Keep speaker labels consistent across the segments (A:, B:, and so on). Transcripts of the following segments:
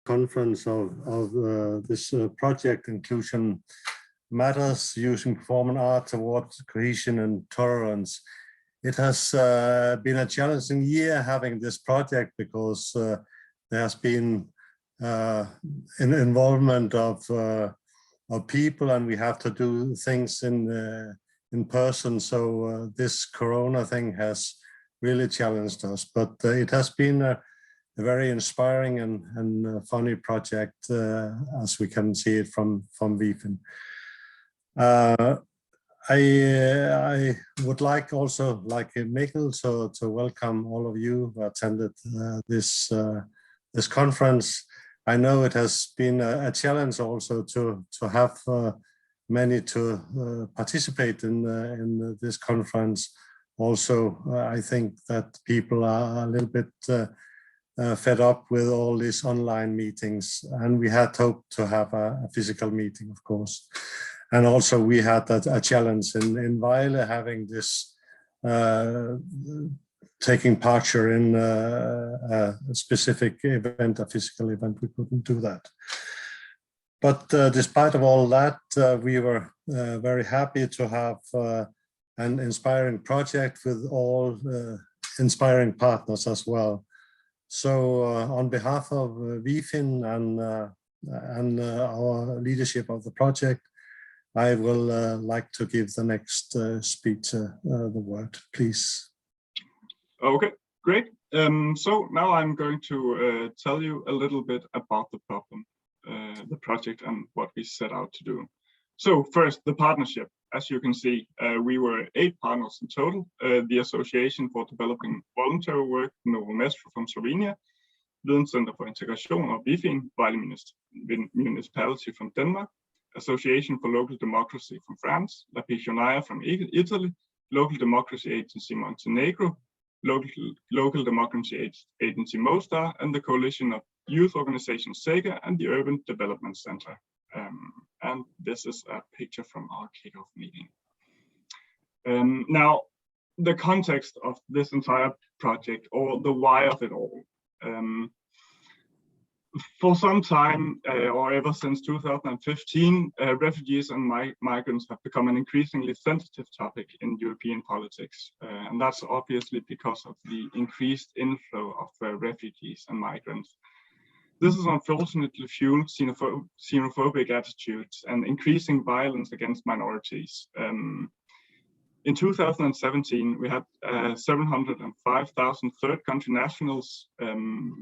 A: conference of this project Inclusion Matters, using performing art towards cohesion and tolerance. It has been a challenging year having this project because there has been an involvement of people, and we have to do things in person. So this Corona thing has really challenged us, but it has been a very inspiring and funny project, as we can see it from VFIN. I would like also, like Mikkel, to welcome all of you who attended this conference. I know it has been a challenge also to have many to participate in this conference. Also, I think that people are a little bit fed up with all these online meetings, and we had hoped to have a physical meeting, of course. And also we had a challenge in Vejle, having this taking part in a specific event, a physical event. We couldn't do that. But despite of all that, we were very happy to have an inspiring project with all inspiring partners as well. So on behalf of VFIN and our leadership of the project, I will like to give the next speaker the word, please.
B: Okay, great. So now I'm going to tell you a little bit about the problem, the project, and what we set out to do. So first, the partnership. As you can see, we were 8 partners in total. The Association for Developing Voluntary Work, Novo Mesto from Slovenia, Videnscenter for Integration of VFIN, Vejle Municipality from Denmark, Association for Local Democracy from France, La Pigionaia from Italy, Local Democracy Agency Montenegro, Local Democracy Agency Mostar, and the Coalition of Youth Organizations SEGA, and the Urban Development Center. And this is a picture from our kickoff meeting. Now, the context of this entire project, or the why of it all. For some time, or ever since 2015, refugees and migrants have become an increasingly sensitive topic in European politics. And that's obviously because of the increased inflow of refugees and migrants. This has unfortunately fueled xenophobic attitudes and increasing violence against minorities. In 2017, we had 705,000 third country nationals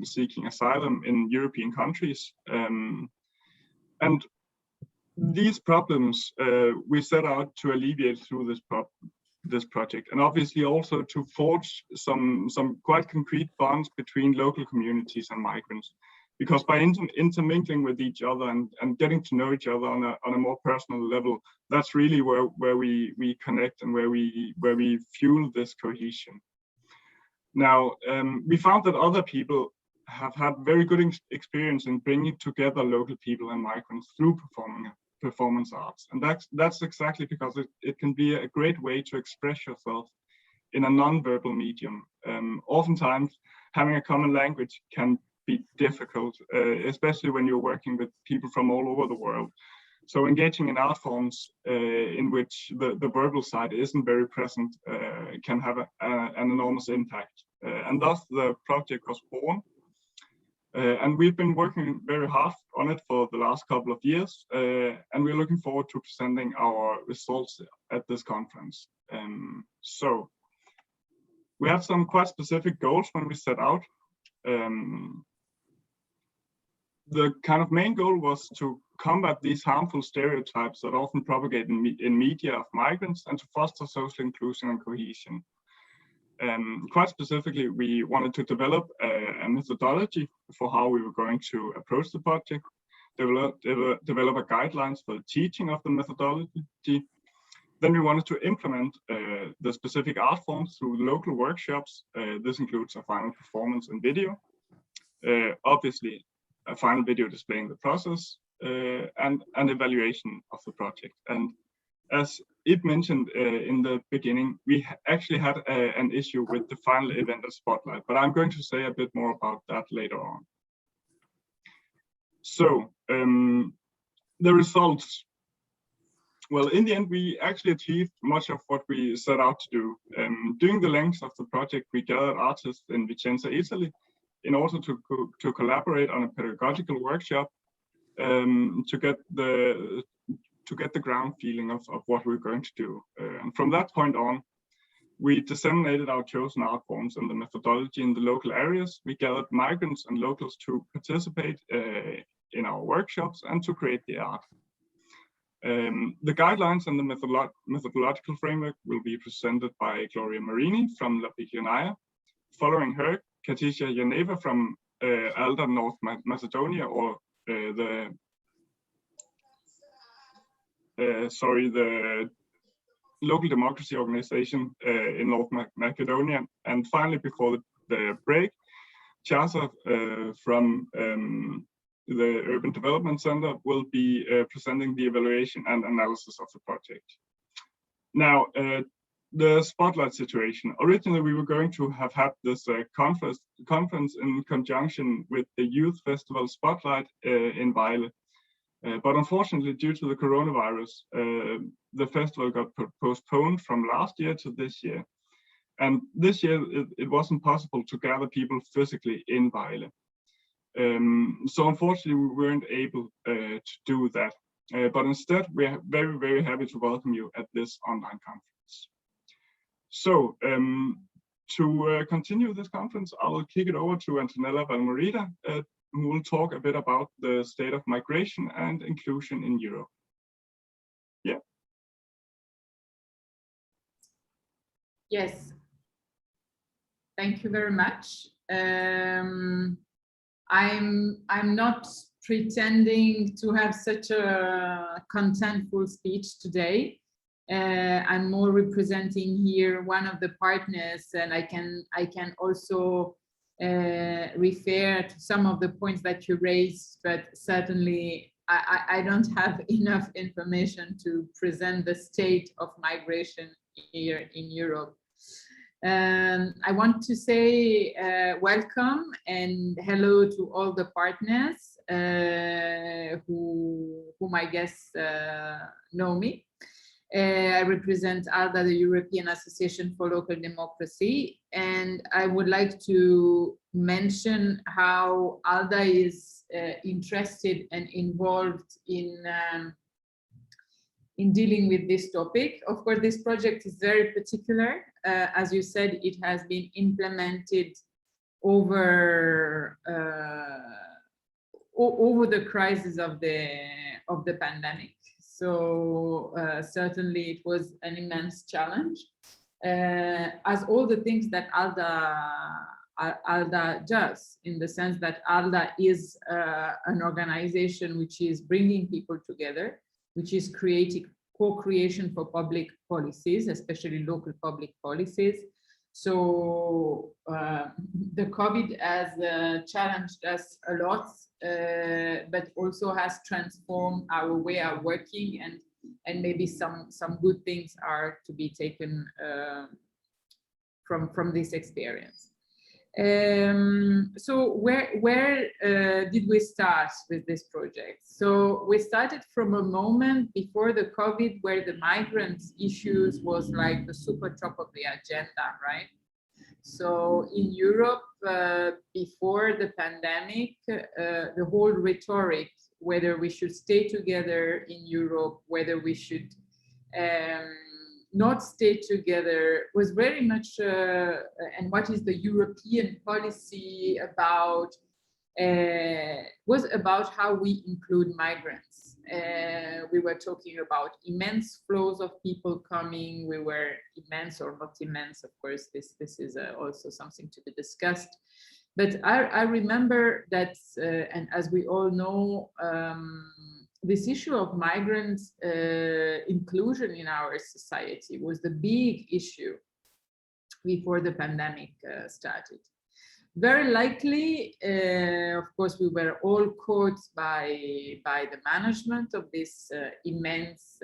B: seeking asylum in European countries. And these problems we set out to alleviate through this project, and obviously also to forge some quite concrete bonds between local communities and migrants. Because by intermingling with each other and getting to know each other on a more personal level, that's really where we connect and where we fuel this cohesion. Now, we found that other people have had very good experience in bringing together local people and migrants through performance arts, and that's exactly because it can be a great way to express yourself in a non-verbal medium. Oftentimes, having a common language can be difficult, especially when you're working with people from all over the world. So engaging in art forms in which the verbal side isn't very present can have an enormous impact. And thus the project was born. And we've been working very hard on it for the last couple of years. And we're looking forward to presenting our results at this conference. So we had some quite specific goals when we set out. The kind of main goal was to combat these harmful stereotypes that often propagate in media of migrants, and to foster social inclusion and cohesion. Quite specifically, we wanted to develop a methodology for how we were going to approach the project, develop a guidelines for the teaching of the methodology. Then we wanted to implement the specific art forms through local workshops. This includes a final performance and video. Obviously, a final video displaying the process, and an evaluation of the project. And as Ib mentioned in the beginning, we actually had an issue with the final event at Spotlight, but I'm going to say a bit more about that later on. So the results. Well, in the end, we actually achieved much of what we set out to do. During the length of the project, we gathered artists in Vicenza, Italy, in order to collaborate on a pedagogical workshop to get the ground feeling of what we're going to do. And from that point on, we disseminated our chosen art forms and the methodology in the local areas. We gathered migrants and locals to participate in our workshops and to create the art. The guidelines and the methodological framework will be presented by Gloria Marini from La Piccionaia. Following her, Katisha Yaneva from ALDA North Macedonia, or the local democracy organization in North Macedonia. And finally, before the break, Chasa from the Urban Development Center will be presenting the evaluation and analysis of the project. Now, the spotlight situation. Originally, we were going to have had this conference in conjunction with the Youth Festival Spotlight in Vejle. But unfortunately, due to the coronavirus, the festival got postponed from last year to this year. And this year, it wasn't possible to gather people physically in Vejle. So unfortunately, we weren't able to do that. But instead, we're very, very happy to welcome you at this online conference. So to continue this conference, I will kick it over to Antonella Valmarita, who will talk a bit about the state of migration and inclusion in Europe. Yeah.
C: Yes. Thank you very much. I'm not pretending to have such a contentful speech today. I'm more representing here one of the partners, and I can also refer to some of the points that you raised, but certainly I don't have enough information to present the state of migration here in Europe. I want to say welcome and hello to all the partners whom I guess know me. I represent ALDA, the European Association for Local Democracy, and I would like to mention how ALDA is interested and involved in dealing with this topic. Of course, this project is very particular. As you said, it has been implemented over the crisis of the pandemic. So certainly it was an immense challenge, as all the things that ALDA does, in the sense that ALDA is an organization which is bringing people together, which is creating co-creation for public policies, especially local public policies. So the COVID has challenged us a lot, but also has transformed our way of working, and maybe some good things are to be taken from this experience. So where did we start with this project? So we started from a moment before the COVID where the migrant issues was like the super top of the agenda, right? So in Europe, before the pandemic, the whole rhetoric, whether we should stay together in Europe, whether we should not stay together, was very much, and what is the European policy about, was about how we include migrants. We were talking about immense flows of people coming. We were immense or not immense, of course, this is also something to be discussed. But I remember that, and as we all know, this issue of migrants inclusion in our society was the big issue before the pandemic started. Very likely, of course, we were all caught by the management of this immense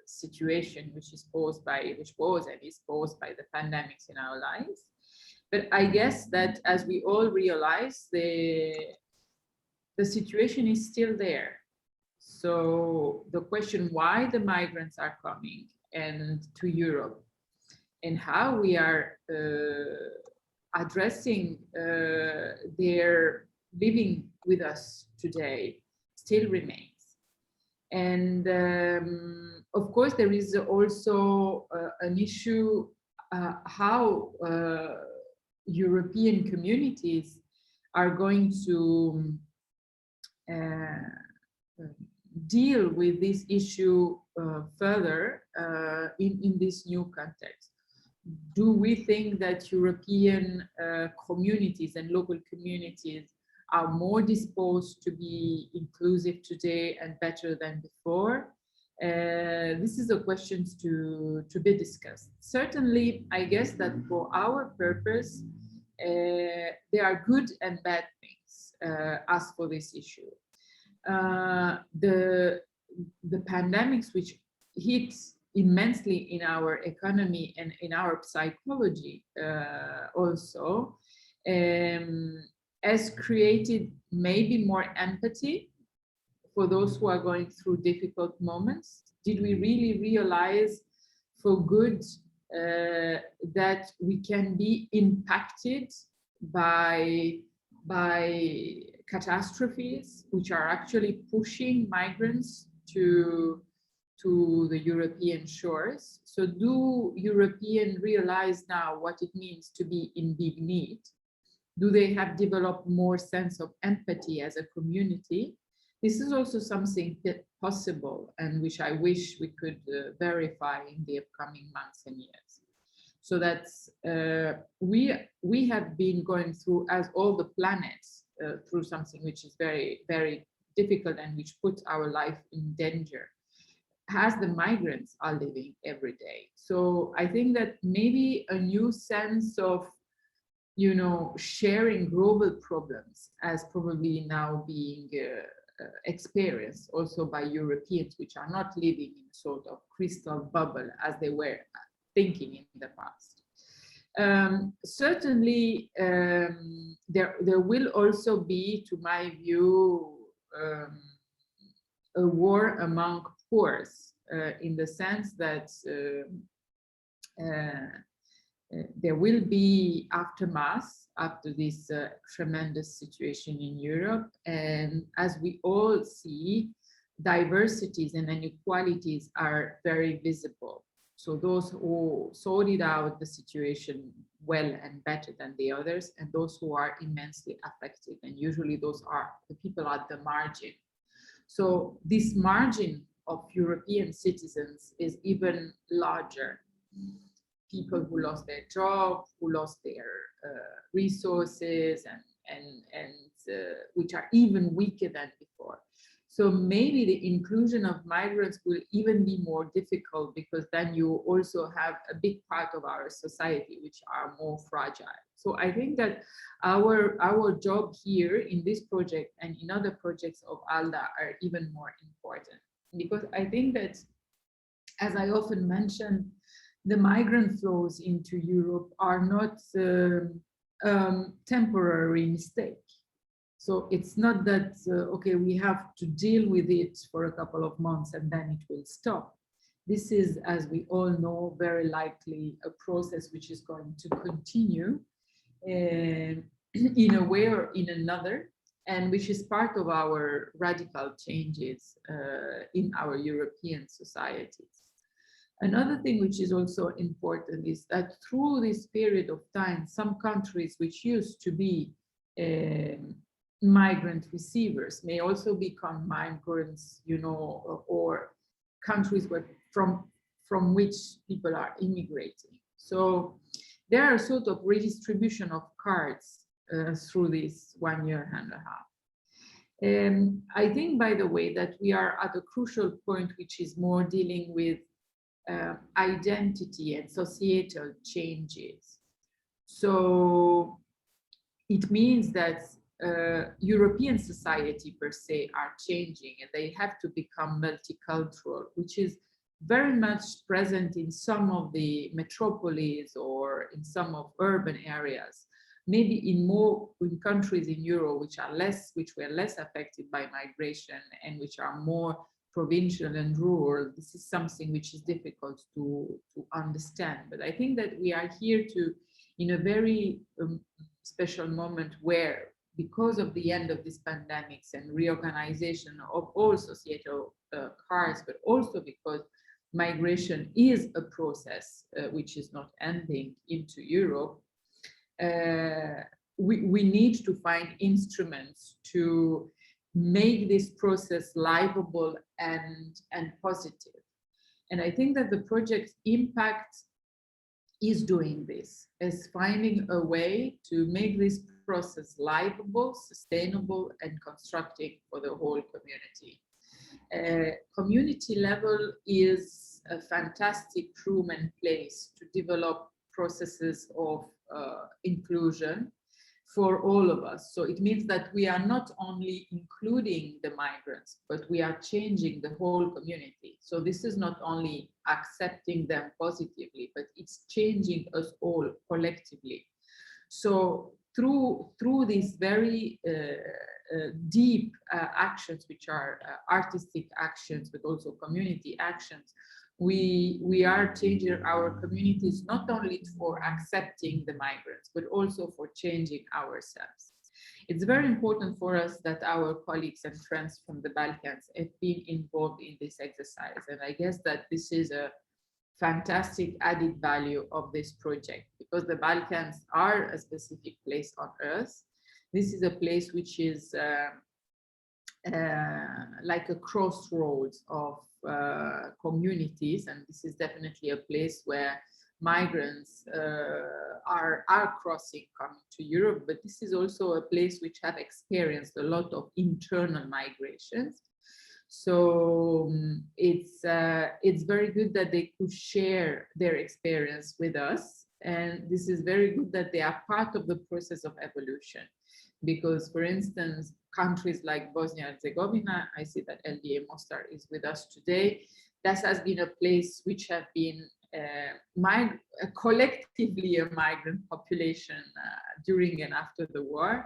C: situation, which was and is posed by the pandemics in our lives. But I guess that, as we all realize, the situation is still there. So the question why the migrants are coming and to Europe and how we are addressing their living with us today still remains. And of course, there is also an issue how European communities are going to deal with this issue further in this new context. Do we think that European communities and local communities are more disposed to be inclusive today and better than before? This is a question to be discussed. Certainly, I guess that for our purpose, there are good and bad things as for this issue. The pandemics which hit immensely in our economy and in our psychology also has created maybe more empathy for those who are going through difficult moments. Did we really realize for good that we can be impacted by catastrophes which are actually pushing migrants to the European shores? So do Europeans realize now what it means to be in big need? Do they have developed more sense of empathy as a community? This is also something that possible and which I wish we could verify in the upcoming months and years. So that we have been going through, as all the planets, through something which is very, very difficult and which puts our life in danger, as the migrants are living every day. So I think that maybe a new sense of, you know, sharing global problems as probably now being experienced also by Europeans, which are not living in a sort of crystal bubble as they were thinking in the past. Certainly, there will also be, to my view, a war among poors, in the sense that there will be aftermath after this tremendous situation in Europe. And as we all see, diversities and inequalities are very visible. So those who sorted out the situation well and better than the others, and those who are immensely affected. And usually those are the people at the margin. So this margin of European citizens is even larger. People who lost their job, who lost their resources, and which are even weaker than before. So maybe the inclusion of migrants will even be more difficult, because then you also have a big part of our society which are more fragile. So I think that our job here in this project and in other projects of ALDA are even more important, because I think that, as I often mention, the migrant flows into Europe are not temporary mistake. So it's not that, okay, we have to deal with it for a couple of months and then it will stop. This is, as we all know, very likely a process which is going to continue in a way or in another, and which is part of our radical changes in our European societies. Another thing which is also important is that through this period of time, some countries which used to be migrant receivers may also become migrants, you know, or countries where from which people are immigrating. So there are sort of redistribution of cards through this 1 year and a half. I think, by the way, that we are at a crucial point, which is more dealing with identity and societal changes. So it means that European society per se are changing, and they have to become multicultural, which is very much present in some of the metropolis or in some of urban areas, maybe in countries in Europe which were less affected by migration and which are more provincial and rural, this is something which is difficult to understand. But I think that we are here in a very special moment where, because of the end of this pandemics and reorganization of all societal cards, but also because migration is a process which is not ending into Europe, we need to find instruments to make this process livable and positive. And I think that the project Impact is doing this, is finding a way to make this process livable, sustainable, and constructive for the whole community. Community level is a fantastic room and place to develop processes of inclusion for all of us. So it means that we are not only including the migrants, but we are changing the whole community. So this is not only accepting them positively, but it's changing us all collectively. So through these very deep actions, which are artistic actions, but also community actions, we are changing our communities, not only for accepting the migrants, but also for changing ourselves. It's very important for us that our colleagues and friends from the Balkans have been involved in this exercise. And I guess that this is a fantastic added value of this project, because the Balkans are a specific place on earth. This is a place which is like a crossroads of communities, and this is definitely a place where migrants are crossing, coming to Europe, but this is also a place which have experienced a lot of internal migrations. So it's very good that they could share their experience with us, and this is very good that they are part of the process of evolution. Because, for instance, countries like Bosnia and Herzegovina, I see that LDA Mostar is with us today. That has been a place which have been collectively a migrant population during and after the war,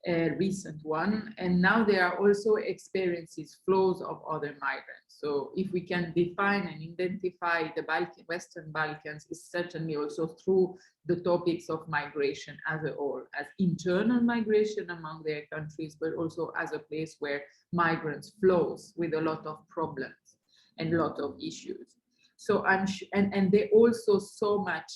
C: a recent one. And now there are also experiences, flows of other migrants. So if we can define and identify the Western Balkans, is certainly also through the topics of migration as a whole, as internal migration among their countries, but also as a place where migrants flows with a lot of problems and a lot of issues. So and they also so much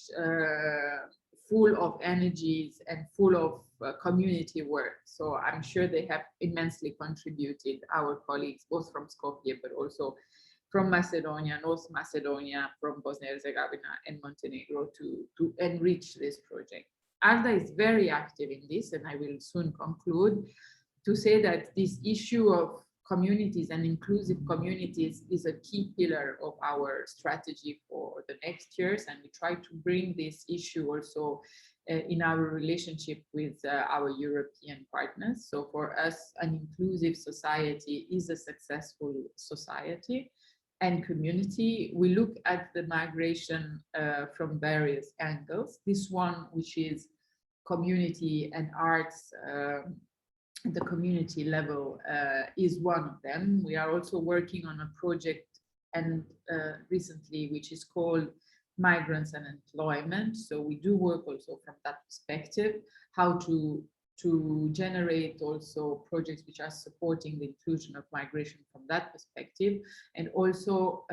C: full of energies and full of community work. So I'm sure they have immensely contributed, our colleagues, both from Skopje, but also from Macedonia, North Macedonia, from Bosnia and Herzegovina and Montenegro to enrich this project. Alda is very active in this, and I will soon conclude to say that this issue of communities and inclusive communities is a key pillar of our strategy for the next years, and we try to bring this issue also in our relationship with our European partners. So for us, an inclusive society is a successful society and community. We look at the migration from various angles. This one, which is community and arts, the community level is one of them. We are also working on a project and recently, which is called Migrants and Employment. So we do work also from that perspective, how to generate also projects which are supporting the inclusion of migration from that perspective, and also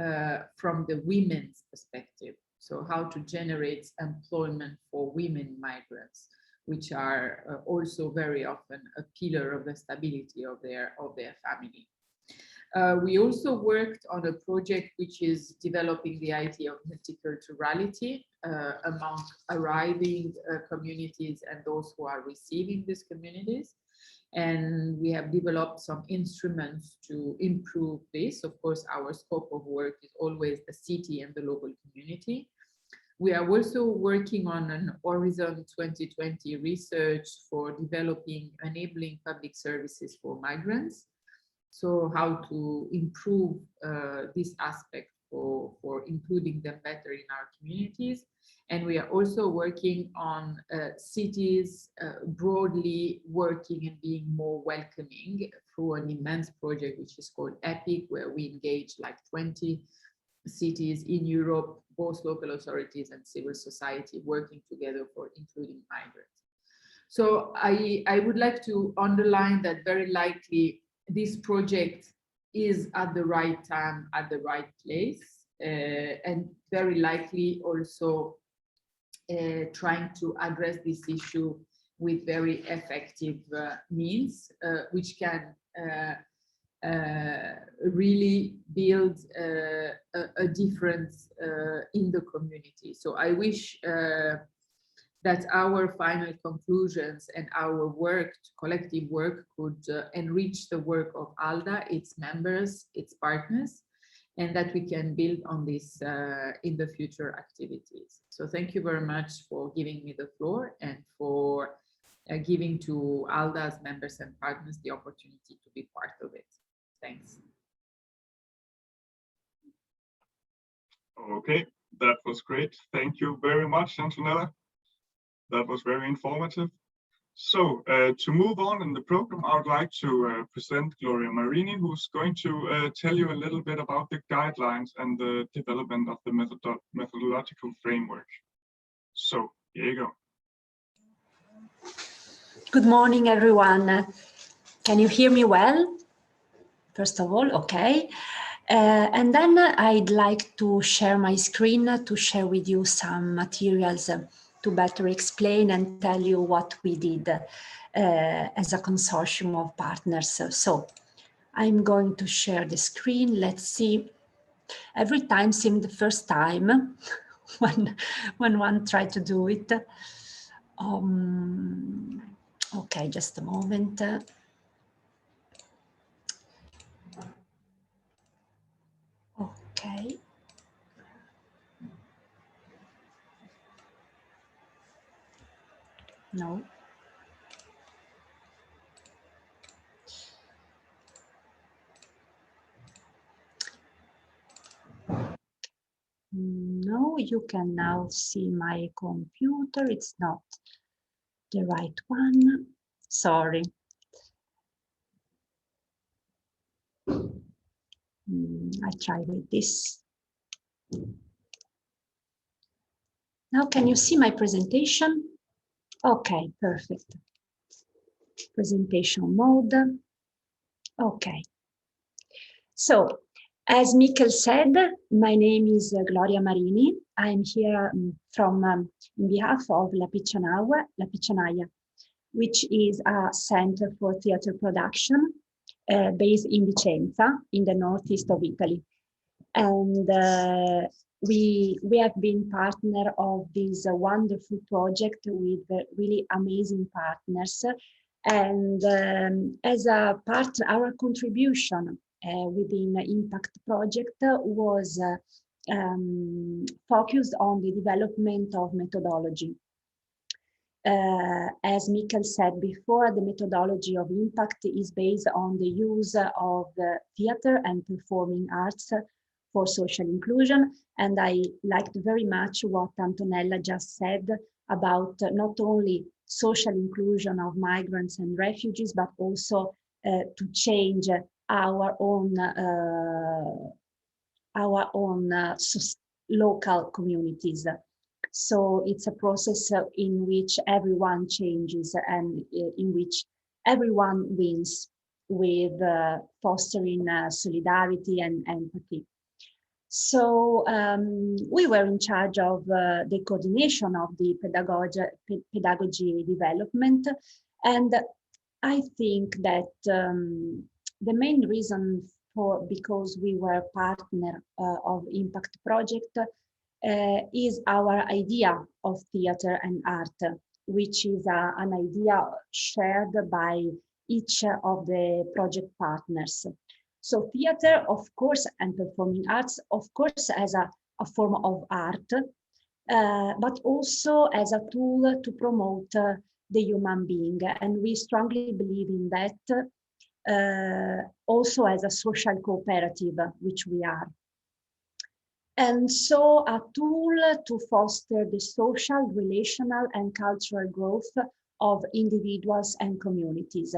C: from the women's perspective. So how to generate employment for women migrants, which are also very often a pillar of the stability of their family. We also worked on a project which is developing the idea of multiculturality among arriving communities and those who are receiving these communities. And we have developed some instruments to improve this. Of course, our scope of work is always the city and the local community. We are also working on an Horizon 2020 research for developing enabling public services for migrants. So how to improve this aspect for including them better in our communities. And we are also working on cities broadly working and being more welcoming through an immense project which is called EPIC, where we engage like 20 cities in Europe, both local authorities and civil society working together for including migrants. So I would like to underline that very likely this project is at the right time, at the right place, and very likely also trying to address this issue with very effective means, which can really build a difference in the community. So I wish that our final conclusions and our work, collective work, could enrich the work of ALDA, its members, its partners, and that we can build on this in the future activities. So thank you very much for giving me the floor and for giving to ALDA's members and partners the opportunity to be part of it. Thanks.
B: Okay, that was great. Thank you very much, Antonella. That was very informative. So to move on in the program, I would like to present Gloria Marini, who's going to tell you a little bit about the guidelines and the development of the methodological framework. So here you go.
D: Good morning, everyone. Can you hear me well? First of all, okay. And then I'd like to share my screen to share with you some materials to better explain and tell you what we did as a consortium of partners. So I'm going to share the screen. Let's see. Every time seemed the first time when one tried to do it. Okay, just a moment. Okay. No. No, you can now see my computer. It's not the right one. Sorry. I try with this. Now, can you see my presentation? Okay, perfect. Presentation mode. Okay. So, as Mikkel said, my name is Gloria Marini. I'm here from in behalf of La Piccianaia, which is a center for theater production based in Vicenza, in the northeast of Italy. And we have been partner of this wonderful project with really amazing partners. And as a part, our contribution within the Impact project was focused on the development of methodology. As Mikkel said before, the methodology of Impact is based on the use of theater and performing arts for social inclusion. And I liked very much what Antonella just said about not only social inclusion of migrants and refugees, but also to change our own local communities. So it's a process in which everyone changes and in which everyone wins with fostering solidarity and empathy. So we were in charge of the coordination of the pedagogy development. And I think that the main reason because we were partner of Impact project is our idea of theater and art, which is an idea shared by each of the project partners. So theater, of course, and performing arts, of course, as a form of art, but also as a tool to promote the human being. And we strongly believe in that, also as a social cooperative, which we are. and so a tool to foster the social, relational, and cultural growth of individuals and communities.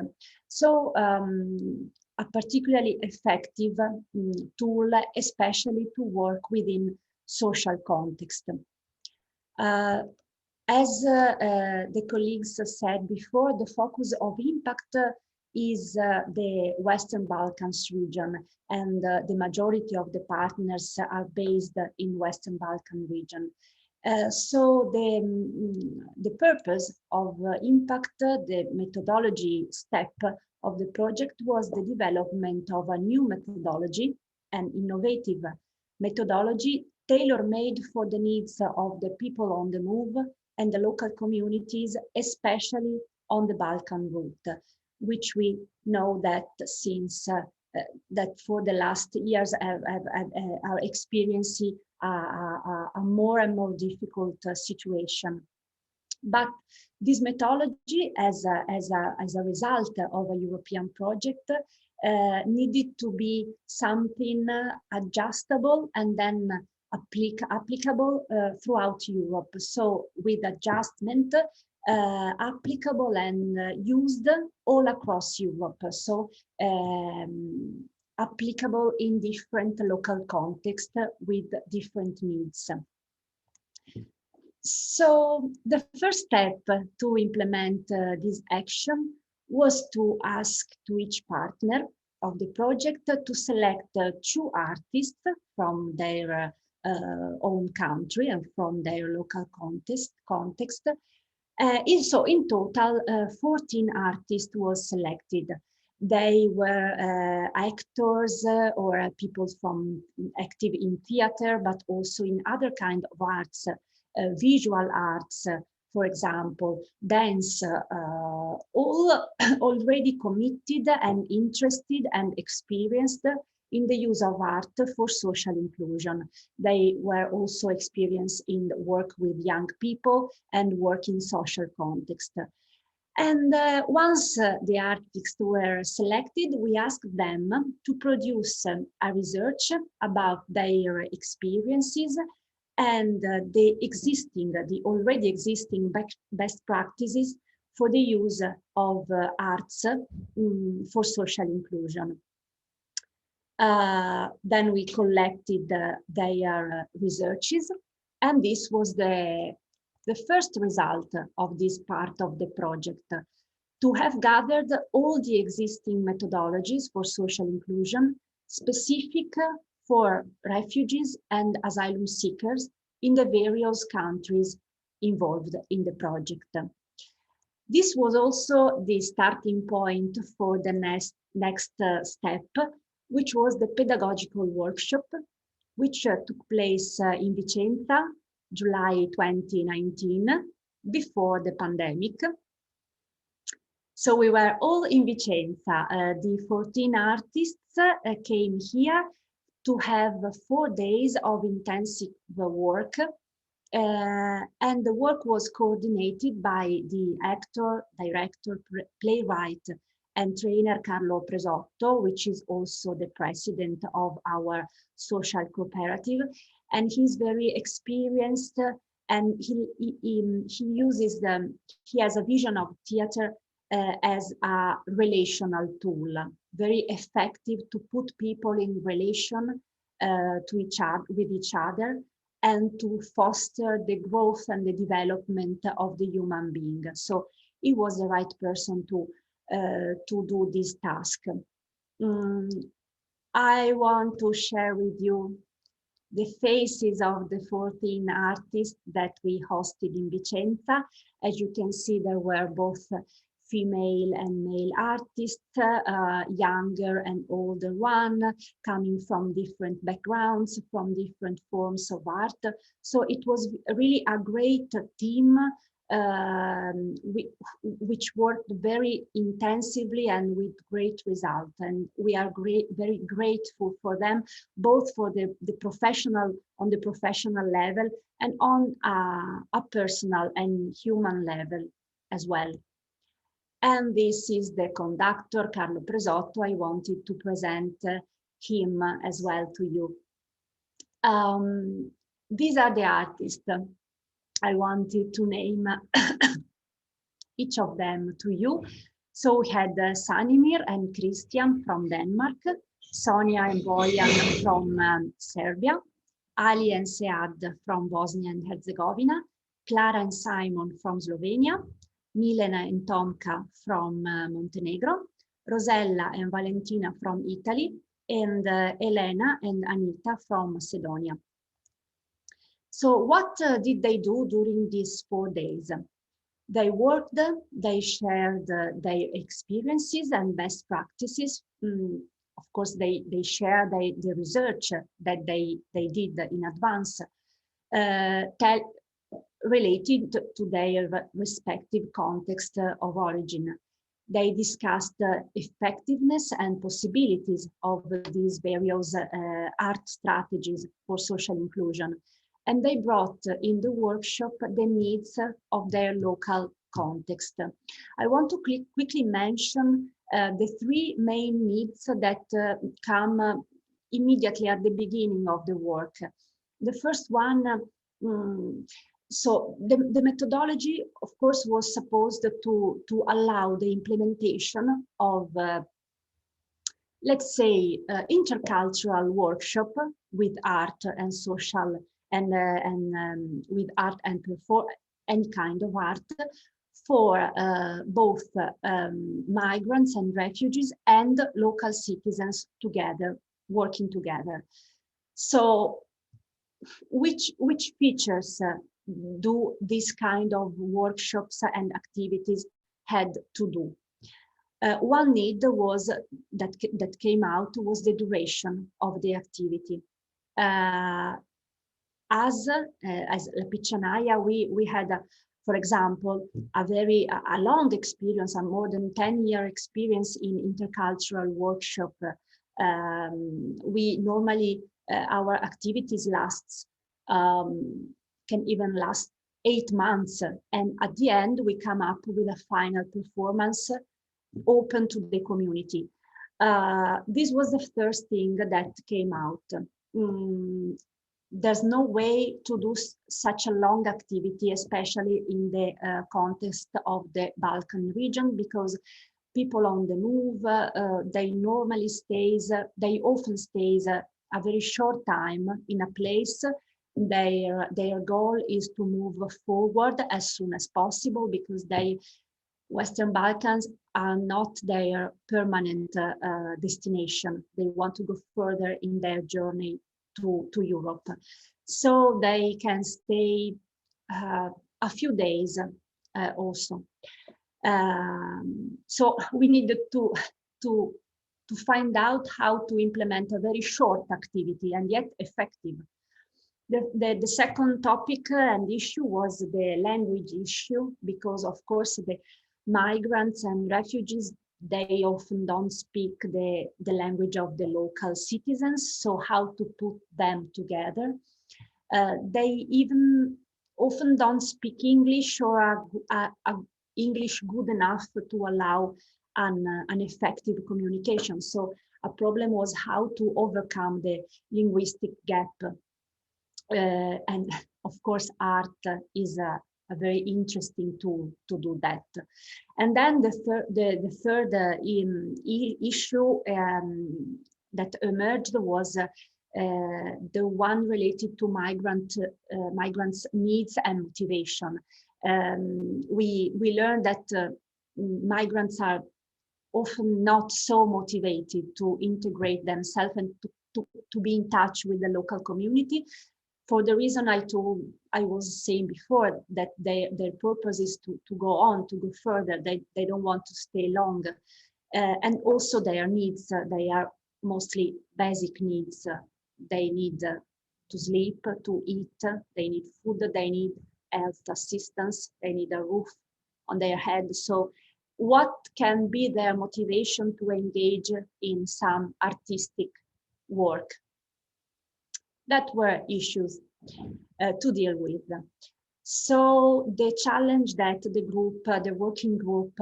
D: So a particularly effective tool, especially to work within social context. As the colleagues said before, the focus of impact is the Western Balkans region, and the majority of the partners are based in Western Balkan region. So the purpose of impact, the methodology step of the project was the development of a new methodology, an innovative methodology tailor-made for the needs of the people on the move and the local communities, especially on the Balkan route, which we know that since that for the last years are experiencing a more and more difficult situation. But this methodology, as a result of a European project, needed to be something adjustable and then applicable throughout Europe. So with adjustment, applicable and used all across Europe. So applicable in different local contexts with different needs. So the first step to implement this action was to ask to each partner of the project to select 2 artists from their own country and from their local context. So in total, 14 artists was selected. They were actors or people from active in theater, but also in other kind of arts, visual arts, for example, dance, all already committed and interested and experienced in the use of art for social inclusion. They were also experienced in work with young people and work in social context. And once the artists were selected, we asked them to produce a research about their experiences and the already existing best practices for the use of arts for social inclusion. Then we collected their researches, and this was the first result of this part of the project, to have gathered all the existing methodologies for social inclusion, specific for refugees and asylum seekers in the various countries involved in the project. This was also the starting point for the next step, which was the pedagogical workshop, which took place in Vicenza, July 2019, before the pandemic. So we were all in Vicenza. The 14 artists came here to have 4 days of intensive work. And the work was coordinated by the actor, director, playwright, and trainer Carlo Presotto, which is also the president of our social cooperative. And he's very experienced, and he has a vision of theater as a relational tool, very effective to put people in relation with each other, and to foster the growth and the development of the human being. So he was the right person to do this task. I want to share with you the faces of the 14 artists that we hosted in Vicenza. As you can see, there were both female and male artists, younger and older one, coming from different backgrounds, from different forms of art. So it was really a great team which worked very intensively and with great result. And we are very grateful for them, both for the professional, on the professional level, and on a personal and human level as well. And this is the conductor, Carlo Presotto. I wanted to present him as well to you. These are the artists. I wanted to name each of them to you. So we had Sanimir and Christian from Denmark, Sonia and Bojan from Serbia, Ali and Sead from Bosnia and Herzegovina, Clara and Simon from Slovenia, Milena and Tomka from Montenegro, Rosella and Valentina from Italy, and Elena and Anita from Macedonia. So what did they do during these 4 days? They worked, they shared their experiences and best practices. Of course, they shared the research that they did in advance, related to their respective context of origin. They discussed the effectiveness and possibilities of these various art strategies for social inclusion. And they brought in the workshop the needs of their local context. I want to quickly mention the 3 main needs that come immediately at the beginning of the work. The first one, so the methodology, of course, was supposed to allow the implementation of, let's say, intercultural workshop with art and social and with art and any kind of art for both migrants and refugees and local citizens together, working together. So which features do this kind of workshops and activities had to do? One need was that came out was the duration of the activity. As La Piccianaia, we had, for example, a long experience, a more than 10-year experience in intercultural workshop. We normally, our activities can even last 8 months. And at the end, we come up with a final performance open to the community. This was the first thing that came out. There's no way to do such a long activity, especially in the context of the Balkan region, because people on the move, they often stays a very short time in a place. Their goal is to move forward as soon as possible, because Western Balkans are not their permanent destination. They want to go further in their journey to Europe. So they can stay a few days also. So we needed to find out how to implement a very short activity and yet effective. The second topic and issue was the language issue, because of course the migrants and refugees, they often don't speak the language of the local citizens, so how to put them together. They even often don't speak English or are English good enough to allow an effective communication. So a problem was how to overcome the linguistic gap. And of course, art is a very interesting tool to do that. And then the third issue that emerged was the one related to migrants' needs and motivation. We learned that migrants are often not so motivated to integrate themselves and to be in touch with the local community, for the reason I was saying before, that their purpose is to go on, to go further. They don't want to stay long. And also their needs, they are mostly basic needs. They need to sleep, to eat, they need food, they need health assistance, they need a roof on their head. So what can be their motivation to engage in some artistic work? That were issues to deal with. So the challenge that the working group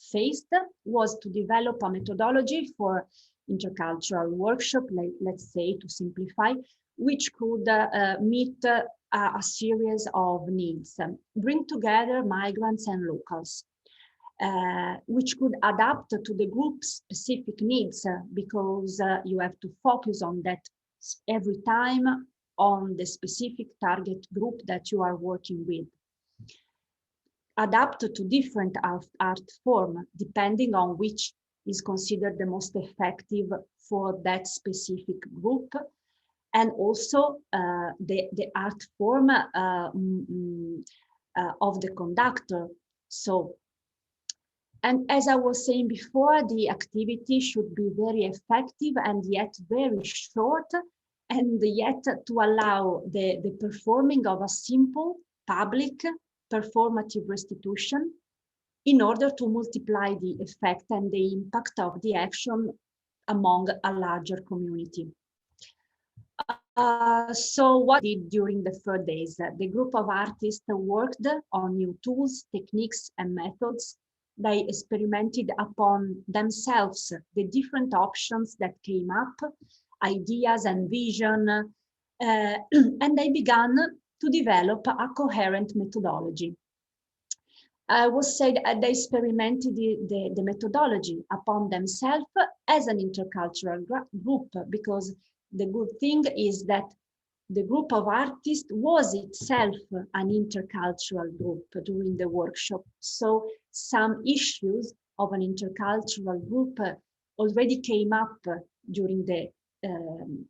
D: faced was to develop a methodology for intercultural workshop, let's say, to simplify, which could meet a series of needs, bring together migrants and locals, which could adapt to the group's specific needs, because you have to focus on that every time on the specific target group that you are working with. Adapt to different art form, depending on which is considered the most effective for that specific group, and also the art form of the conductor. So, and as I was saying before, the activity should be very effective and yet very short, and yet to allow the performing of a simple public performative restitution in order to multiply the effect and the impact of the action among a larger community. So what did during the 4 days? The group of artists worked on new tools, techniques, and methods. They experimented upon themselves the different options that came up, ideas and vision, and they began to develop a coherent methodology. I would say that they experimented the methodology upon themselves as an intercultural group, because the good thing is that the group of artists was itself an intercultural group during the workshop. So some issues of an intercultural group already came up during the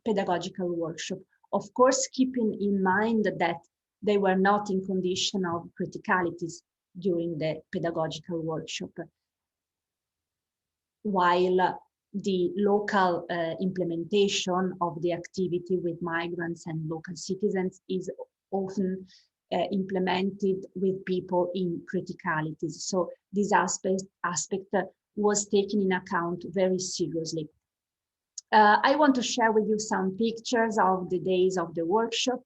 D: pedagogical workshop. Of course, keeping in mind that they were not in condition of criticalities during the pedagogical workshop, while the local implementation of the activity with migrants and local citizens is often implemented with people in criticalities. So this aspect was taken in account very seriously. I want to share with you some pictures of the days of the workshop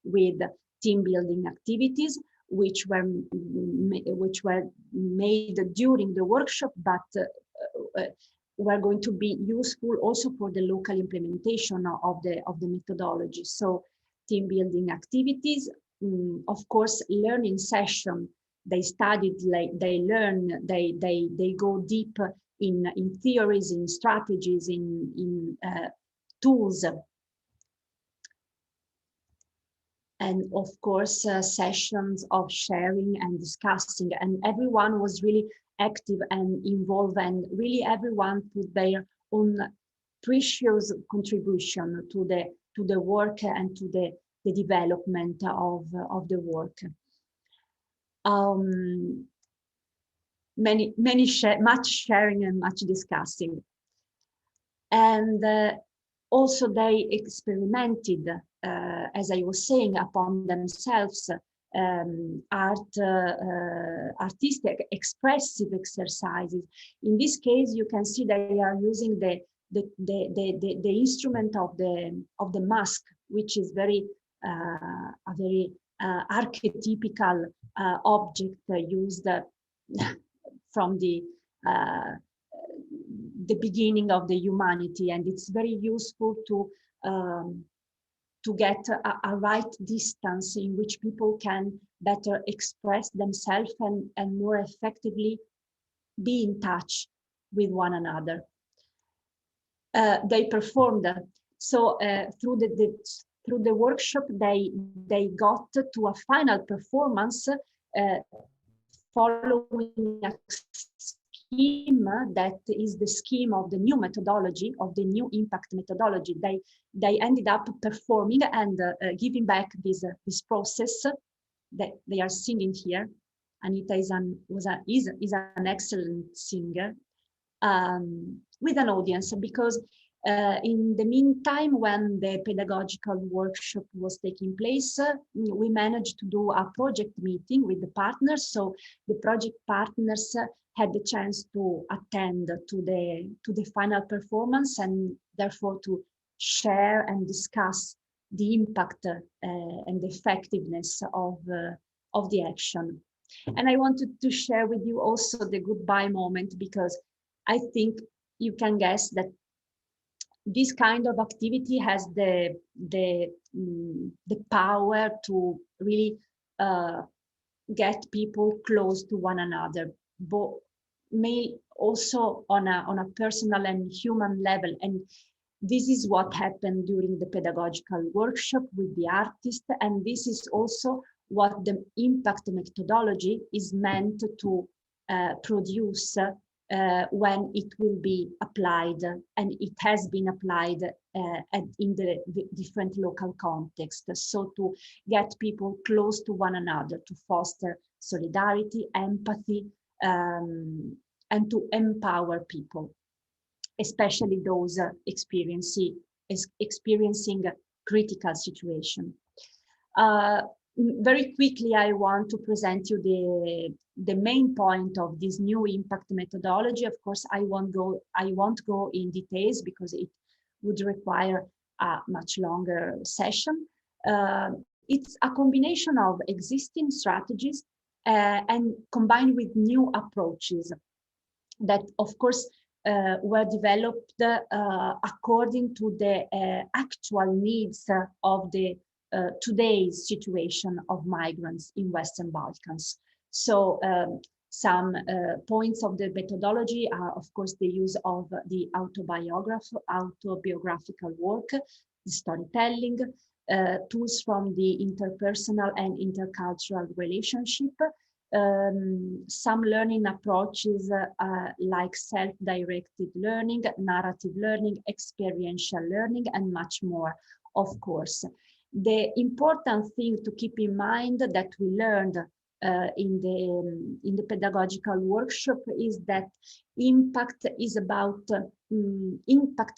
D: with team building activities, which were made during the workshop, but were going to be useful also for the local implementation of the methodology. So team building activities, of course, learning session. They studied, they learn, they go deep in theories, in strategies, in tools. And of course, sessions of sharing and discussing, and everyone was really active and involved, and really everyone put their own precious contribution to the work and to the development of the work. Much sharing and much discussing, and also they experimented, as I was saying, upon themselves artistic expressive exercises. In this case, you can see they are using the instrument of the mask, which is a very archetypical object used from the beginning of the humanity, and it's very useful to get a right distance in which people can better express themselves and more effectively be in touch with one another. They performed, so through the workshop, they got to a final performance following a scheme that is the scheme of the new methodology, of the new impact methodology. They ended up performing and giving back this process that they are singing here. Anita is an excellent singer with an audience, because in the meantime, when the pedagogical workshop was taking place, we managed to do a project meeting with the partners. So the project partners had the chance to attend to the final performance, and therefore to share and discuss the impact and the effectiveness of the action. And I wanted to share with you also the goodbye moment, because I think you can guess that this kind of activity has the power to really get people close to one another, but may also on a personal and human level. And this is what happened during the pedagogical workshop with the artist, and this is also what the impact methodology is meant to produce when it will be applied, and it has been applied in the different local contexts. So to get people close to one another, to foster solidarity, empathy, and to empower people, especially those experiencing critical situation. Very quickly, I want to present you the main point of this new impact methodology. Of course, I won't go in details because it would require a much longer session. It's a combination of existing strategies and combined with new approaches that, of course, were developed according to the actual needs of the today's situation of migrants in Western Balkans. So some points of the methodology are, of course, the use of the autobiographical work, the storytelling, tools from the interpersonal and intercultural relationship, some learning approaches like self-directed learning, narrative learning, experiential learning, and much more, of course. The important thing to keep in mind that we learned in the pedagogical workshop is that impact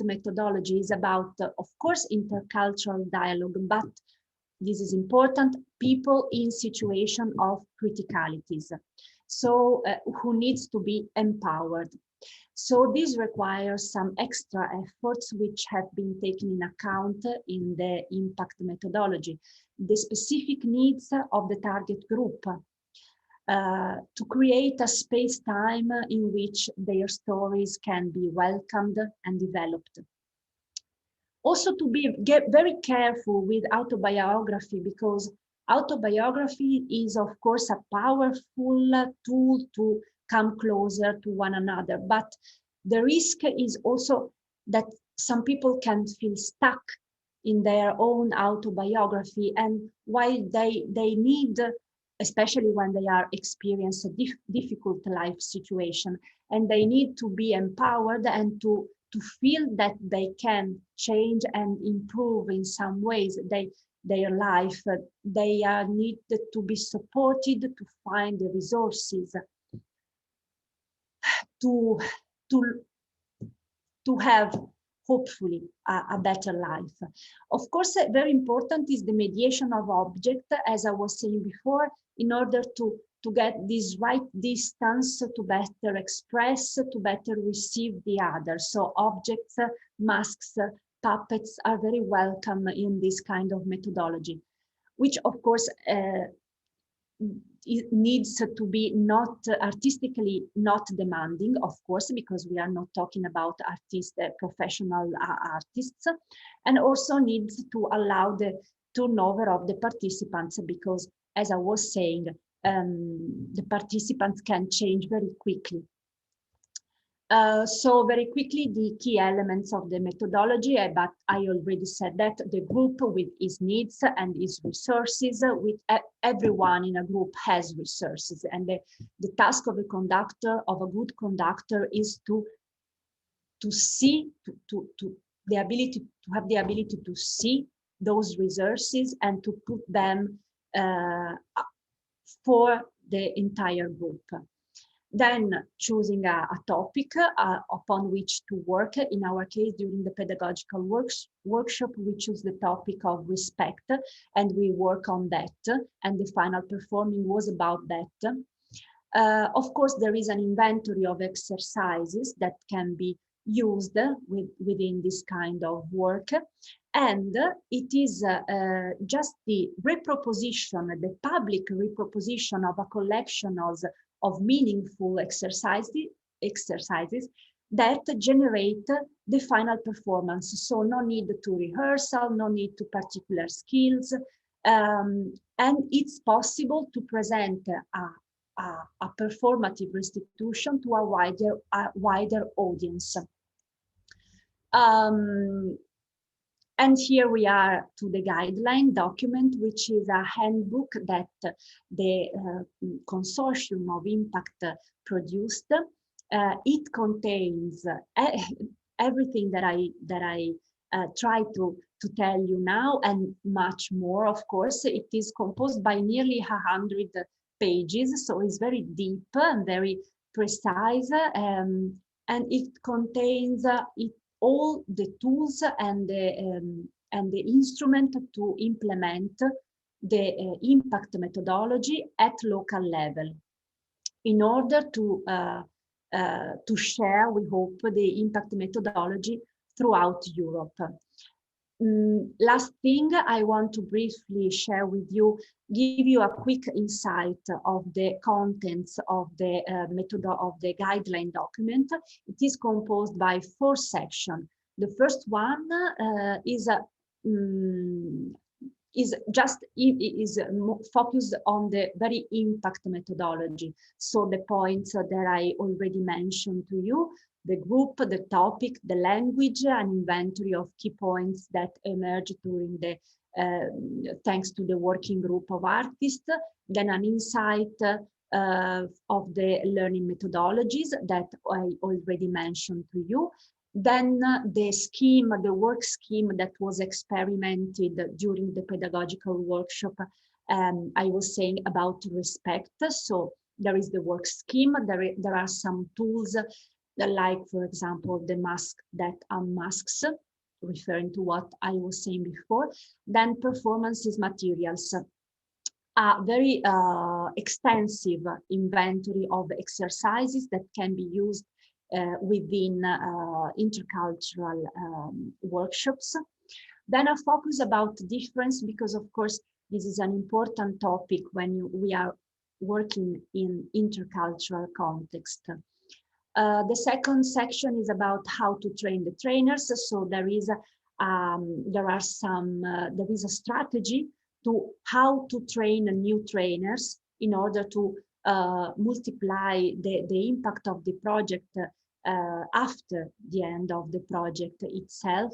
D: methodology is about, of course, intercultural dialogue, but this is important, people in situation of criticalities, so who needs to be empowered. So this requires some extra efforts which have been taken in account in the impact methodology, the specific needs of the target group, to create a space-time in which their stories can be welcomed and developed. Also to get very careful with autobiography, because autobiography is, of course, a powerful tool to come closer to one another. But the risk is also that some people can feel stuck in their own autobiography, and while they need, especially when they are experiencing a difficult life situation, and they need to be empowered and to feel that they can change and improve in some ways their life, they are needed to be supported to find the resources to have hopefully a better life. Of course, very important is the mediation of object, as I was saying before, in order to get this right distance, to better express, to better receive the other. So objects, masks, puppets are very welcome in this kind of methodology, which of course it needs to be not artistically not demanding, of course, because we are not talking about professional artists, and also needs to allow the turnover of the participants, because, as I was saying, the participants can change very quickly. So very quickly, the key elements of the methodology, but I already said that the group with its needs and its resources, with everyone in a group has resources, and the task of a good conductor is to have the ability to see those resources and to put them for the entire group. Then choosing a topic upon which to work. In our case, during the pedagogical workshop, we choose the topic of respect, and we work on that, and the final performing was about that. Of course, there is an inventory of exercises that can be used within this kind of work, and it is just the reproposition, the public reproposition of a collection of meaningful exercises that generate the final performance. So no need to rehearsal, no need to particular skills. And it's possible to present a performative restitution to a wider audience. And here we are to the guideline document, which is a handbook that the consortium of impact produced. It contains everything that I try to tell you now, and much more. Of course, it is composed by nearly 100 pages, so it's very deep and very precise, and it contains all the tools and the instrument to implement the impact methodology at local level, in order to share, we hope, the impact methodology throughout Europe. Last thing I want to briefly share with you, give you a quick insight of the contents of the guideline document. It is composed by 4 sections. The first one is focused on the very impact methodology. So the points that I already mentioned to you, the group, the topic, the language, an inventory of key points that emerged during the, thanks to the working group of artists, then an insight of the learning methodologies that I already mentioned to you. Then the scheme, the work scheme that was experimented during the pedagogical workshop, I was saying about respect. So there is the work scheme, there are some tools, like, for example, the mask that unmasks, referring to what I was saying before. Then performances materials, a very extensive inventory of exercises that can be used within intercultural workshops. Then a focus about difference, because of course this is an important topic when we are working in intercultural context. The second section is about how to train the trainers. So there is a strategy to how to train new trainers in order to multiply the impact of the project after the end of the project itself,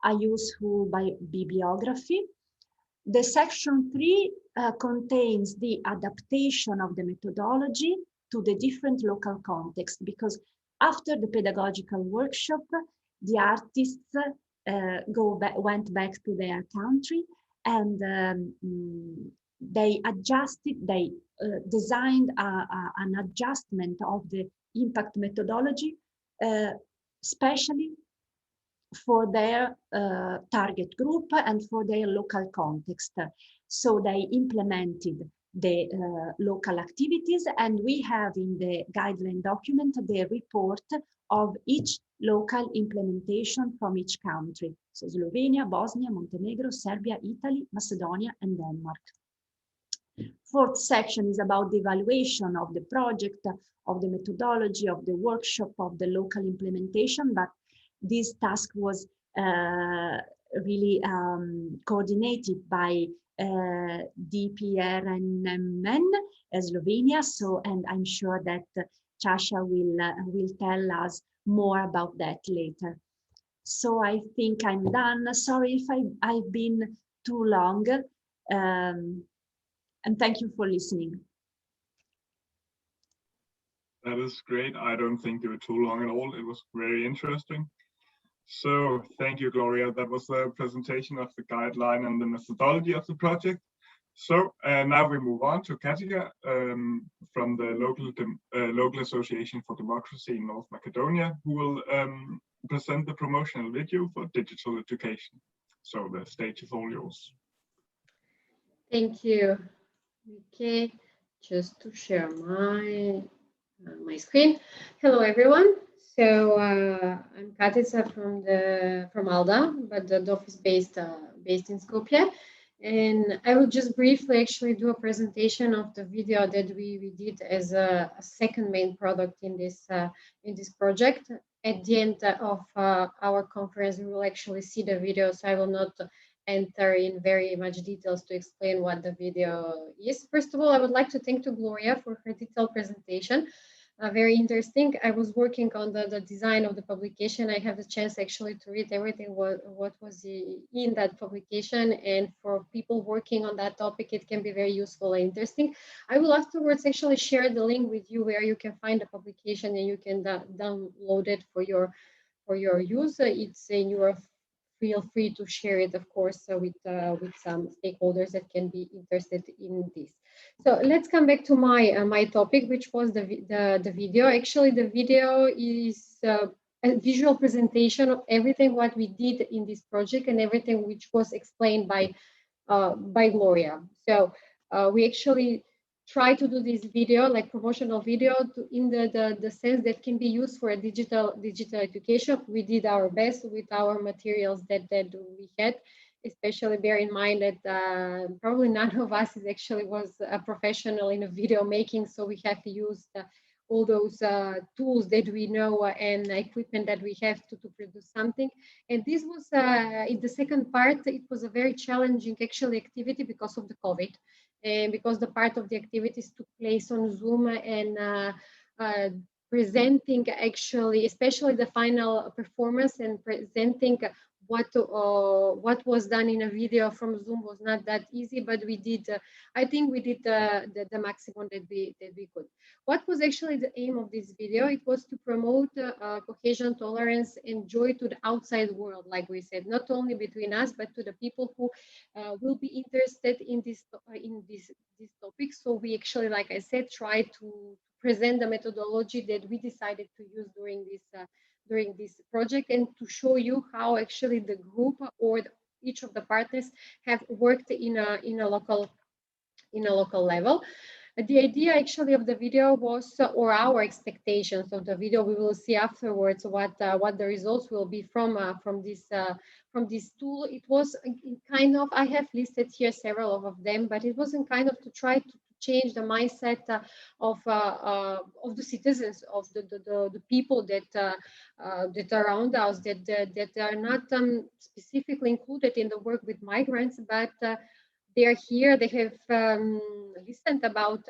D: a useful bibliography. The section 3 contains the adaptation of the methodology to the different local context, because after the pedagogical workshop, the artists went back to their country, and they designed an adjustment of the impact methodology, especially for their target group and for their local context. So they implemented the local activities, and we have in the guideline document the report of each local implementation from each country. So Slovenia, Bosnia, Montenegro, Serbia, Italy, Macedonia, and Denmark. Fourth section is about the evaluation of the project, of the methodology, of the workshop, of the local implementation, but this task was really coordinated by DPRNMN Slovenia. So, and I'm sure that Chasha will tell us more about that later. So I think I'm done. Sorry if I've been too long, and thank you for listening.
B: That is great. I don't think you were too long at all. It was very interesting. So thank you, Gloria. That was the presentation of the guideline and the methodology of the project. So now we move on to Katika from the local Association for Democracy in North Macedonia, who will present the promotional video for digital education. So the stage is all yours.
E: Thank you. Okay, just to share my screen. Hello, everyone. So I'm Katica from Alda, but the office based in Skopje, and I will just briefly actually do a presentation of the video that we did as a second main product in this project. at the end of our conference, we will actually see the video, so I will not enter in very much details to explain what the video is. First of all, I would like to thank to Gloria for her detailed presentation. Very interesting. I was working on the design of the publication. I have the chance actually to read everything what was in that publication, and for people working on that topic, it can be very useful and interesting. I will afterwards actually share the link with you where you can find the publication and you can download it for your use. It's in your, feel free to share it, of course, with some stakeholders that can be interested in this. So let's come back to my topic, which was the video. Actually, the video is a visual presentation of everything what we did in this project and everything which was explained by Gloria. So we actually try to do this video, like promotional video, in the sense that can be used for a digital education. We did our best with our materials that we had. Especially bear in mind that probably none of us was a professional in a video making, so we have to use all those tools that we know and equipment that we have to produce something. And this was in the second part, it was a very challenging actually activity because of the COVID, and because the part of the activities took place on Zoom, and presenting actually, especially the final performance and presenting what was done in a video from Zoom was not that easy, but we did. I think we did the maximum that we could. What was actually the aim of this video? It was to promote cohesion, tolerance, and joy to the outside world, like we said, not only between us, but to the people who will be interested in this topic. So we actually, like I said, try to present the methodology that we decided to use during this project, and to show you how actually the group or each of the partners have worked in a local level. The idea actually of the video was, or our expectations of the video, we will see afterwards what the results will be from this tool. It was kind of, I have listed here several of them, but it wasn't kind of to try to change the mindset of the citizens, of the people that around us, that are not specifically included in the work with migrants, but they are here. They have listened about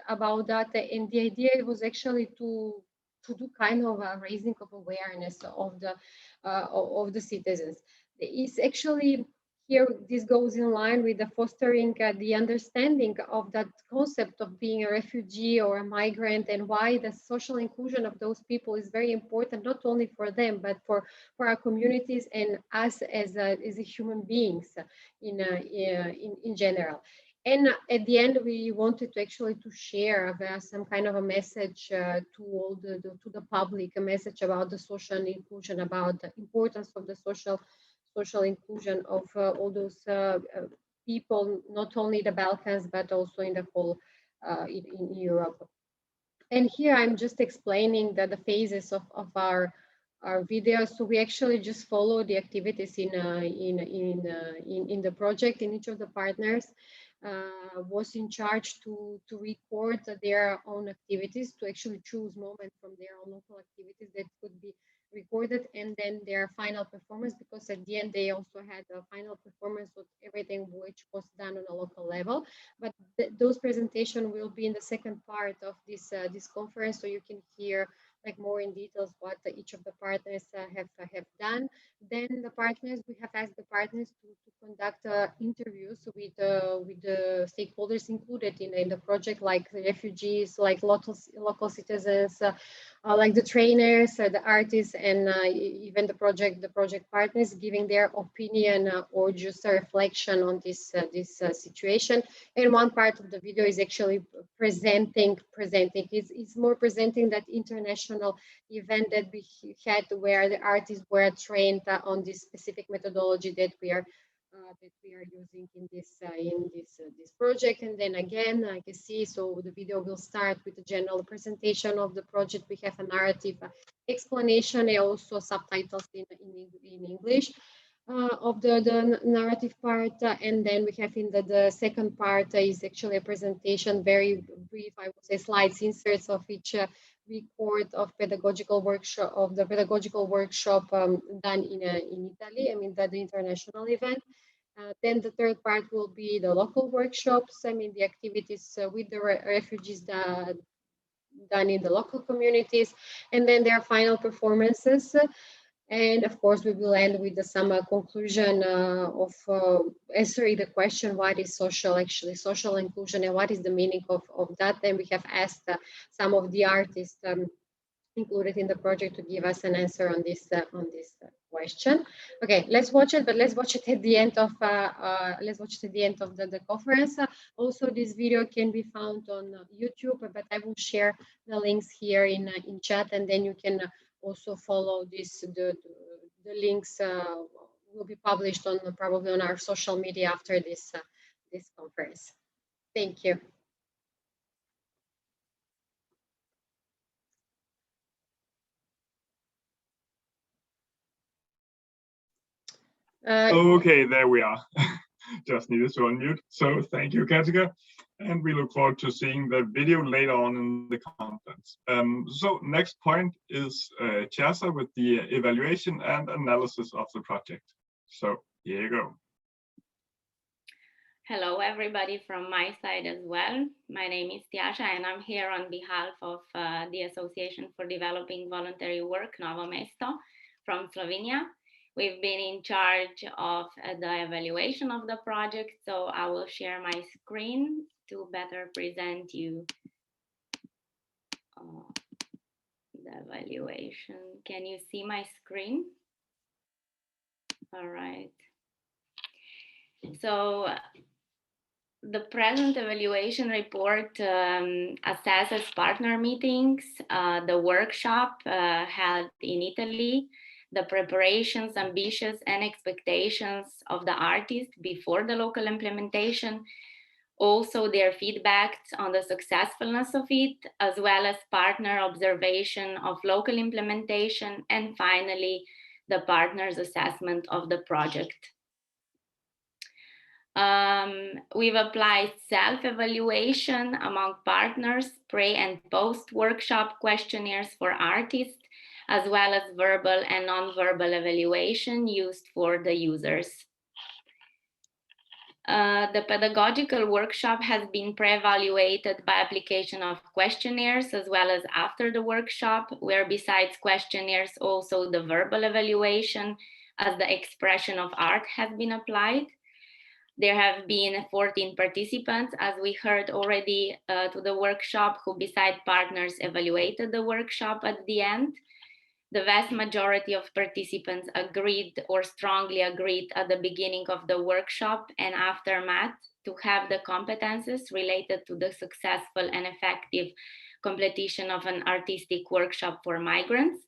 E: that, and the idea was actually to do kind of a raising of awareness of the citizens. It's actually here, this goes in line with the fostering the understanding of that concept of being a refugee or a migrant, and why the social inclusion of those people is very important, not only for them, but for our communities and us as human beings in general. And at the end, we wanted to actually to share some kind of a message to all to the public, a message about the social inclusion, about the importance of the social inclusion of all those people, not only the Balkans, but also in the whole in Europe. And here I'm just explaining the phases of our video. So we actually just follow the activities in the project, and each of the partners was in charge to record their own activities, to actually choose moments from their own local activities that could be recorded, and then their final performance, because at the end they also had a final performance of everything which was done on a local level. But those presentations will be in the second part of this conference, so you can hear like more in details what each of the partners have done. Then we have asked the partners to conduct interviews with the stakeholders included in the project, like the refugees, like local citizens, like the trainers, the artists, and even the project partners, giving their opinion or just a reflection on this situation. And one part of the video is actually presenting. It's more presenting that international event that we had, where the artists were trained on this specific methodology that we are using in this project. And then again, I can see, so the video will start with a general presentation of the project. We have a narrative explanation and also subtitles in English of the narrative part, and then we have in the second part is actually a presentation, very brief, I would say, slides, inserts of each record of pedagogical workshop done in Italy. I mean, the international event. Then the third part will be the local workshops. I mean, the activities with the refugees done in the local communities, and then their final performances. And of course, we will end with some conclusion of answering the question, what is social inclusion, and what is the meaning of that? And we have asked some of the artists included in the project to give us an answer on this question. Okay, let's watch it, but let's watch it at the end of the conference. Also, this video can be found on YouTube, but I will share the links here in chat, and then you can also follow this. The links will be published on probably on our social media after this conference. Thank you.
B: Okay, there we are. Just needed to unmute. So thank you, Katika. And we look forward to seeing the video later on in the conference. So next point is Chasa with the evaluation and analysis of the project. So here you go.
F: Hello, everybody from my side as well. My name is Tiasha, and I'm here on behalf of the Association for Developing Voluntary Work, Novo Mesto, from Slovenia. We've been in charge of the evaluation of the project, so I will share my screen to better present you the evaluation. Can you see my screen? All right. So the present evaluation report assesses partner meetings, the workshop held in Italy, the preparations, ambitions, and expectations of the artist before the local implementation, also their feedback on the successfulness of it, as well as partner observation of local implementation, and finally, the partner's assessment of the project. We've applied self-evaluation among partners, pre- and post-workshop questionnaires for artists, as well as verbal and non-verbal evaluation used for the users. The pedagogical workshop has been pre-evaluated by application of questionnaires, as well as after the workshop, where besides questionnaires, also the verbal evaluation as the expression of art has been applied. There have been 14 participants, as we heard already, to the workshop, who beside partners evaluated the workshop at the end. The vast majority of participants agreed or strongly agreed at the beginning of the workshop and aftermath to have the competences related to the successful and effective completion of an artistic workshop for migrants.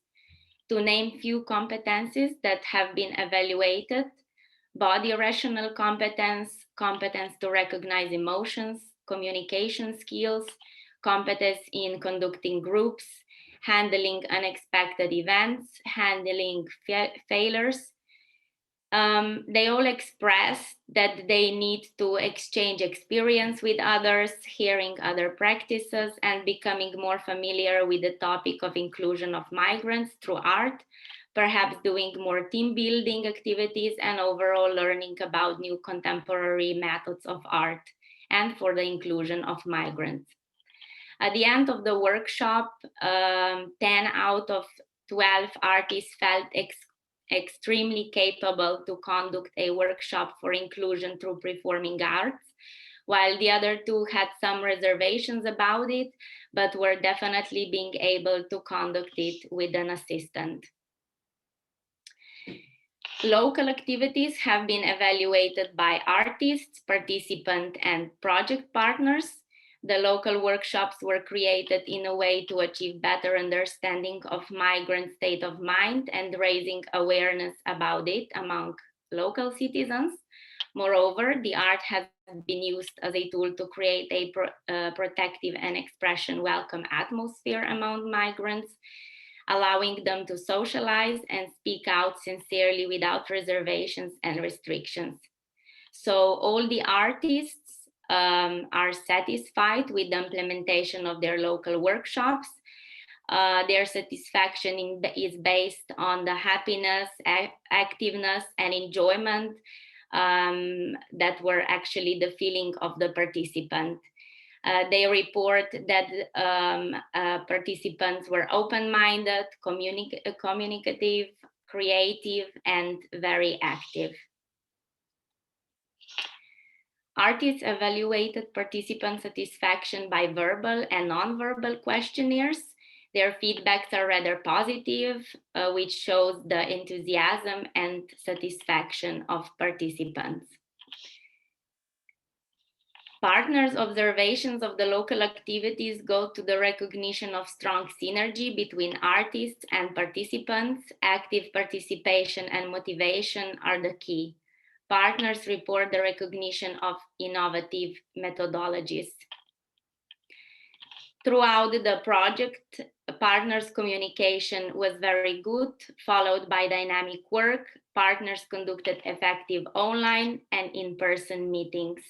F: To name few competencies that have been evaluated: body rational competence, competence to recognize emotions, communication skills, competence in conducting groups, handling unexpected events, handling failures. They all express that they need to exchange experience with others, hearing other practices, and becoming more familiar with the topic of inclusion of migrants through art, perhaps doing more team building activities and overall learning about new contemporary methods of art and for the inclusion of migrants. At the end of the workshop, 10 out of 12 artists felt extremely capable to conduct a workshop for inclusion through performing arts, while the other two had some reservations about it, but were definitely being able to conduct it with an assistant. Local activities have been evaluated by artists, participants, and project partners. The local workshops were created in a way to achieve better understanding of migrant state of mind and raising awareness about it among local citizens. Moreover, the art has been used as a tool to create a protective and expression welcome atmosphere among migrants, allowing them to socialize and speak out sincerely without reservations and restrictions. So all the artists are satisfied with the implementation of their local workshops. Their satisfaction is based on the happiness, activeness, and enjoyment that were actually the feeling of the participant. They report that participants were open-minded, communicative, creative, and very active. Artists evaluated participant satisfaction by verbal and non-verbal questionnaires. Their feedbacks are rather positive, which shows the enthusiasm and satisfaction of participants. Partners' observations of the local activities go to the recognition of strong synergy between artists and participants. Active participation and motivation are the key. Partners report the recognition of innovative methodologies. Throughout the project, partners' communication was very good, followed by dynamic work. Partners conducted effective online and in-person meetings.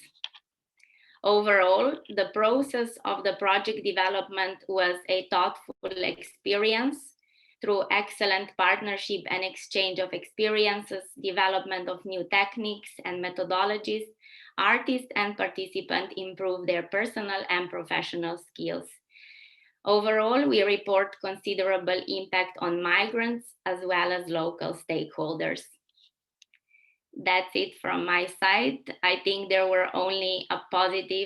F: Overall, the process of the project development was a thoughtful experience. Through excellent partnership and exchange of experiences, development of new techniques and methodologies, artists and participants improve their personal and professional skills. Overall, we report considerable impact on migrants as well as local stakeholders. That's it from my side. I think there were only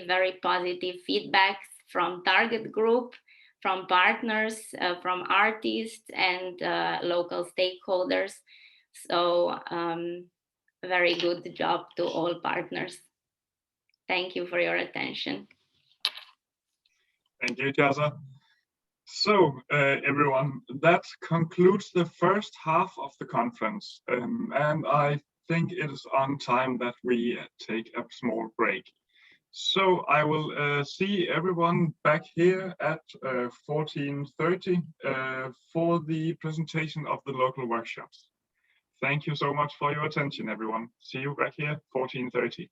F: very positive feedbacks from target group, from partners, from artists and local stakeholders. So very good job to all partners. Thank you for your attention.
B: Thank you, Jasa. So everyone, that concludes the first half of the conference. And I think it is on time that we take a small break. So I will see everyone back here at 14:30 for the presentation of the local workshops. Thank you so much for your attention, everyone. See you back here 14:30.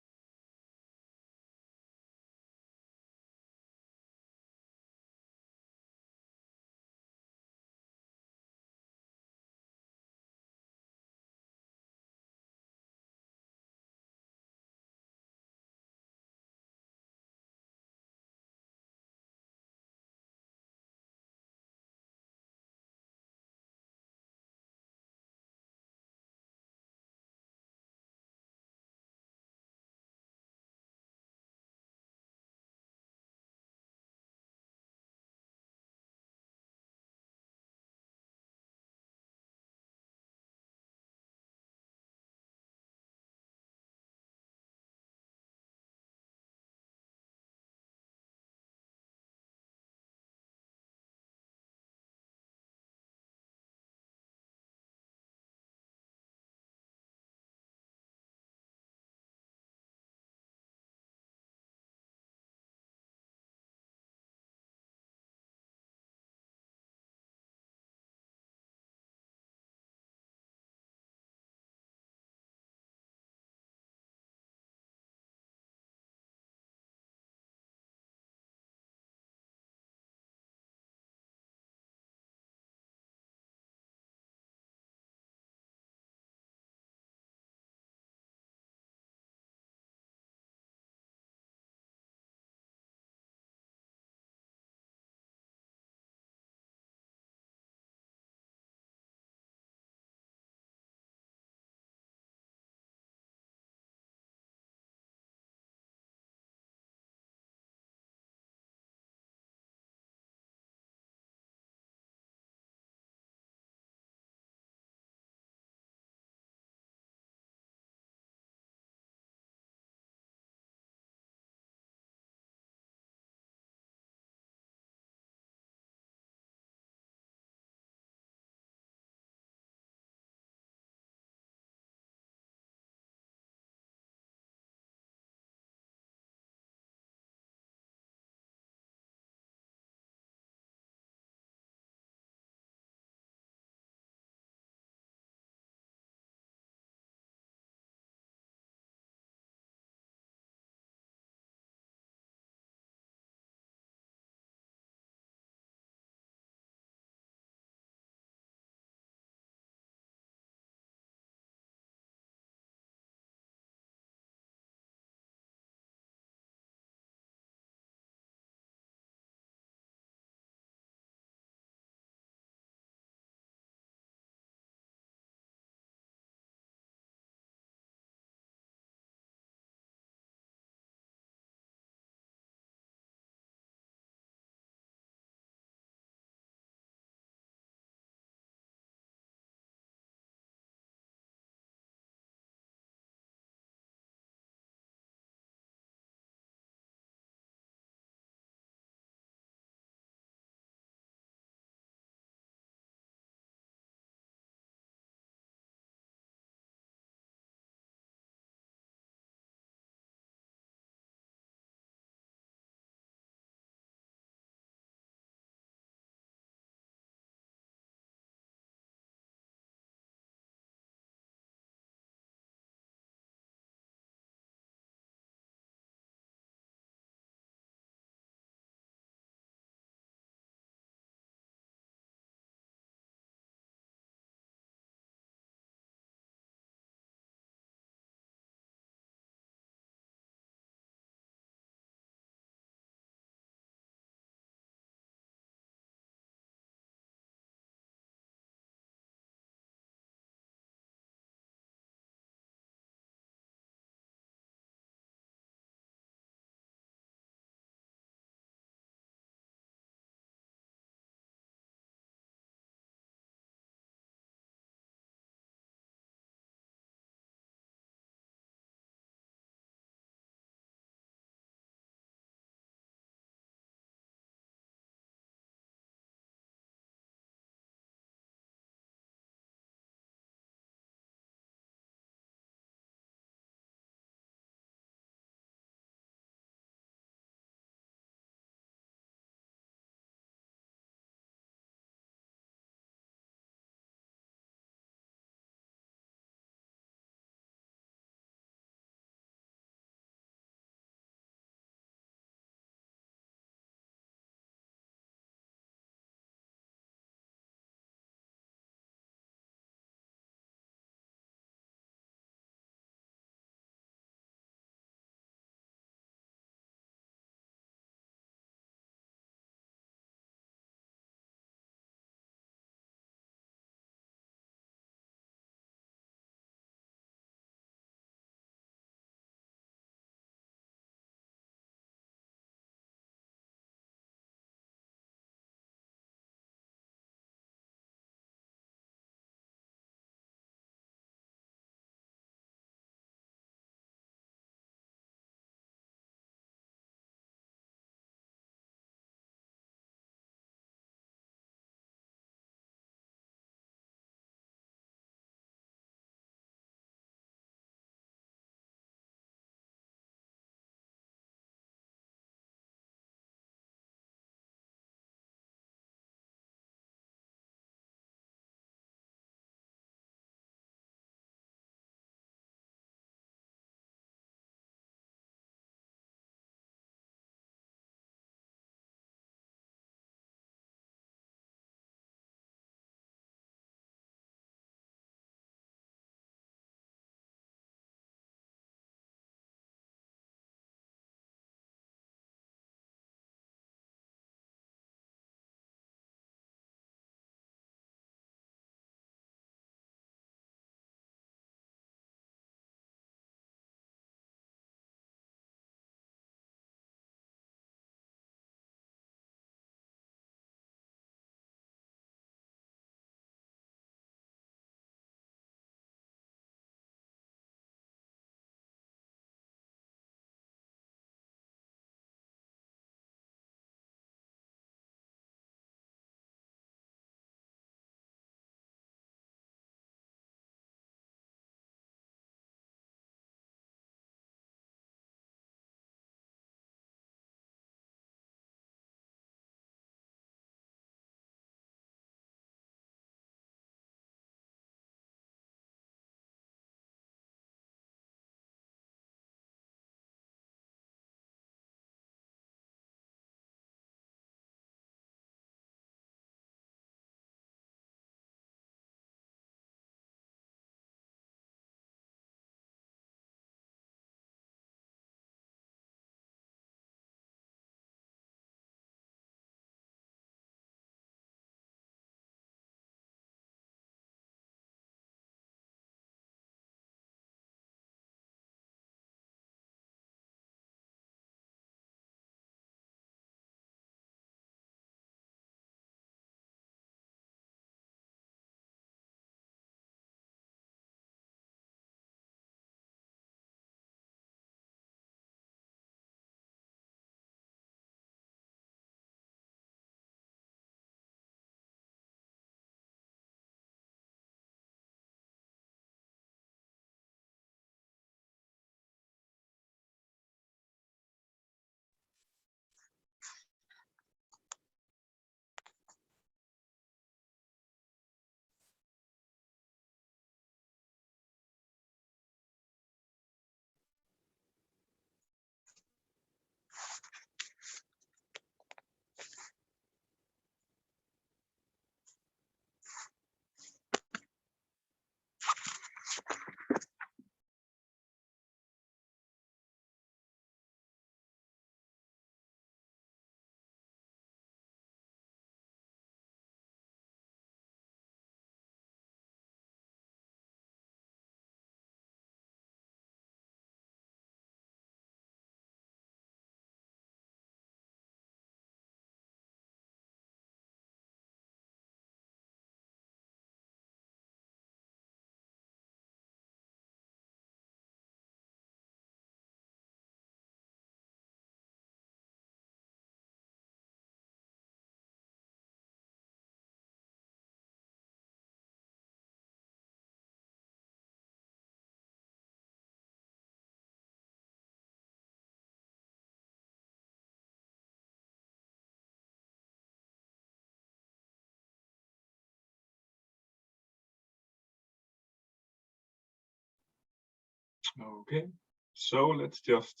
B: Okay, so let's just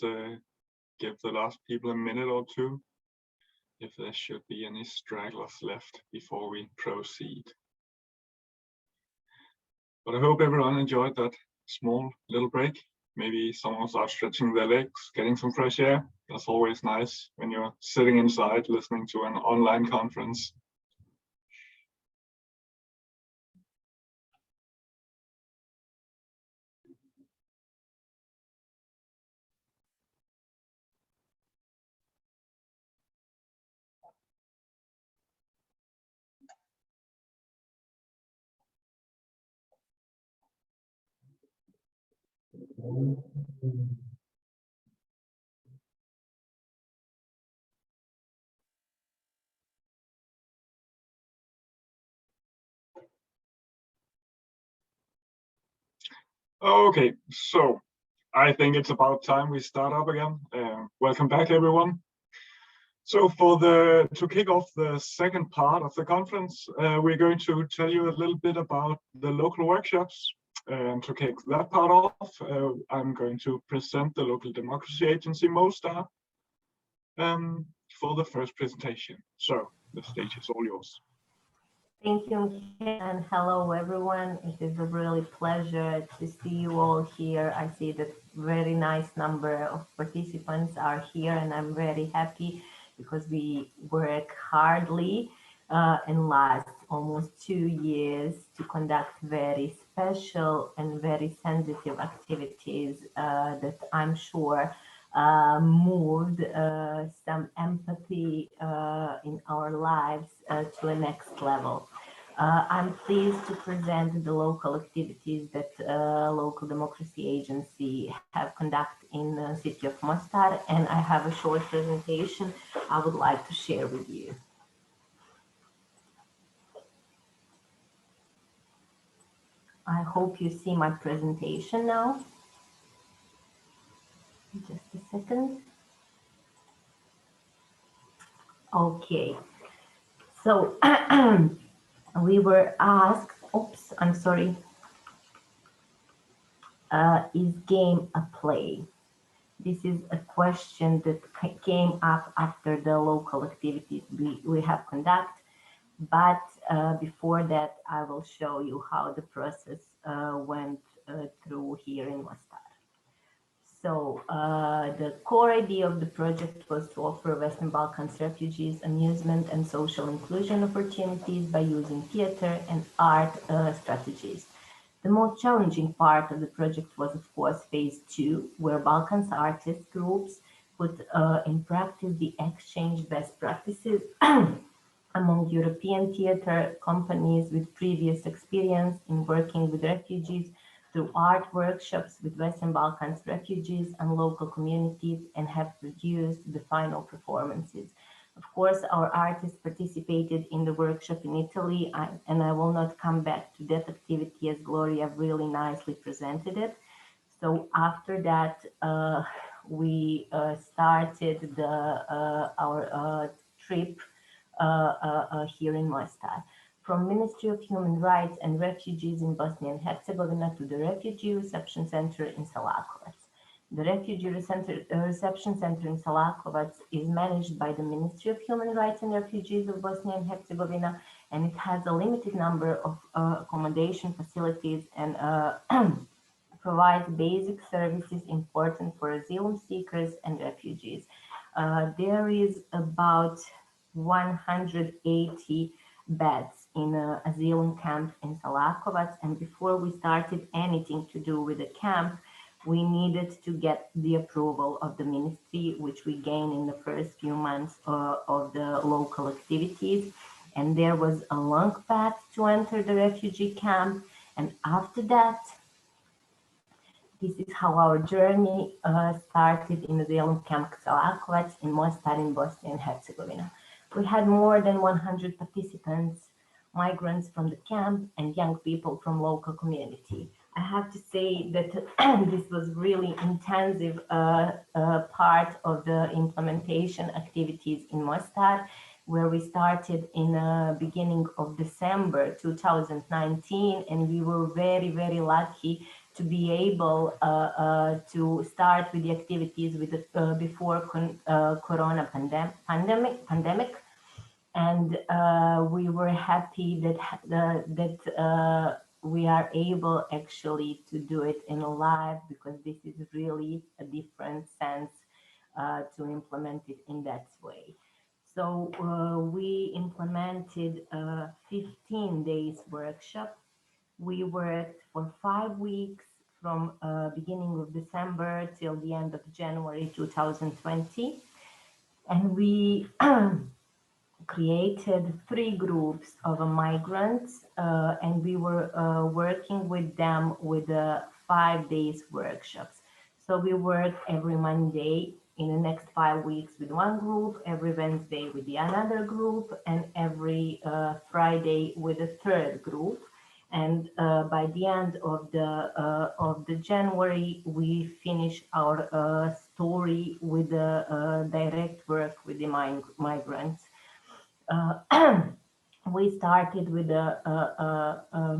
B: give the last people a minute or two, if there should be any stragglers left before we proceed. But I hope everyone enjoyed that small little break. Maybe someone starts stretching their legs, getting some fresh air. That's always nice when you're sitting inside listening to an online conference. Okay, so I think it's about time we start up again. Welcome back, everyone. So to kick off the second part of the conference, we're going to tell you a little bit about the local workshops. And to kick that part off, I'm going to present the local democracy agency MOSTAR for the first presentation. So the stage is all yours.
G: Thank you, and hello everyone. It is a really pleasure to see you all here. I see that very nice number of participants are here, and I'm very happy because we work hardly and last almost 2 years to conduct very special and very sensitive activities that I'm sure moved some empathy in our lives to a next level. I'm pleased to present the local activities that Local Democracy Agency have conducted in the city of Mostar, and I have a short presentation I would like to share with you. I hope you see my presentation now. Just a second. Okay, so we were asked, oops, I'm sorry, is game a play? This is a question that came up after the local activities we have conducted, but before that I will show you how the process went through here in Mostar. So the core idea of the project was to offer Western Balkans refugees amusement and social inclusion opportunities by using theater and art strategies. The most challenging part of the project was, of course, phase 2, where Balkans artist groups put in practice the exchange best practices among European theater companies with previous experience in working with refugees through art workshops with Western Balkans refugees and local communities, and have produced the final performances. Of course, our artists participated in the workshop in Italy, and I will not come back to that activity as Gloria really nicely presented it. So after that, we started our trip here in Mostar. From Ministry of Human Rights and Refugees in Bosnia and Herzegovina to the Refugee Reception Center in Salakovac. The Refugee Reception Center in Salakovac is managed by the Ministry of Human Rights and Refugees of Bosnia and Herzegovina, and it has a limited number of accommodation facilities and provides basic services important for asylum seekers and refugees. There is about 180 beds in an asylum camp in Salakovac, and before we started anything to do with the camp, we needed to get the approval of the ministry, which we gained in the first few months of the local activities. And there was a long path to enter the refugee camp. And after that, this is how our journey started in the asylum camp Salakovac in Mostar in Bosnia and Herzegovina. We had more than 100 participants, migrants from the camp and young people from local community. I have to say that this was really intensive part of the implementation activities in Mostar, where we started in the beginning of December 2019, and we were very, very lucky to be able to start with the activities with the, before Corona pandemic. And we were happy that we are able actually to do it in live, because this is really a different sense to implement it in that way. So we implemented a 15 days workshop. We worked for 5 weeks from beginning of December till the end of January 2020. And we created 3 groups of migrants, and we were working with them with 5 days workshops. So we worked every Monday in the next 5 weeks with one group, every Wednesday with the another group, and every Friday with a third group. And by the end of the January, we finished our story with the direct work with the migrants. We started with the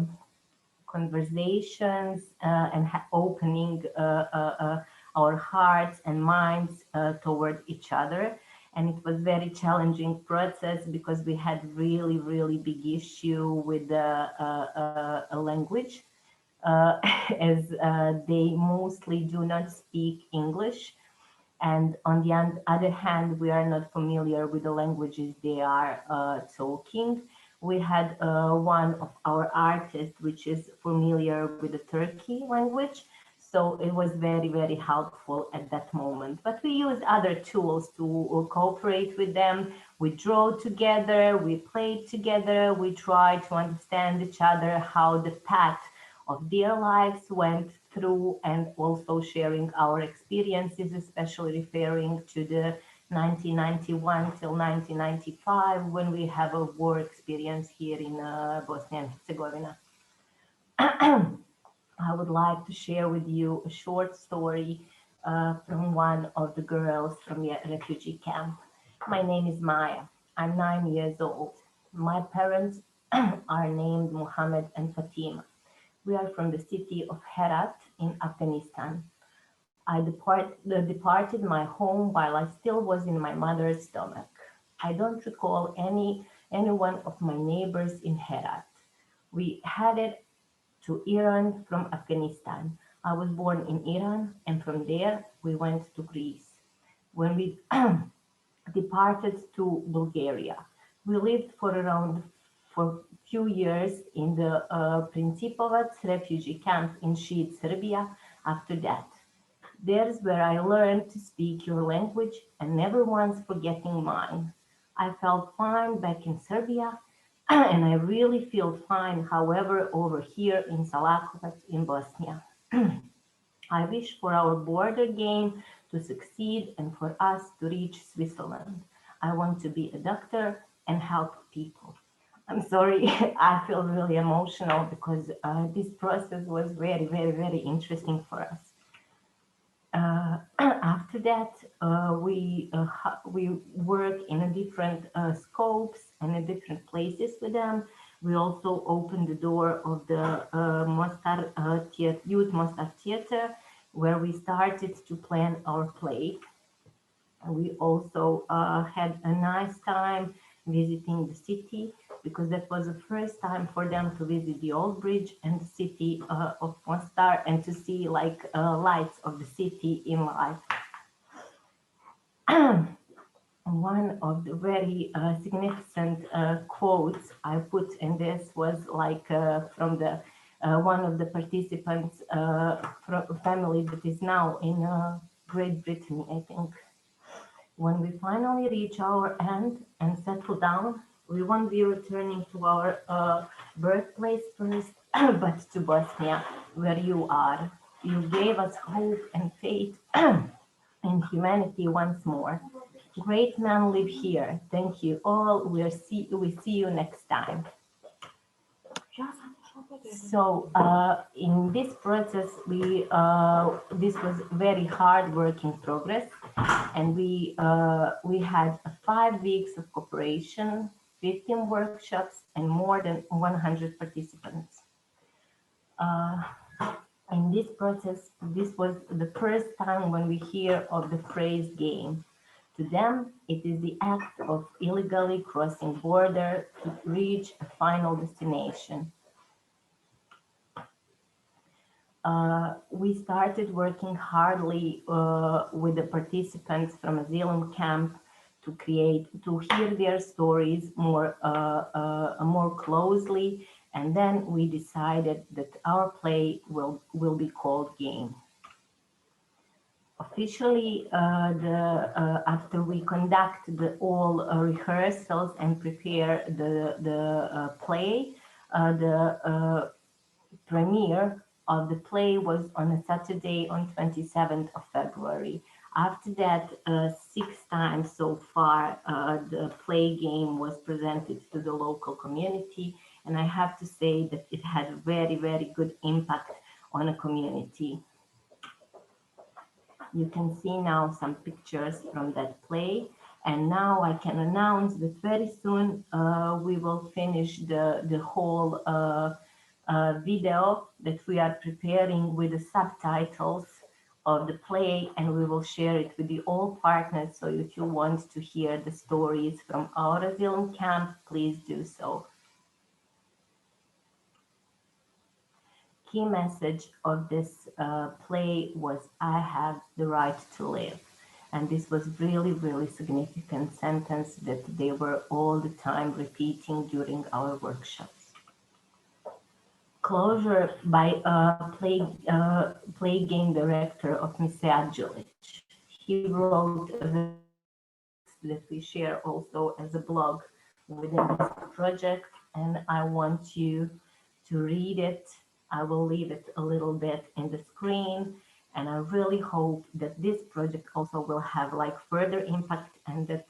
G: conversations and opening our hearts and minds toward each other. And it was very challenging process because we had really big issue with the language, as they mostly do not speak English. And on the other hand, we are not familiar with the languages they are talking. We had one of our artists, which is familiar with the Turkey language. So it was very helpful at that moment. But we used other tools to cooperate with them. We drew together, we played together, we tried to understand each other, how the path of their lives went through, and also sharing our experiences, especially referring to the 1991 till 1995, when we have a war experience here in Bosnia and Herzegovina. I would like to share with you a short story from one of the girls from the refugee camp. My name is Maya. I'm 9 years old. My parents are named Mohammed and Fatima. We are from the city of Herat in Afghanistan. I departed my home while I still was in my mother's stomach. I don't recall any one of my neighbors in Herat. We headed to Iran from Afghanistan. I was born in Iran, and from there we went to Greece. When we departed to Bulgaria, we lived for few years in the Principovac refugee camp in Šid, Serbia. After that, there's where I learned to speak your language and never once forgetting mine. I felt fine back in Serbia, and I really feel fine, however, over here in Salakovac in Bosnia. I wish for our border game to succeed and for us to reach Switzerland. I want to be a doctor and help people. I'm sorry, I feel really emotional because this process was very interesting for us. After that, we work in a different scopes and in different places with them. We also opened the door of the Youth Mostar Theater, where we started to plan our play. We also had a nice time visiting the city, because that was the first time for them to visit the old bridge and the city of Mostar, and to see like lights of the city in life. One of the very significant quotes I put in this was like from the one of the participants family that is now in Great Britain, I think. When we finally reach our end and settle down, we won't be returning to our birthplace first, but to Bosnia, where you are. You gave us hope and faith in humanity once more. Great men live here. Thank you all. We see you next time. So in this process, this was very hard work in progress, and we had 5 weeks of cooperation, 15 workshops, and more than 100 participants. In this process, this was the first time when we hear of the phrase game. To them, it is the act of illegally crossing border to reach a final destination. We started working hardly with the participants from asylum camp to hear their stories more closely, and then we decided that our play will be called Game. Officially, after we conduct all rehearsals and prepare the play, the premiere of the play was on a Saturday on 27th of February. After that, 6 times so far, the play Game was presented to the local community, and I have to say that it had a very, very good impact on a community. You can see now some pictures from that play, and now I can announce that very soon we will finish the whole video that we are preparing with the subtitles of the play, and we will share it with the all partners. So if you want to hear the stories from our asylum camp, please do so. Key message of this play was, I have the right to live. And this was really, really significant sentence that they were all the time repeating during our workshops. Closure by play game director of Mise Adjulic. He wrote a that we share also as a blog within this project, and I want you to read it. I will leave it a little bit in the screen, and I really hope that this project also will have like further impact, and that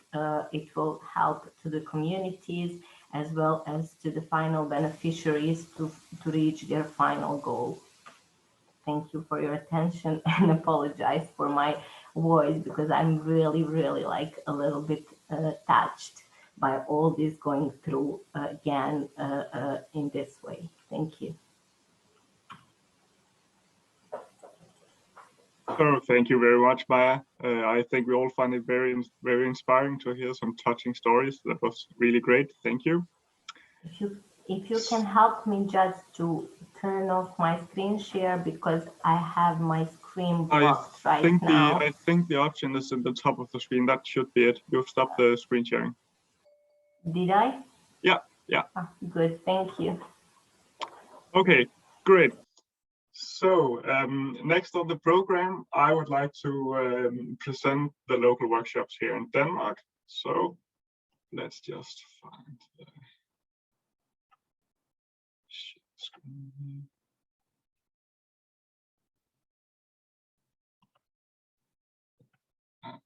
G: it will help to the communities as well as to the final beneficiaries to reach their final goal. Thank you for your attention, and apologize for my voice because I'm really, really like a little bit touched by all this going through again in this way. Thank you.
B: So thank you very much, Maya. I think we all find it very, very inspiring to hear some touching stories. That was really great. Thank you.
G: If you can help me just to turn off my screen share, because I have my screen blocked right now.
B: I think the option is in the top of the screen. That should be it. You've stopped the screen sharing.
G: Did I?
B: Yeah, yeah.
G: Oh, good, thank you.
B: Okay, great. So next on the program, I would like to present the local workshops here in Denmark. So let's just find the screen.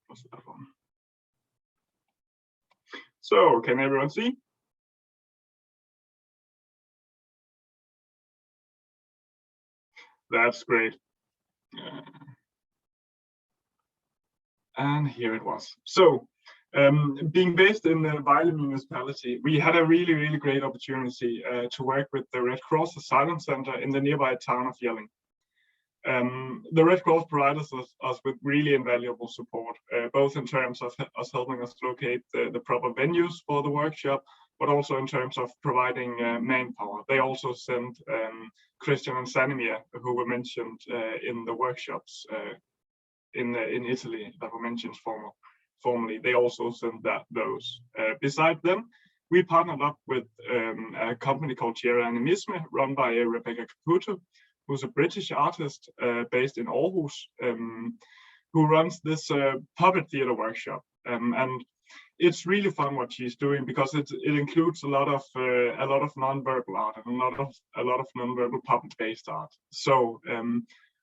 B: What's that one? So can everyone see? That's great. And here it was. So being based in the Vejle municipality, we had a really, really great opportunity to work with the Red Cross Asylum Center in the nearby town of Jelling. The Red Cross provided us with really invaluable support, both in terms of us helping us locate the proper venues for the workshop, but also in terms of providing manpower. They also sent Christian and Sanimir, who were mentioned in the workshops in Italy that were mentioned formally. They also sent those. Besides them, we partnered up with a company called Chiara Animisme, run by Rebecca Caputo, who's a British artist based in Aarhus, who runs this puppet theater workshop. And it's really fun what she's doing, because it includes a lot of nonverbal art and a lot of nonverbal puppet-based art. So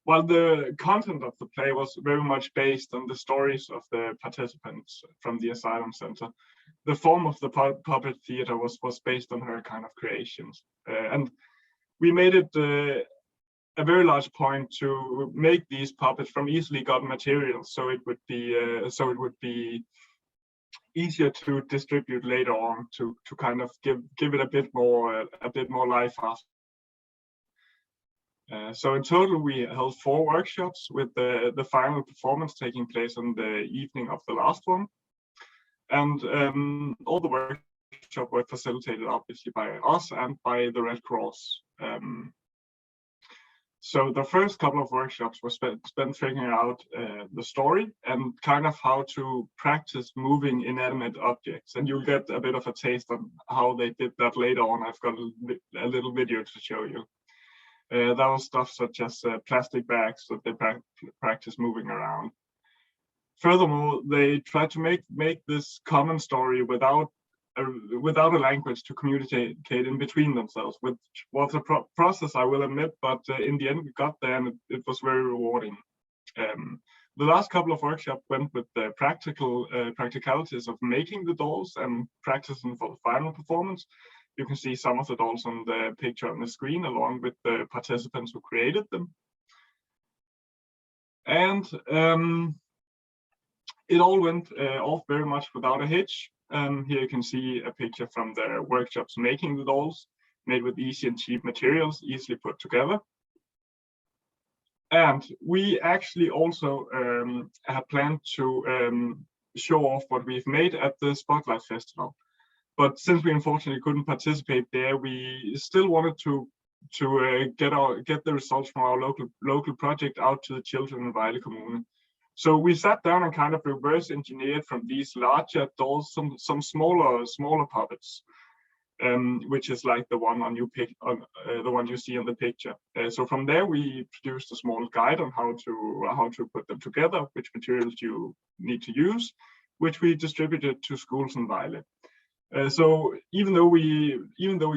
B: while the content of the play was very much based on the stories of the participants from the asylum center, the form of the puppet theater was based on her kind of creations. And we made it a very large point to make these puppets from easily gotten materials, so it would be easier to distribute later on, to kind of give it a bit more life after. So in total, we held 4 workshops with the final performance taking place on the evening of the last one. And all the workshops were facilitated obviously by us and by the Red Cross. So the first couple of workshops were spent figuring out the story and kind of how to practice moving inanimate objects. And you'll get a bit of a taste on how they did that later on. I've got a little video to show you. That was stuff such as plastic bags that they practice moving around. Furthermore, they tried to make this common story without a language to communicate in between themselves, which was a process, I will admit, but in the end we got there and it was very rewarding. The last couple of workshops went with the practicalities of making the dolls and practicing for the final performance. You can see some of the dolls on the picture on the screen, along with the participants who created them. And it all went off very much without a hitch. Here you can see a picture from the workshops making the dolls, made with easy and cheap materials, easily put together. And we actually also had planned to show off what we've made at the Spotlight Festival. But since we unfortunately couldn't participate there, we still wanted to get the results from our local project out to the children in Vejle Kommune. So we sat down and kind of reverse engineered from these larger dolls some smaller puppets, which is like the one the one you see on the picture. So from there we produced a small guide on how to put them together, which materials you need to use, which we distributed to schools in Vejle. So even though we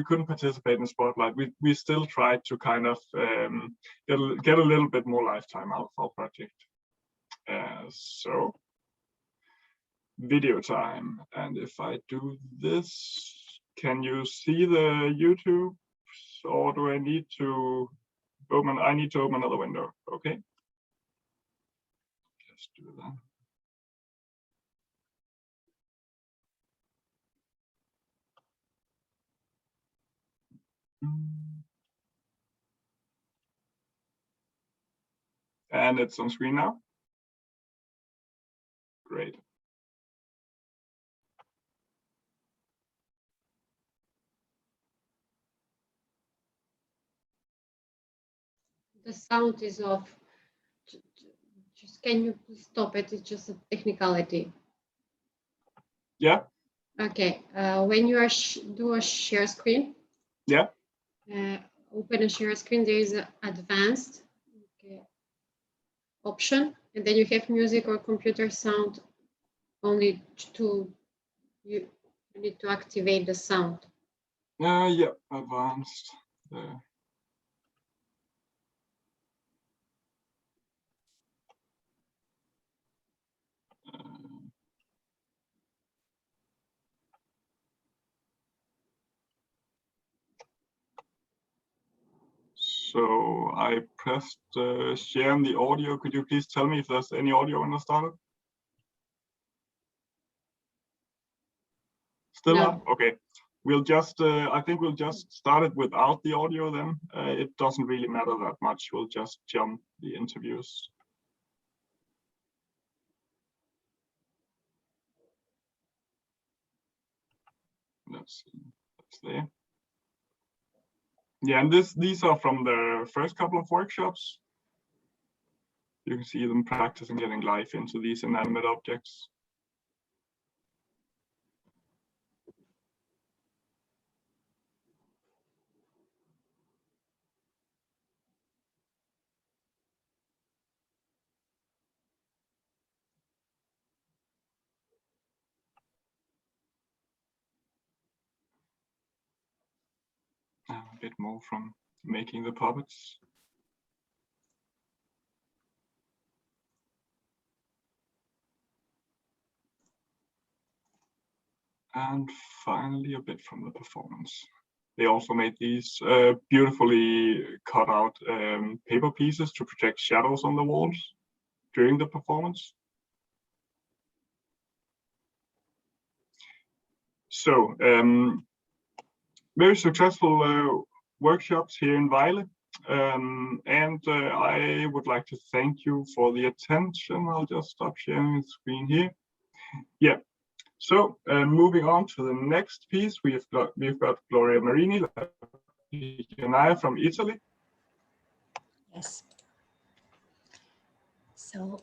B: couldn't participate in Spotlight, we still tried to kind of get a little bit more lifetime out of our project. So video time, and if I do this, can you see the YouTube, or do I need to open? I need to open another window. Okay, just do that. And it's on screen now. Great.
E: The sound is off. Just can you please stop it? It's just a technicality.
B: Yeah.
E: Okay. When you are do a share screen.
B: Yeah.
E: Open a share screen. There is an advanced option, and then you have music or computer sound. Only you need to activate the sound.
B: Yeah. Advanced. So I pressed share in the audio. Could you please tell me if there's any audio when I started? Still not? Okay. We'll just, I think we'll just start it without the audio then. It doesn't really matter that much. We'll just jump the interviews. Let's see, that's there. Yeah, and these are from the first couple of workshops. You can see them practicing getting life into these inanimate objects. A bit more from making the puppets. And finally, a bit from the performance. They also made these beautifully cut out paper pieces to project shadows on the walls during the performance. So, very successful workshops here in Vejle. I would like to thank you for the attention. I'll just stop sharing the screen here. Yeah. So moving on to the next piece, we've got Gloria Marini from Italy.
D: Yes. So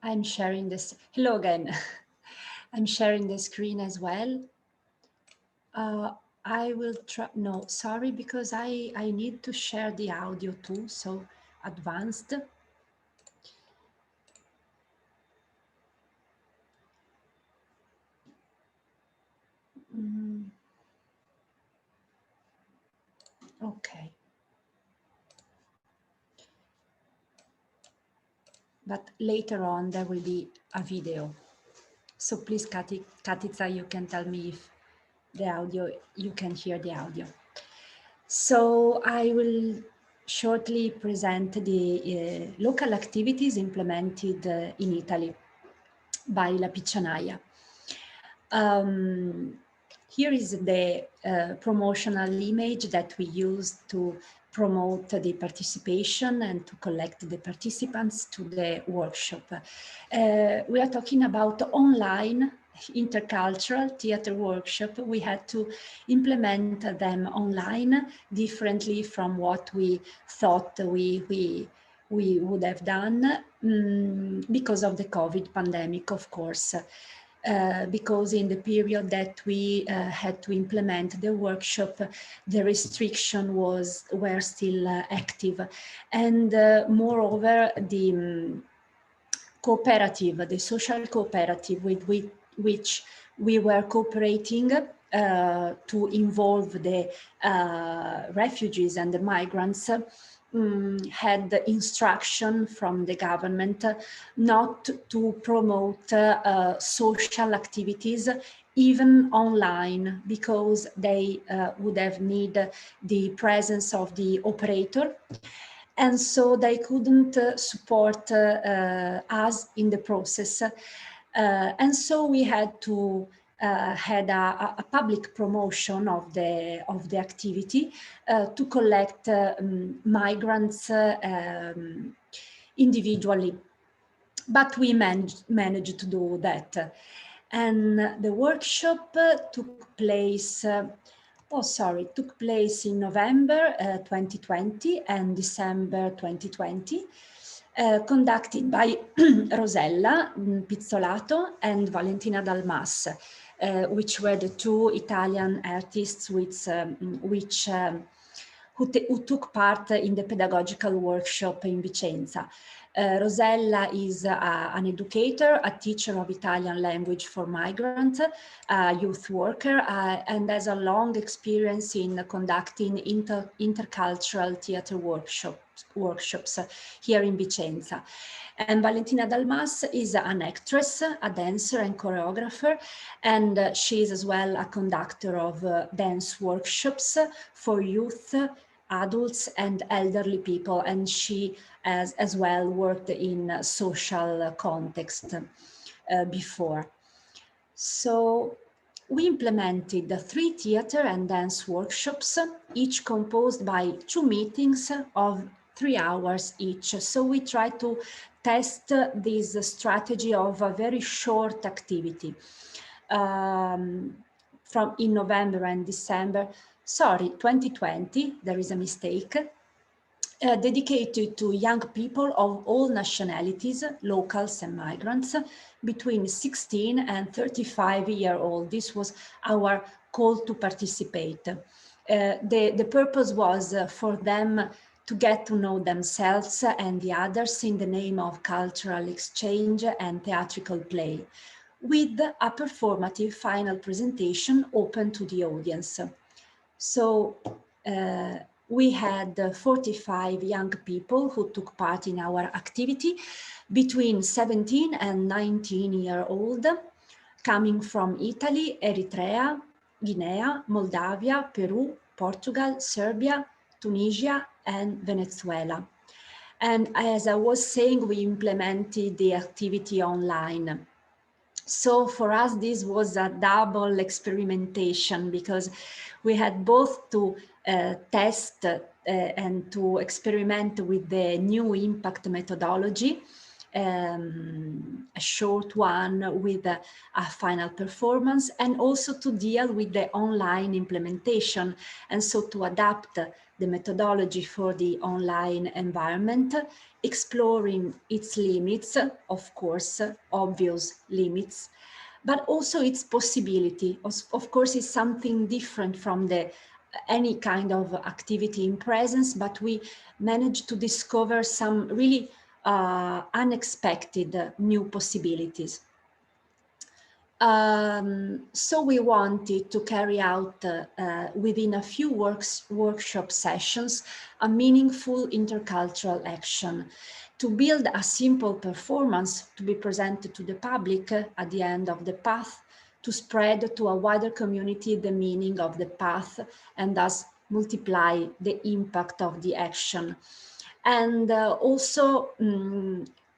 D: I'm sharing this. Hello again. I'm sharing the screen as well. I will try. No, sorry, because I need to share the audio too. So advanced. Okay. But later on there will be a video. So please, Katica, you can tell me if the audio, you can hear the audio. So I will shortly present the local activities implemented in Italy by La Piccianaia. Here is the promotional image that we use to promote the participation and to collect the participants to the workshop. We are talking about online intercultural theater workshop. We had to implement them online differently from what we thought we would have done because of the COVID pandemic, of course. Because in the period that we had to implement the workshop, the restriction were still active. And moreover, the cooperative, the social cooperative with which we were cooperating to involve the refugees and the migrants had the instruction from the government not to promote social activities even online, because they would have need the presence of the operator, and so they couldn't support us in the process. And so we had to had a public promotion of the activity to collect migrants individually, but we managed to do that. And the workshop took place took place in November 2020 and December 2020, conducted by Rosella Pizzolato and Valentina Dalmas, which were the two Italian artists who took part in the pedagogical workshop in Vicenza. Rosella is an educator, a teacher of Italian language for migrants, a youth worker, and has a long experience in conducting intercultural theater workshops here in Vicenza. And Valentina Dalmas is an actress, a dancer and choreographer, and she is as well a conductor of dance workshops for youth, adults and elderly people, and she has as well worked in social context before. So we implemented 3 theater and dance workshops, each composed by 2 meetings of 3 hours each. So we try to test this strategy of a very short activity. From in November and December, 2020, there is a mistake, dedicated to young people of all nationalities, locals and migrants, between 16 and 35-year-old. This was our call to participate. The purpose was for them to get to know themselves and the others in the name of cultural exchange and theatrical play, with a performative final presentation open to the audience. So we had 45 young people who took part in our activity, between 17 and 19-year-old, coming from Italy, Eritrea, Guinea, Moldavia, Peru, Portugal, Serbia, Tunisia, and Venezuela. And as I was saying, we implemented the activity online. So for us, this was a double experimentation, because we had both to test and to experiment with the new impact methodology, a short one with a final performance, and also to deal with the online implementation, and so to adapt the methodology for the online environment, exploring its limits, of course, obvious limits, but also its possibility. Of course, it's something different from any kind of activity in presence, but we managed to discover some really unexpected new possibilities. So we wanted to carry out within a few workshop sessions a meaningful intercultural action, to build a simple performance to be presented to the public at the end of the path, to spread to a wider community the meaning of the path, and thus multiply the impact of the action. And also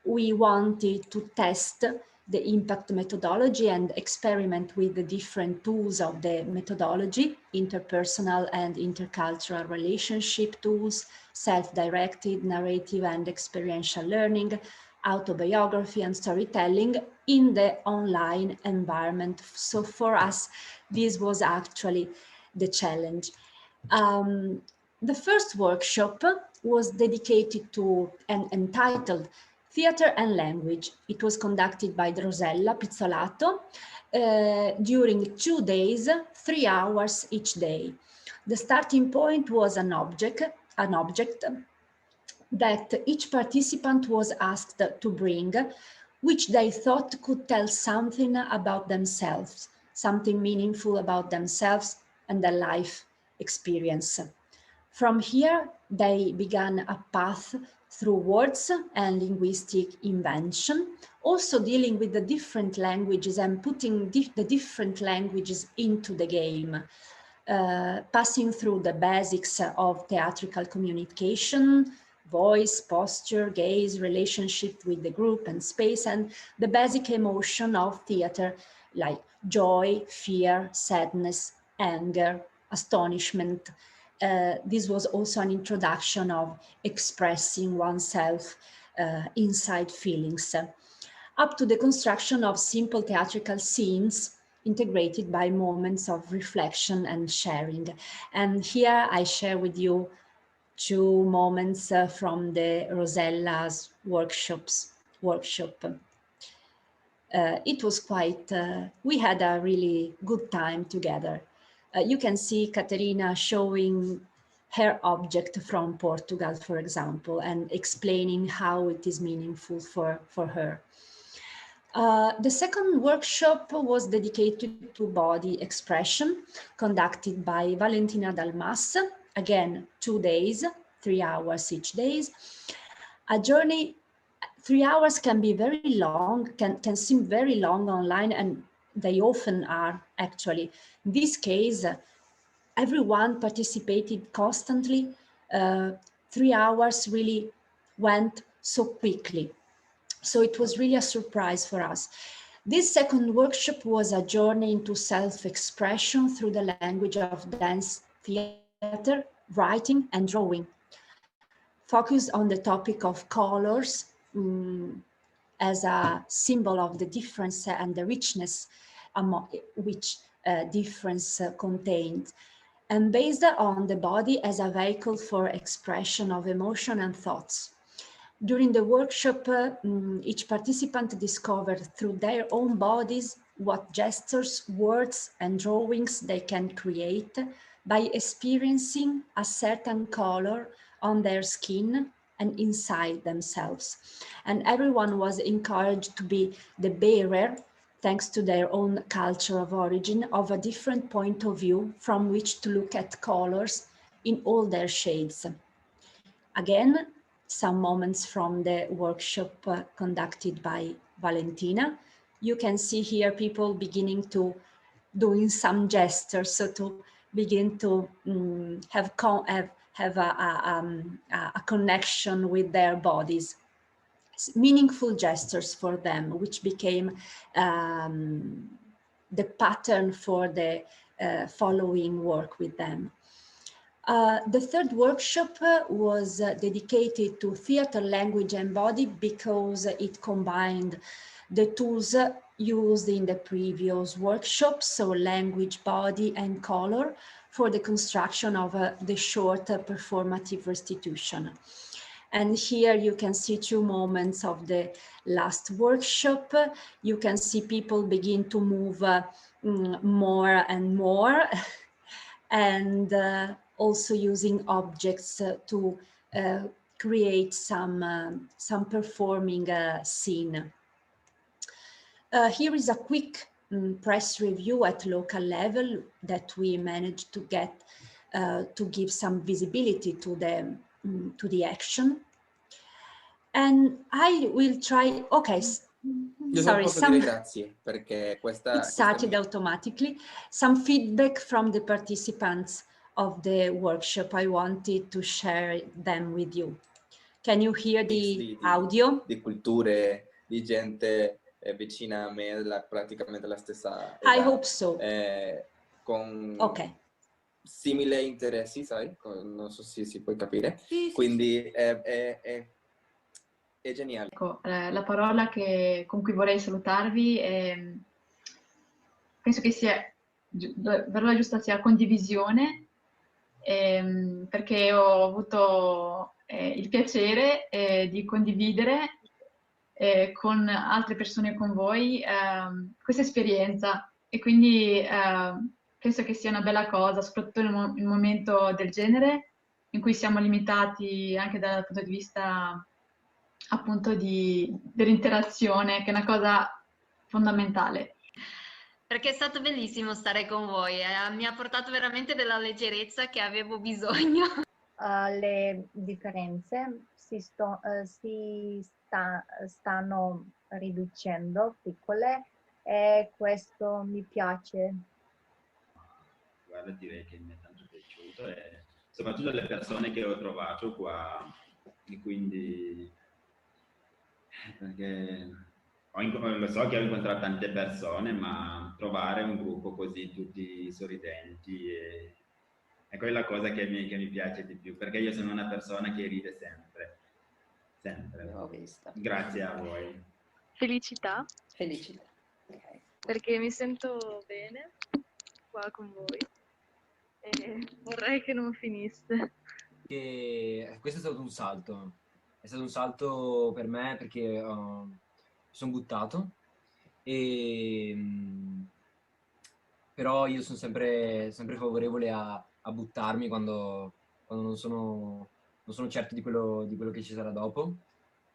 D: we wanted to test the impact methodology and experiment with the different tools of the methodology, interpersonal and intercultural relationship tools, self-directed, narrative and experiential learning, autobiography and storytelling in the online environment. So for us, this was actually the challenge. The first workshop was dedicated to and entitled Theatre and Language. It was conducted by Rosella Pizzolato during 2 days, 3 hours each day. The starting point was an object that each participant was asked to bring, which they thought could tell something about themselves, something meaningful about themselves and their life experience. From here, they began a path through words and linguistic invention, also dealing with the different languages and putting the different languages into the game, passing through the basics of theatrical communication, voice, posture, gaze, relationship with the group and space, and the basic emotion of theater like joy, fear, sadness, anger, astonishment. This was also an introduction of expressing oneself inside feelings, up to the construction of simple theatrical scenes integrated by moments of reflection and sharing. And here I share with you 2 moments from the Rosella's workshop. It was quite, we had a really good time together. You can see Caterina showing her object from Portugal, for example, and explaining how it is meaningful for her. The second workshop was dedicated to body expression, conducted by Valentina Dalmas. Again, 2 days, 3 hours each day. A journey, 3 hours can be very long, can seem very long online, and they often are actually. In this case, everyone participated constantly. 3 hours really went so quickly. So it was really a surprise for us. This second workshop was a journey into self-expression through the language of dance, theater, writing, and drawing. Focused on the topic of colors as a symbol of the difference and the richness which difference contained, and based on the body as a vehicle for expression of emotion and thoughts. During the workshop, each participant discovered through their own bodies what gestures, words, and drawings they can create by experiencing a certain color on their skin and inside themselves. And everyone was encouraged to be the bearer, thanks to their own culture of origin, of a different point of view from which to look at colors in all their shades. Again, some moments from the workshop conducted by Valentina. You can see here people beginning to doing some gestures, so to begin to have a connection with their bodies. meaningful gestures for them, which became the pattern for the following work with them. The third workshop was dedicated to theater, language, and body because it combined the tools used in the previous workshops, so language, body, and color, for the construction of the short performative restitution. And here you can see 2 moments of the last workshop. You can see people begin to move more and more, and also using objects to create some performing scene. Here is a quick press review at local level that we managed to get to give some visibility to the action. And I will try, okay,
H: Io
D: sorry,
H: posso dire grazie perché
D: it started automatically. Some feedback from the participants of the workshop. I wanted to share them with you. Can you hear the audio?
H: Di culture, di gente vicina a me, praticamente la stessa età.
D: I hope so.
H: Con
D: simili
H: interessi, sai? Non so se si può capire.
I: Sì,
H: quindi è geniale.
I: Ecco, la parola con cui vorrei salutarvi penso che sia, la parola giusta sia condivisione, perché ho avuto il piacere di condividere con altre persone, con voi, questa esperienza, e quindi penso che sia una bella cosa, soprattutto in un momento del genere, in cui siamo limitati anche dal punto di vista appunto dell'interazione, che è una cosa fondamentale.
J: Perché è stato bellissimo stare con voi, mi ha portato veramente della leggerezza che avevo bisogno.
K: Le differenze stanno riducendo, piccole, e questo mi piace.
L: Guarda, direi che mi è tanto piaciuto, e soprattutto le persone che ho trovato qua, e quindi perché lo so che ho incontrato tante persone, ma trovare un gruppo così tutti sorridenti è quella cosa che mi piace di più, perché io sono una persona che ride sempre.
M: L'ho vista.
L: Grazie a voi.
N: Felicità.
M: Felicità. Okay.
N: Perché mi sento bene qua con voi e vorrei che non finisse.
O: Questo è stato un salto. È stato un salto per me perché mi sono buttato, però io sono sempre favorevole a buttarmi quando non sono certo di quello che ci sarà dopo,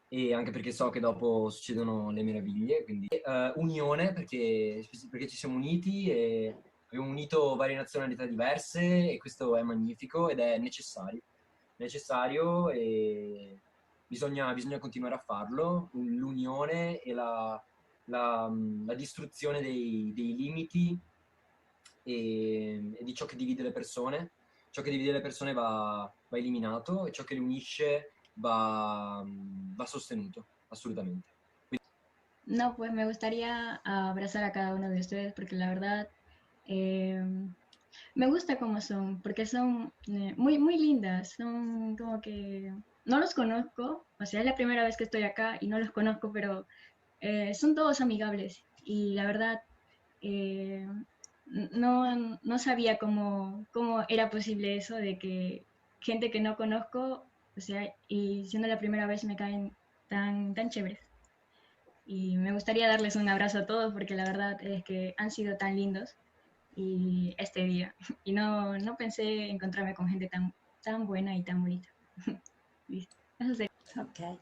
O: e anche perché so che dopo succedono le meraviglie, quindi unione, perché ci siamo uniti e abbiamo unito varie nazionalità diverse, e questo è magnifico ed è necessario e bisogna continuare a farlo. L'unione e la distruzione dei limiti e di ciò che divide le persone. Ciò che divide le persone va eliminato, e ciò che le unisce va sostenuto, assolutamente.
P: No, pues me gustaría abrazar a cada uno de ustedes porque la verdad me gusta cómo son, porque son muy, muy lindas, son como que no los conozco, o sea, es la primera vez que estoy acá y no los conozco, pero son todos amigables, y la verdad no sabía cómo era posible eso de que gente que no conozco, o sea, y siendo la primera vez me caen tan chéveres. Y me gustaría darles un abrazo a todos porque la verdad es que han sido tan lindos y este día. Y no pensé encontrarme con gente tan buena y tan bonita. Eso sería.
D: Okay.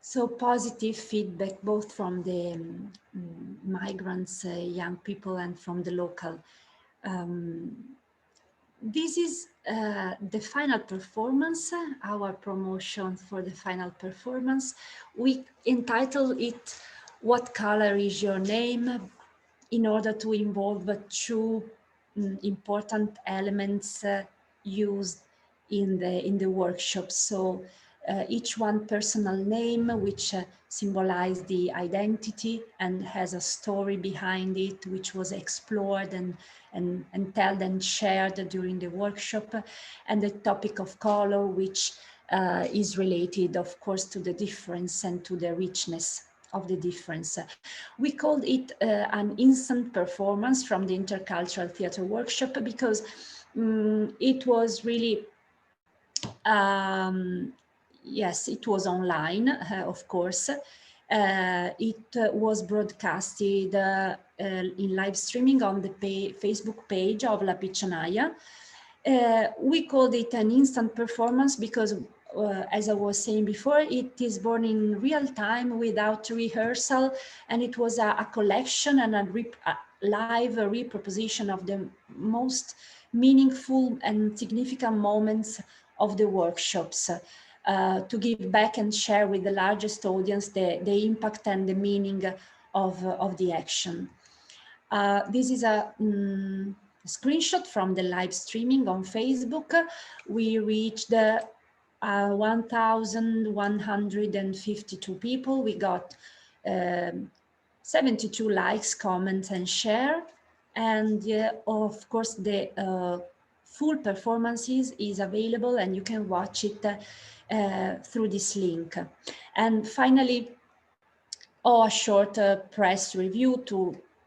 D: So positive feedback both from the migrants, young people, and from the local. This is the final performance, our promotion for the final performance. We entitled it "What Color is Your Name?" in order to involve 2 important elements used in the workshop. So each one personal name, which symbolized the identity and has a story behind it, which was explored and told and shared during the workshop, and the topic of color, which is related, of course, to the difference and to the richness of the difference. We called it an instant performance from the intercultural theater workshop because it was really, yes, it was online, of course. It was broadcasted in live streaming on the Facebook page of La Piccionaia. We called it an instant performance because, as I was saying before, it is born in real time without rehearsal, and it was a collection and a live reproposition of the most meaningful and significant moments of the workshops, to give back and share with the largest audience the impact and the meaning of the action. This is a screenshot from the live streaming on Facebook. We reached 1,152 people. We got 72 likes, comments, and share. And of course, the full performances is available, and you can watch it through this link. And finally, a short press review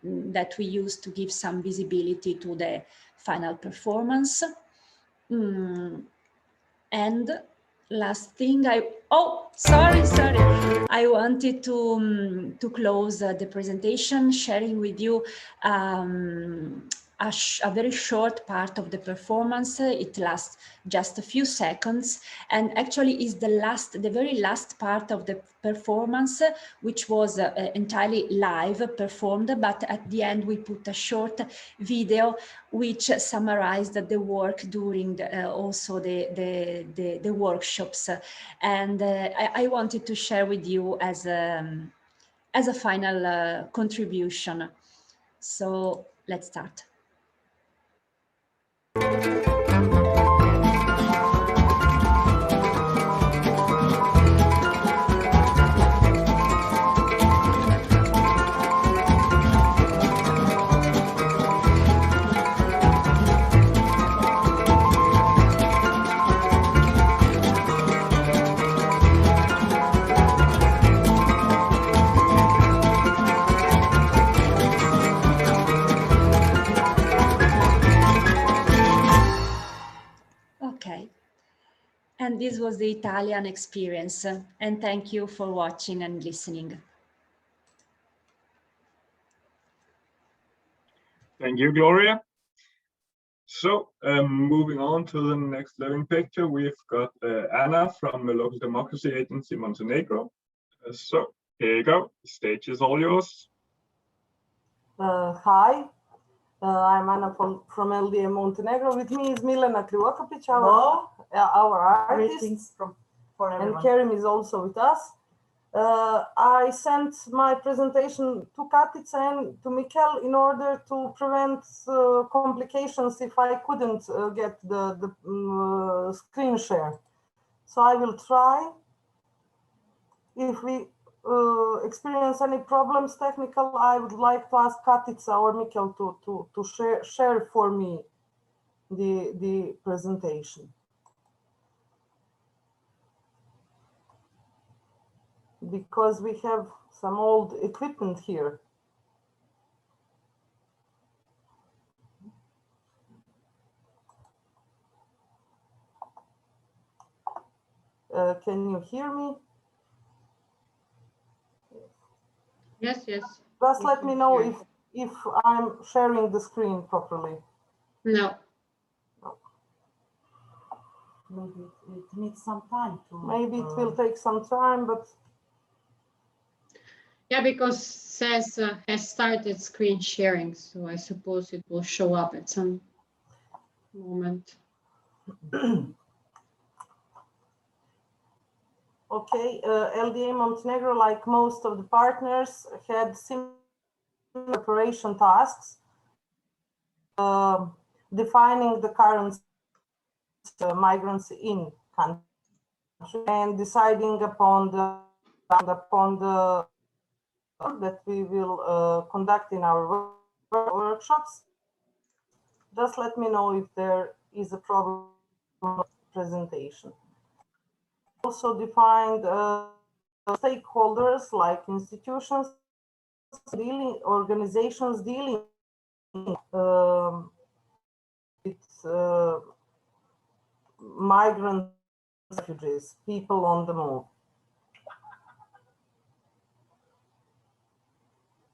D: that we use to give some visibility to the final performance. And last thing, I wanted to close the presentation sharing with you a very short part of the performance. It lasts just a few seconds, and actually is the very last part of the performance, which was entirely live performed, but at the end we put a short video which summarized the work during also the workshops, and I wanted to share with you as a final contribution. So let's start. Okay, and this was the Italian experience, and thank you for watching and listening.
B: Thank you, Gloria. So moving on to the next living picture, we've got Anna from the Local Democracy Agency, Montenegro. So here you go, the stage is all yours.
Q: Hi, I'm Anna from LDA Montenegro. With me is Milena Krivokapic, our artist, and Kerim is also with us. I sent my presentation to Katica and to Mikel in order to prevent complications if I couldn't get the screen share. So I will try. If we experience any problems technical, I would like to ask Katica or Mikel to share for me the presentation. Because we have some old equipment here. Can you hear me?
E: Yes, yes.
Q: Just let me know if I'm sharing the screen properly.
E: No.
Q: Maybe it needs some time to. Maybe it will take some time, but.
E: Yeah, because it says has started screen sharing, so I suppose it will show up at some moment.
Q: Okay, LDA Montenegro, like most of the partners, had similar preparation tasks, defining the current migrants in country and deciding upon the that we will conduct in our workshops. Just let me know if there is a problem with presentation. Also defined stakeholders like institutions, organizations dealing with migrant refugees, people on the move.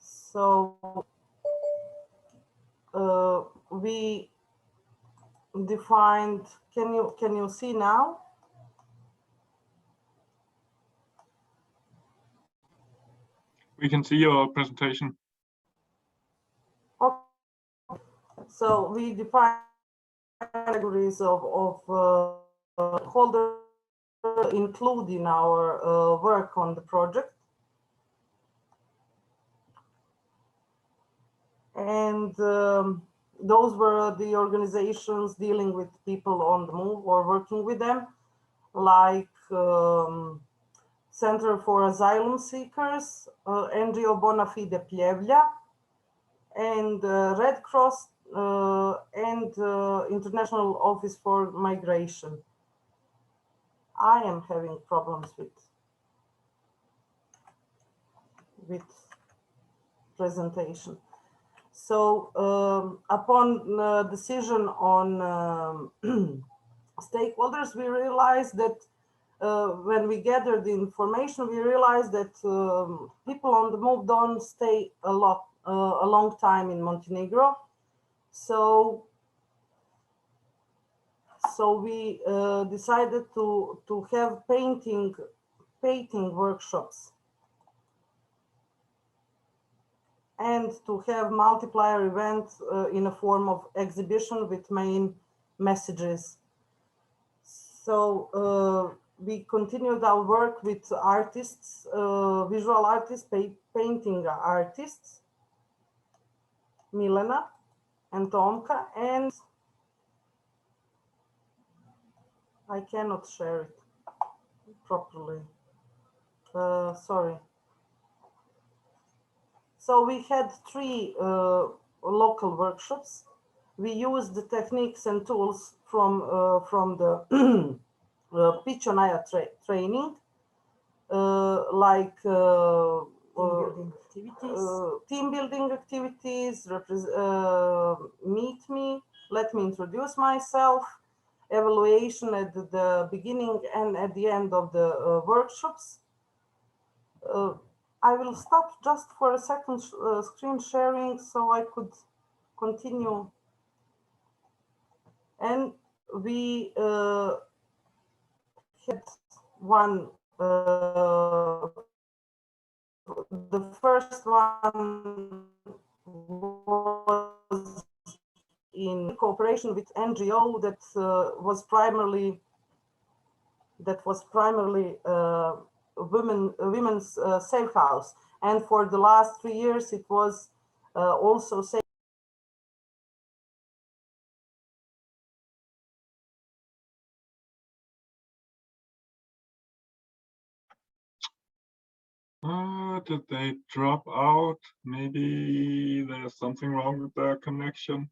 Q: So we defined, can you see now?
B: We can see your presentation.
Q: Okay. So we define categories of holders include in our work on the project. And those were the organizations dealing with people on the move or working with them, like Center for Asylum Seekers, NGO Bona Fide Pljevlja, and Red Cross and International Office for Migration. I am having problems with presentation. So upon decision on stakeholders, we realized that when we gathered the information, we realized that people on the move don't stay a long time in Montenegro. So we decided to have painting workshops and to have multiplier events in a form of exhibition with main messages. So we continued our work with artists, visual artists, painting artists, Milena and Tomka, and I cannot share it properly. Sorry. So we had 3 local workshops. We used the techniques and tools from the Pichonaya training, like team building activities, meet me, let me introduce myself, evaluation at the beginning and at the end of the workshops. I will stop just for a second screen sharing so I could continue. And we had one, the first one was in cooperation with NGO that was primarily women's safe house, and for the last 3 years it was also safe.
B: Did they drop out? Maybe there's something wrong with their connection.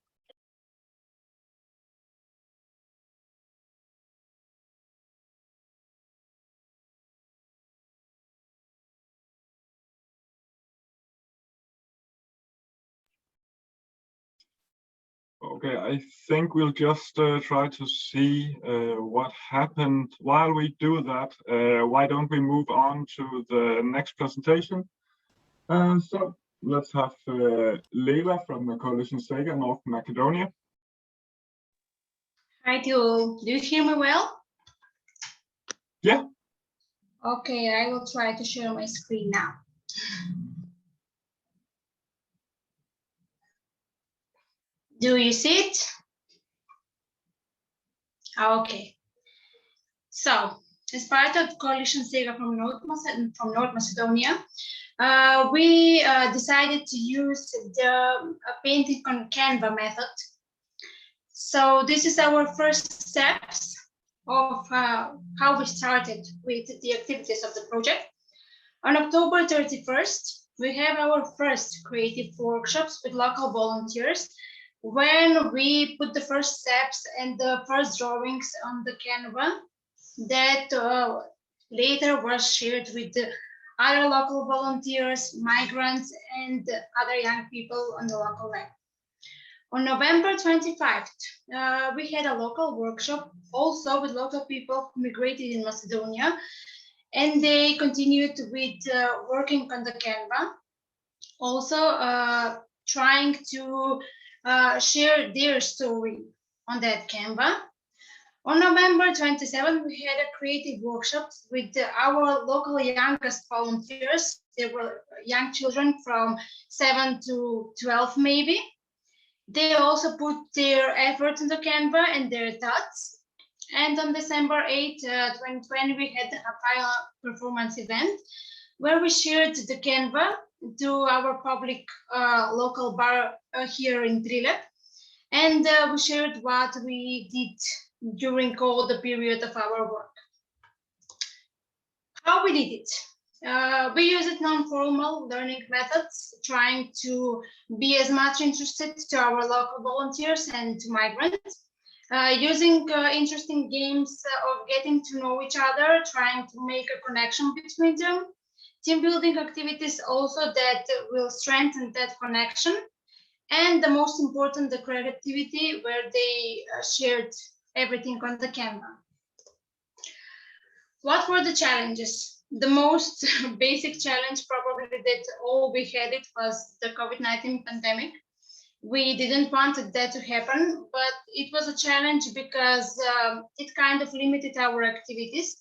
B: Okay, I think we'll just try to see what happened. While we do that, why don't we move on to the next presentation? So let's have Leila from the Coalition Sega, North Macedonia.
R: Hi to all. Do you hear me well?
B: Yeah.
R: Okay, I will try to share my screen now. Do you see it? Okay. So, as part of Coalition Sega from North Macedonia, we decided to use the painting on Canva method. So this is our first steps. of how we started with the activities of the project. On October 31st, we have our first creative workshops with local volunteers when we put the first steps and the first drawings on the Canva that later was shared with the other local volunteers, migrants, and other young people on the local level. On November 25th, we had a local workshop also with local people who migrated in Macedonia, and they continued with working on the Canva, also trying to share their story on that Canva. On November 27th, we had a creative workshop with our local youngest volunteers. They were young children from 7 to 12 maybe. They also put their effort into Canva and their thoughts. And on December 8, 2020, we had a final performance event where we shared the Canva to our public local bar here in Trilep. And we shared what we did during all the period of our work. How we did it? We used non-formal learning methods, trying to be as much interested to our local volunteers and to migrants, using interesting games of getting to know each other, trying to make a connection between them, team building activities also that will strengthen that connection, and the most important, the creativity, where they shared everything on the Canva. What were the challenges? The most basic challenge probably that all we had it was the COVID-19 pandemic. We didn't want that to happen, but it was a challenge because it kind of limited our activities.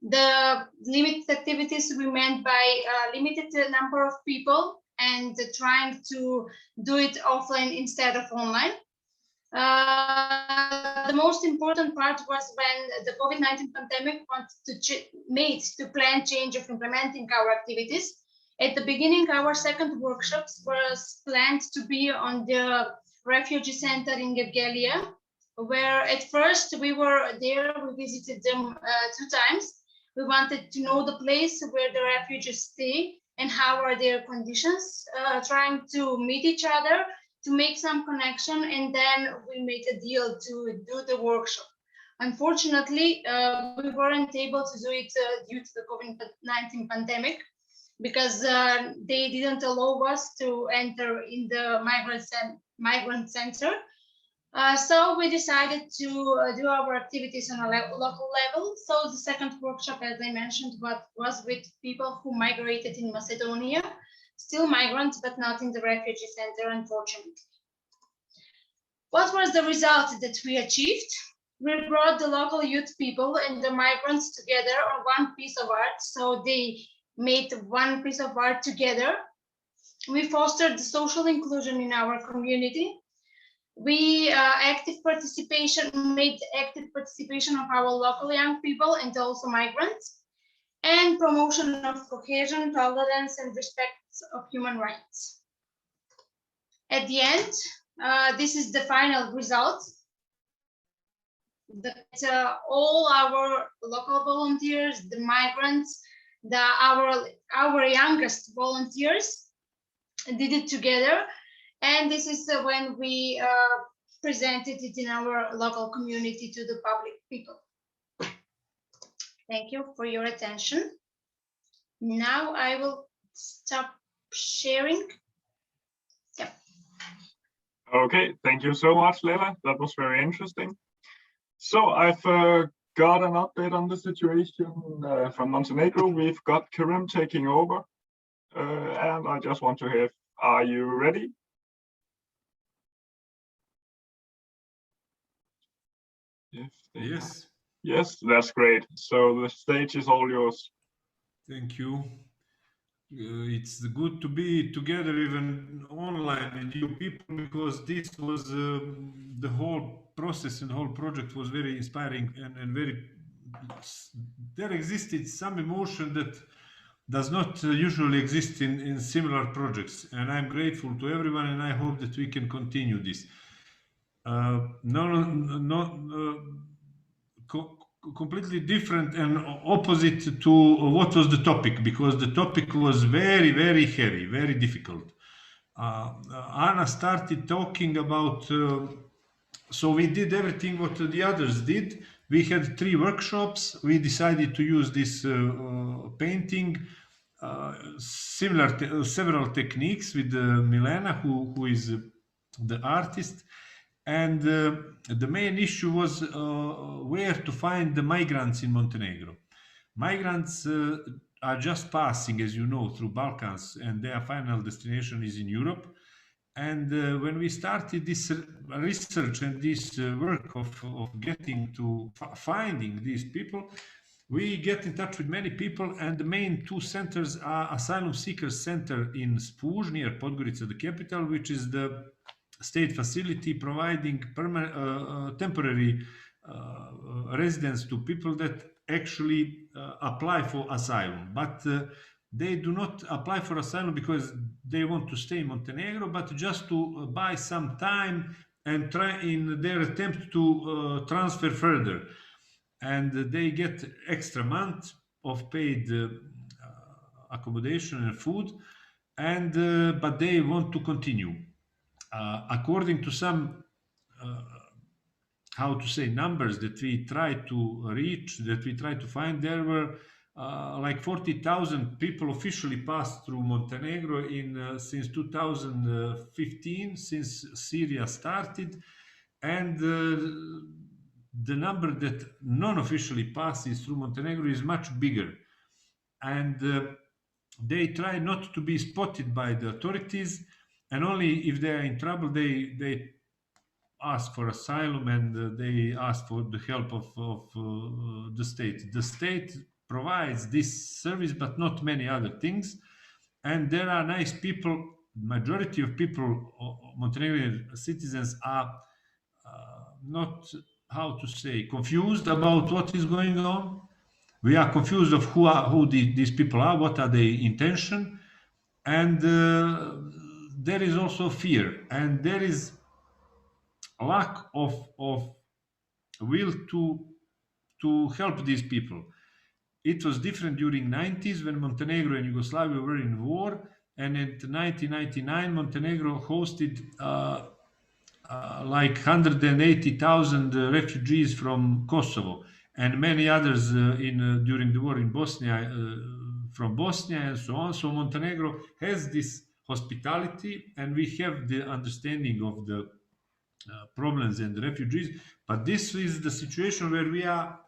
R: The limited activities we meant by limited number of people and trying to do it offline instead of online. The most important part was when the COVID-19 pandemic made to plan change of implementing our activities. At the beginning, our second workshops was planned to be on the refugee center in Georgia, where at first we were there, we visited them 2 times. We wanted to know the place where the refugees stay and how are their conditions, trying to meet each other, to make some connection, and then we made a deal to do the workshop. Unfortunately, we weren't able to do it due to the COVID-19 pandemic because they didn't allow us to enter in the migrant center. So we decided to do our activities on a local level. So the second workshop, as I mentioned, was with people who migrated in Macedonia, still migrants, but not in the refugee center, unfortunately. What was the result that we achieved? We brought the local youth people and the migrants together on one piece of art. So they made one piece of art together. We fostered the social inclusion in our community. We made active participation of our local young people and also migrants, and promotion of cohesion, tolerance, and respect of human rights. At the end, this is the final result. That all our local volunteers, the migrants, our youngest volunteers did it together. And this is when we presented it in our local community to the public people. Thank you for your attention. Now I will stop sharing. Yep.
B: Okay, thank you so much, Lela. That was very interesting. So I've got an update on the situation from Montenegro. We've got Karim taking over. And I just want to hear, are you ready?
S: Yes.
B: Yes, that's great. So the stage is all yours.
S: Thank you. It's good to be together even online with you people, because this was the whole process and whole project was very inspiring and very, there existed some emotion that does not usually exist in similar projects, and I'm grateful to everyone, and I hope that we can completely different and opposite to what was the topic, because the topic was very, very heavy, very difficult. Anna started talking about, so we did everything what the others did. We had 3 workshops. We decided to use this painting, several techniques with Milena, who is the artist. And the main issue was where to find the migrants in Montenegro. Migrants are just passing, as you know, through Balkans, and their final destination is in Europe. And when we started this research and this work of getting to finding these people, we get in touch with many people, and the main 2 centers are Asylum Seekers Center in Spuž, near Podgorica, the capital, which is the state facility providing temporary residence to people that actually apply for asylum. But they do not apply for asylum because they want to stay in Montenegro, but just to buy some time and try in their attempt to transfer further. And they get extra month of paid accommodation and food, and but they want to continue. According to some, how to say, numbers that we try to reach, that we try to find, there were like 40,000 people officially passed through Montenegro since 2015, since Syria started, and the number that non-officially passes through Montenegro is much bigger. And they try not to be spotted by the authorities, and only if they are in trouble, they ask for asylum, and they ask for the help of the state. The state provides this service, but not many other things. And there are nice people. Majority of people, Montenegrin citizens, are not, how to say, confused about what is going on. We are confused of who these people are, what are their intention, and there is also fear, and there is a lack of will to help these people. It was different during 90s when Montenegro and Yugoslavia were in war, and in 1999 Montenegro hosted like 180,000 refugees from Kosovo, and many others during the war in Bosnia, from Bosnia and so on. So Montenegro has this hospitality, and we have the understanding of the problems and the refugees. But this is the situation where we are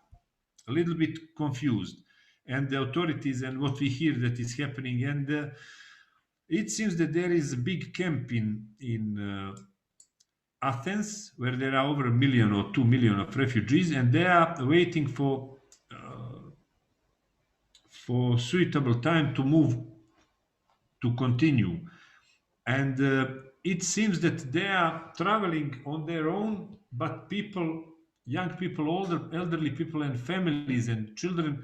S: a little bit confused, and the authorities and what we hear that is happening. And it seems that there is a big camp in Athens, where there are over 1 million or 2 million of refugees, and they are waiting for suitable time to move, to continue. And it seems that they are traveling on their own, but people, young people, older, elderly people, and families and children,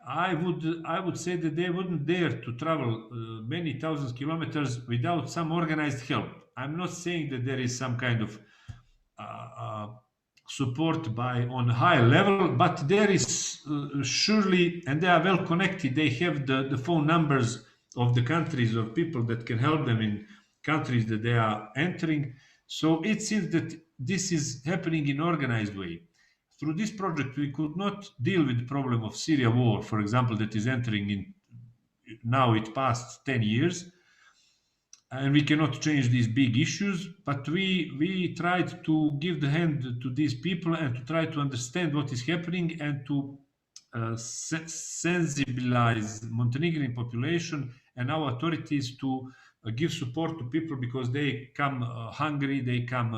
S: I would say that they wouldn't dare to travel many thousands of kilometers without some organized help. I'm not saying that there is some kind of support on high level, but there is surely, and they are well connected. They have the phone numbers of the countries of people that can help them in countries that they are entering. So it seems that this is happening in organized way. Through this project, we could not deal with the problem of Syria war, for example, that is entering in, now it passed 10 years, and we cannot change these big issues, but we tried to give the hand to these people and to try to understand what is happening, and to sensibilize Montenegrin population and our authorities to give support to people, because they come hungry, they come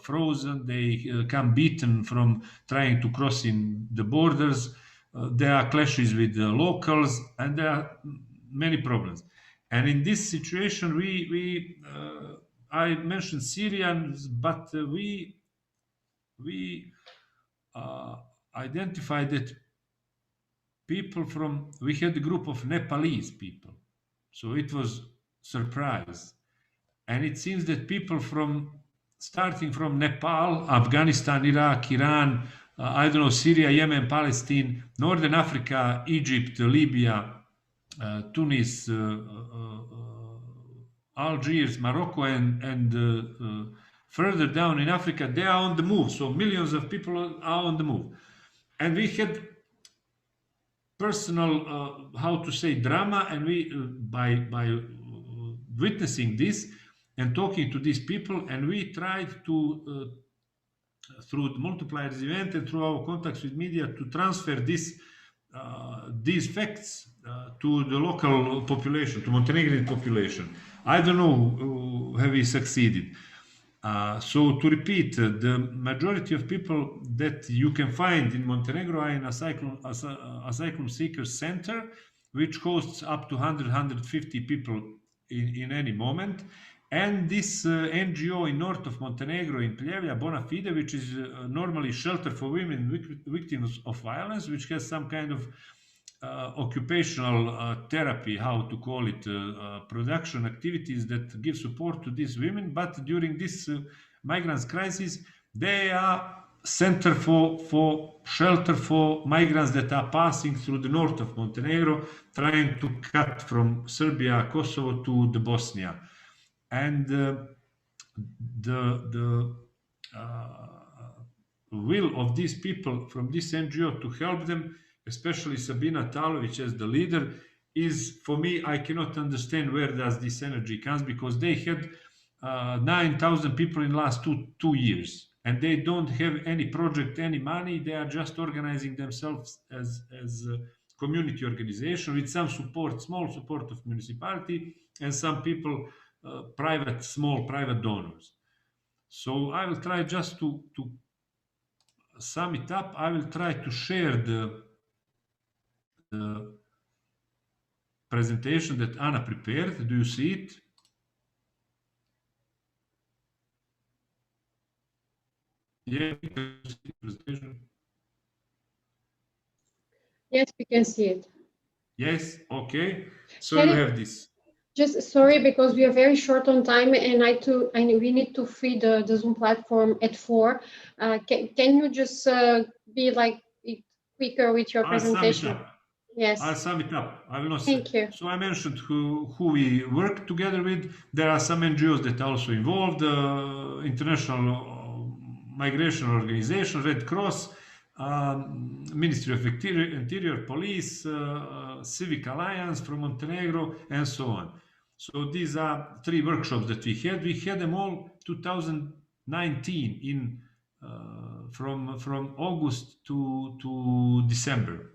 S: frozen, they come beaten from trying to cross in the borders. There are clashes with the locals, and there are many problems. And in this situation, I mentioned Syrians, but we identified that people we had a group of Nepalese people. So it was surprise. And it seems that people starting from Nepal, Afghanistan, Iraq, Iran, I don't know, Syria, Yemen, Palestine, Northern Africa, Egypt, Libya, Tunis, Algiers, Morocco, and further down in Africa, they are on the move. So millions of people are on the move. And we had personal, how to say, drama, and we, by witnessing this and talking to these people, and we tried to, through the multipliers event and through our contacts with media, to transfer these facts to the local population, to Montenegrin population. I don't know, have we succeeded? So to repeat, the majority of people that you can find in Montenegro are in asylum seekers center, which hosts up to 150 people in any moment. And this NGO in north of Montenegro, in Pljevlja, Bona Fide, which is normally shelter for women victims of violence, which has some kind of occupational therapy, how to call it, production activities that give support to these women. But during this migrants crisis, they are center for shelter for migrants that are passing through the north of Montenegro, trying to cut from Serbia, Kosovo to the Bosnia. And the will of these people from this NGO to help them, especially Sabina Talovic as the leader, is, for me, I cannot understand where does this energy comes, because they had 9,000 people in the last two years, and they don't have any project, any money. They are just organizing themselves as a community organization with some support, small support of municipality, and some people, small private donors. So I will try just to sum it up. I will try to share the presentation that Anna prepared. Do you see it? Yeah, presentation.
E: Yes, we can see it.
S: Yes, okay. So you have this.
E: Just sorry, because we are very short on time, and we need to free the Zoom platform at 4. Can you just be like quicker with your presentation? Yes.
S: I'll sum it up. I will not
E: Thank you.
S: So I mentioned who we work together with. There are some NGOs that are also involved, International Migration Organization, Red Cross, Ministry of Interior, Police, Civic Alliance from Montenegro, and so on. So these are 3 workshops that we had. We had them all 2019 from August to December.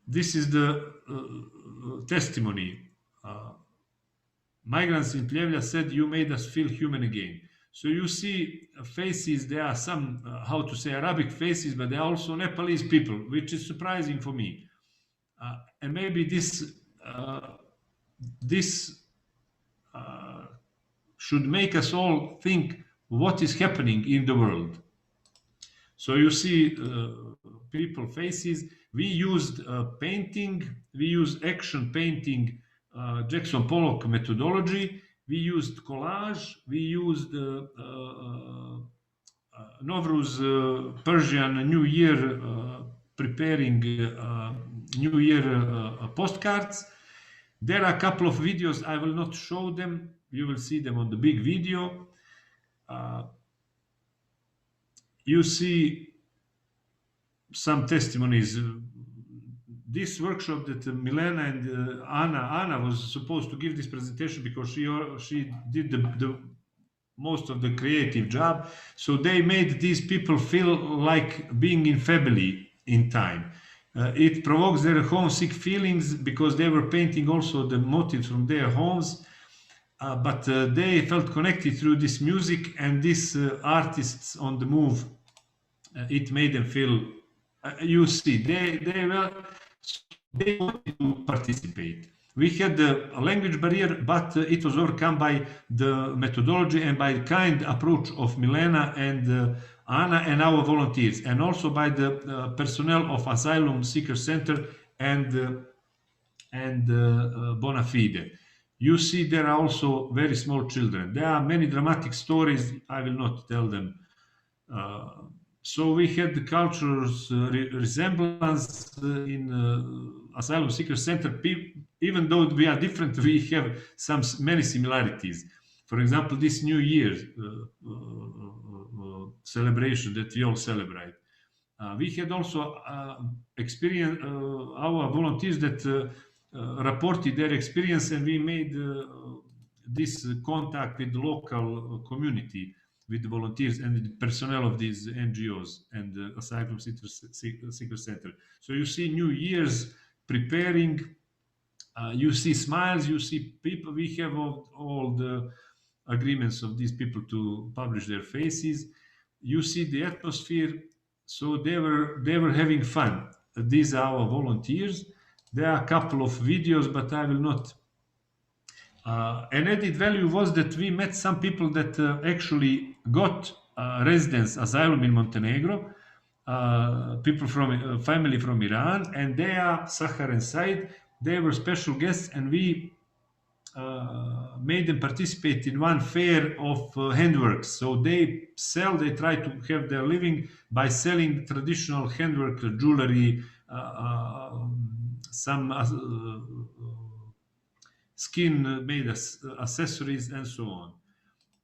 S: This is the testimony. Migrants in Pljevlja said, "You made us feel human again." So you see faces, there are some, how to say, Arabic faces, but there are also Nepalese people, which is surprising for me. And maybe this should make us all think what is happening in the world. So you see people faces. We used painting, we used action painting, Jackson Pollock methodology. We used collage, we used Novruz Persian New Year, preparing New Year postcards. There are a couple of videos. I will not show them. You will see them on the big video. You see some testimonies. This workshop that Milena and Anna was supposed to give this presentation because she did the most of the creative job. So they made these people feel like being in family in time. It provokes their homesick feelings because they were painting also the motifs from their homes. But they felt connected through this music and these artists on the move. It made them feel, you see, they wanted to participate. We had a language barrier, but it was overcome by the methodology and by the kind approach of Milena and Anna and our volunteers, and also by the personnel of Asylum Seeker Center and Bona Fide. You see, there are also very small children. There are many dramatic stories. I will not tell them. So we had the cultures resemblance in asylum seeker center. Even though we are different, we have many similarities. For example, this New Year celebration that we all celebrate. We had also experience, our volunteers that reported their experience, and we made this contact with the local community, with the volunteers and the personnel of these NGOs and the asylum seeker center. So you see New Year's preparing, you see smiles, you see people. We have all the agreements of these people to publish their faces. You see the atmosphere. So they were having fun. These are our volunteers. There are a couple of videos, but I will not. An added value was that we met some people that actually got residence asylum in Montenegro, people from family from Iran, and they are Saharan side. They were special guests, and we made them participate in one fair of handworks. So they try to have their living by selling traditional handwork jewelry, some skin made accessories, and so on.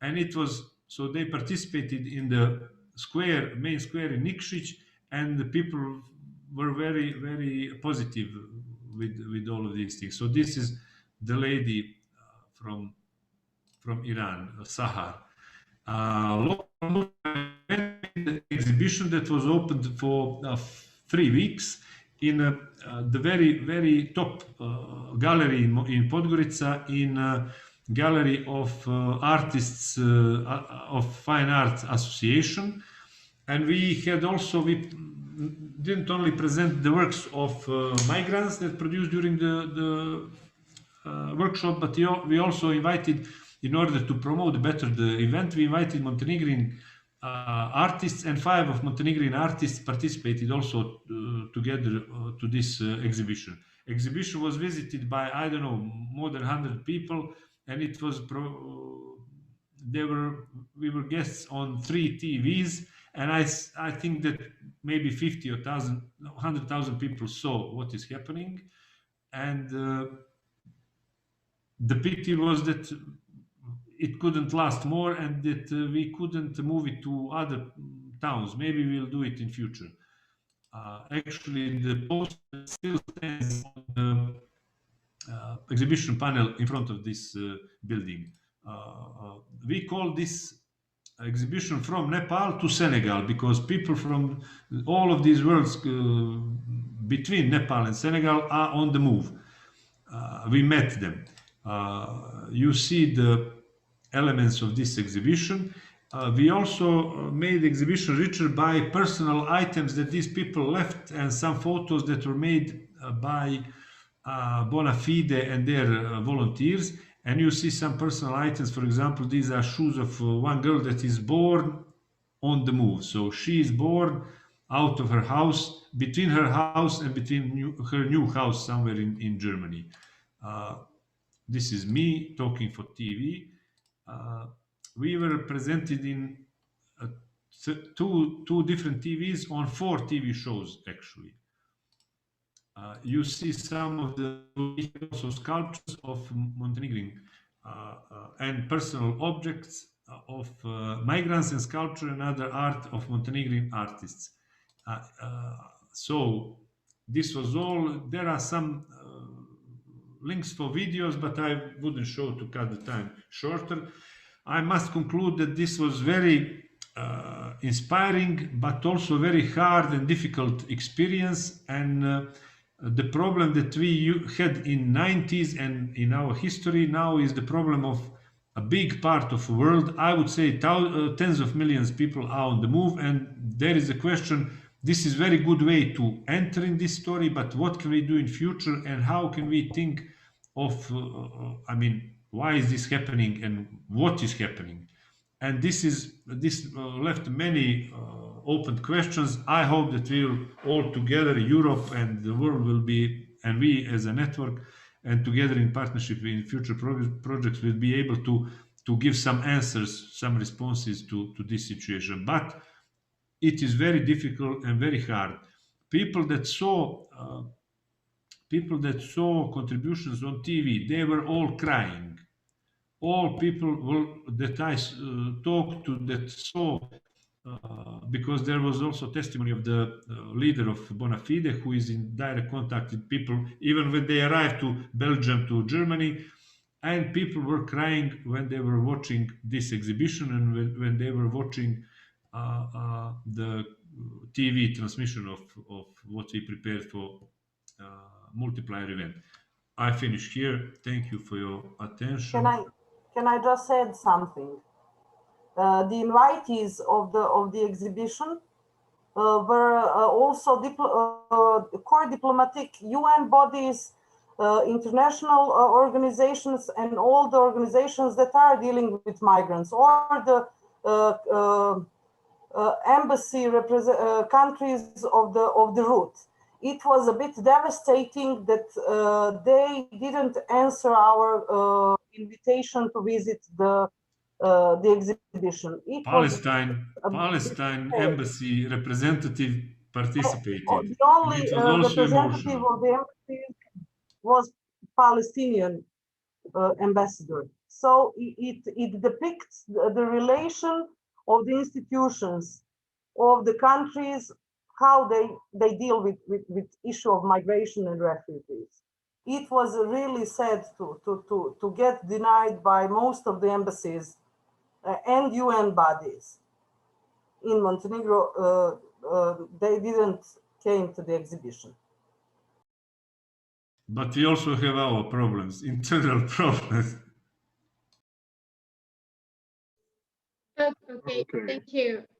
S: And it was, so they participated in the main square in Nikšić, and the people were very, very positive with all of these things. So this is the lady from Iran, Sahar. Exhibition that was opened for 3 weeks in the very, very top gallery in Podgorica, in gallery of artists of Fine Arts Association. And we didn't only present the works of migrants that produced during the workshop, but we also invited, in order to promote better the event, we invited Montenegrin artists, and 5 of Montenegrin artists participated also together to this exhibition. Exhibition was visited by, I don't know, more than 100 people, and it was we were guests on 3 TVs, and I think that maybe 50 or 100,000 people saw what is happening. And the pity was that it couldn't last more, and that we couldn't move it to other towns. Maybe we'll do it in future. Actually, the poster still stands on the exhibition panel in front of this building. We call this exhibition From Nepal to Senegal, because people from all of these worlds between Nepal and Senegal are on the move. We met them. You see the elements of this exhibition. We also made the exhibition richer by personal items that these people left, and some photos that were made by bona fide and their volunteers. And you see some personal items. For example, these are shoes of one girl that is born on the move. So she is born out of her house, between her house and between her new house somewhere in Germany. This is me talking for TV. We were presented in two different TVs on 4 TV shows, actually. You see some of the also sculptures of Montenegrin and personal objects of migrants, and sculpture and other art of Montenegrin artists. So this was all. There are some links for videos, but I wouldn't show to cut the time shorter. I must conclude that this was very inspiring, but also very hard and difficult experience. And the problem that we had in 90s and in our history now is the problem of a big part of the world. I would say tens of millions of people are on the move, and there is a question. This is a very good way to enter in this story, but what can we do in future, and how can we think of, why is this happening and what is happening? And this left many open questions. I hope that we'll all together, Europe and the world will be, and we as a network, and together in partnership in future projects will be able to give some answers, some responses to this situation. But it is very difficult and very hard. People that saw contributions on TV, they were all crying. All people that I talked to that saw, because there was also testimony of the leader of Bonafide, who is in direct contact with people, even when they arrived to Belgium, to Germany, and people were crying when they were watching this exhibition and when they were watching the TV transmission of what we prepared for multiplier event. I finish here. Thank you for your attention.
Q: Can I just add something? The invitees of the exhibition were also core diplomatic UN bodies, international organizations, and all the organizations that are dealing with migrants, or the embassy countries of the route. It was a bit devastating that they didn't answer our invitation to visit the exhibition.
S: Palestine embassy representative participated.
Q: The only representative of the embassy was Palestinian ambassador. So it depicts the relation of the institutions of the countries, how they deal with issue of migration and refugees. It was really sad to get denied by most of the embassies and UN bodies in Montenegro. They didn't came to the exhibition.
S: But we also have our problems, internal problems.
E: Okay,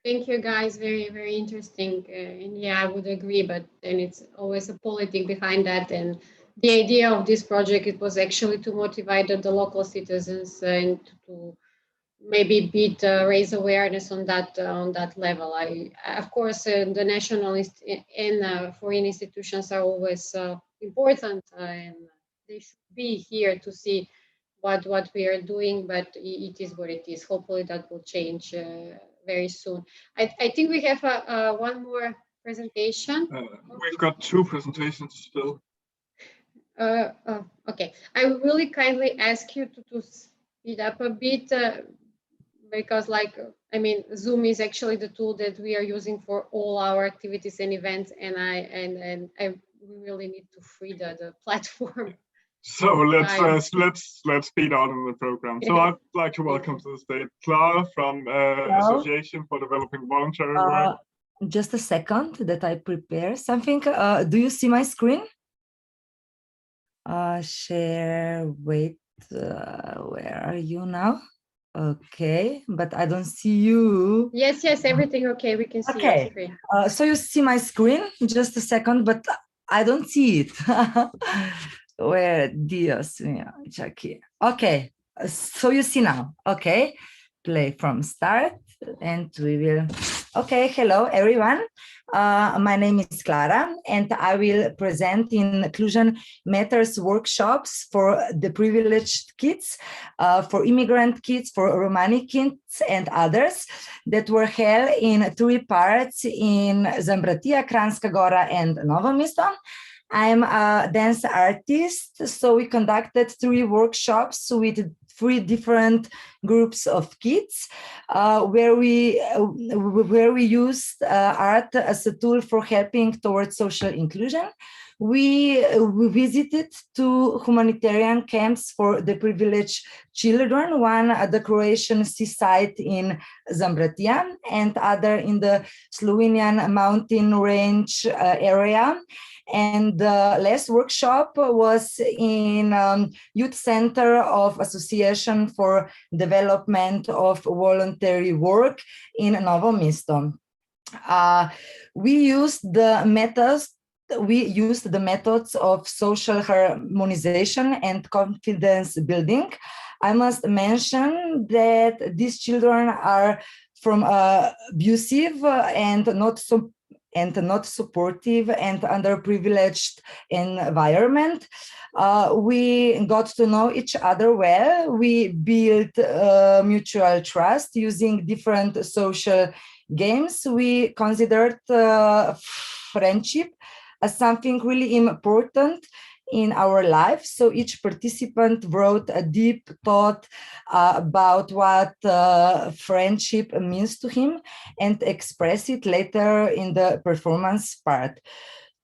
E: thank you guys, very interesting, and yeah, I would agree, but then it's always a politic behind that, and the idea of this project, it was actually to motivate the local citizens and to maybe raise awareness on that level. Of course, the national and foreign institutions are always important, and they should be here to see what we are doing, but it is what it is. Hopefully that will change very soon. I think we have one more presentation.
B: We've got two presentations still.
E: Okay, I really kindly ask you to speed up a bit, because Zoom is actually the tool that we are using for all our activities and events, and I really need to free the platform.
B: So let's speed on in the program. So I'd like to welcome to the stage Clara from Association for Developing Voluntary Work.
T: Just a second that I prepare something. Do you see my screen? Share, wait, where are you now? Okay, but I don't see you.
E: Yes, everything okay, we can see your screen.
T: So you see my screen, just a second, but I don't see it. Where, Dios mío, aquí. Okay, so you see now. Okay, play from start and we will. Okay, hello everyone. My name is Clara and I will present Inclusion Matters workshops for the privileged kids, for immigrant kids, for Romani kids and others that were held in 3 parts in Zambratija, Kranjska Gora and Novo Mesto. I'm a dance artist, so we conducted 3 workshops with 3 different groups of kids, where we used art as a tool for helping towards social inclusion. We visited 2 humanitarian camps for the privileged children, one at the Croatian seaside in Zambratija and other in the Slovenian mountain range area. And the last workshop was in Youth Center of Association for Development of Voluntary Work in Novo Mesto. We used the methods of social harmonization and confidence building. I must mention that these children are from abusive and not supportive and underprivileged environment. We got to know each other well. We built mutual trust using different social games, we considered friendship as something really important in our life. So each participant wrote a deep thought about what friendship means to him and express it later in the performance part.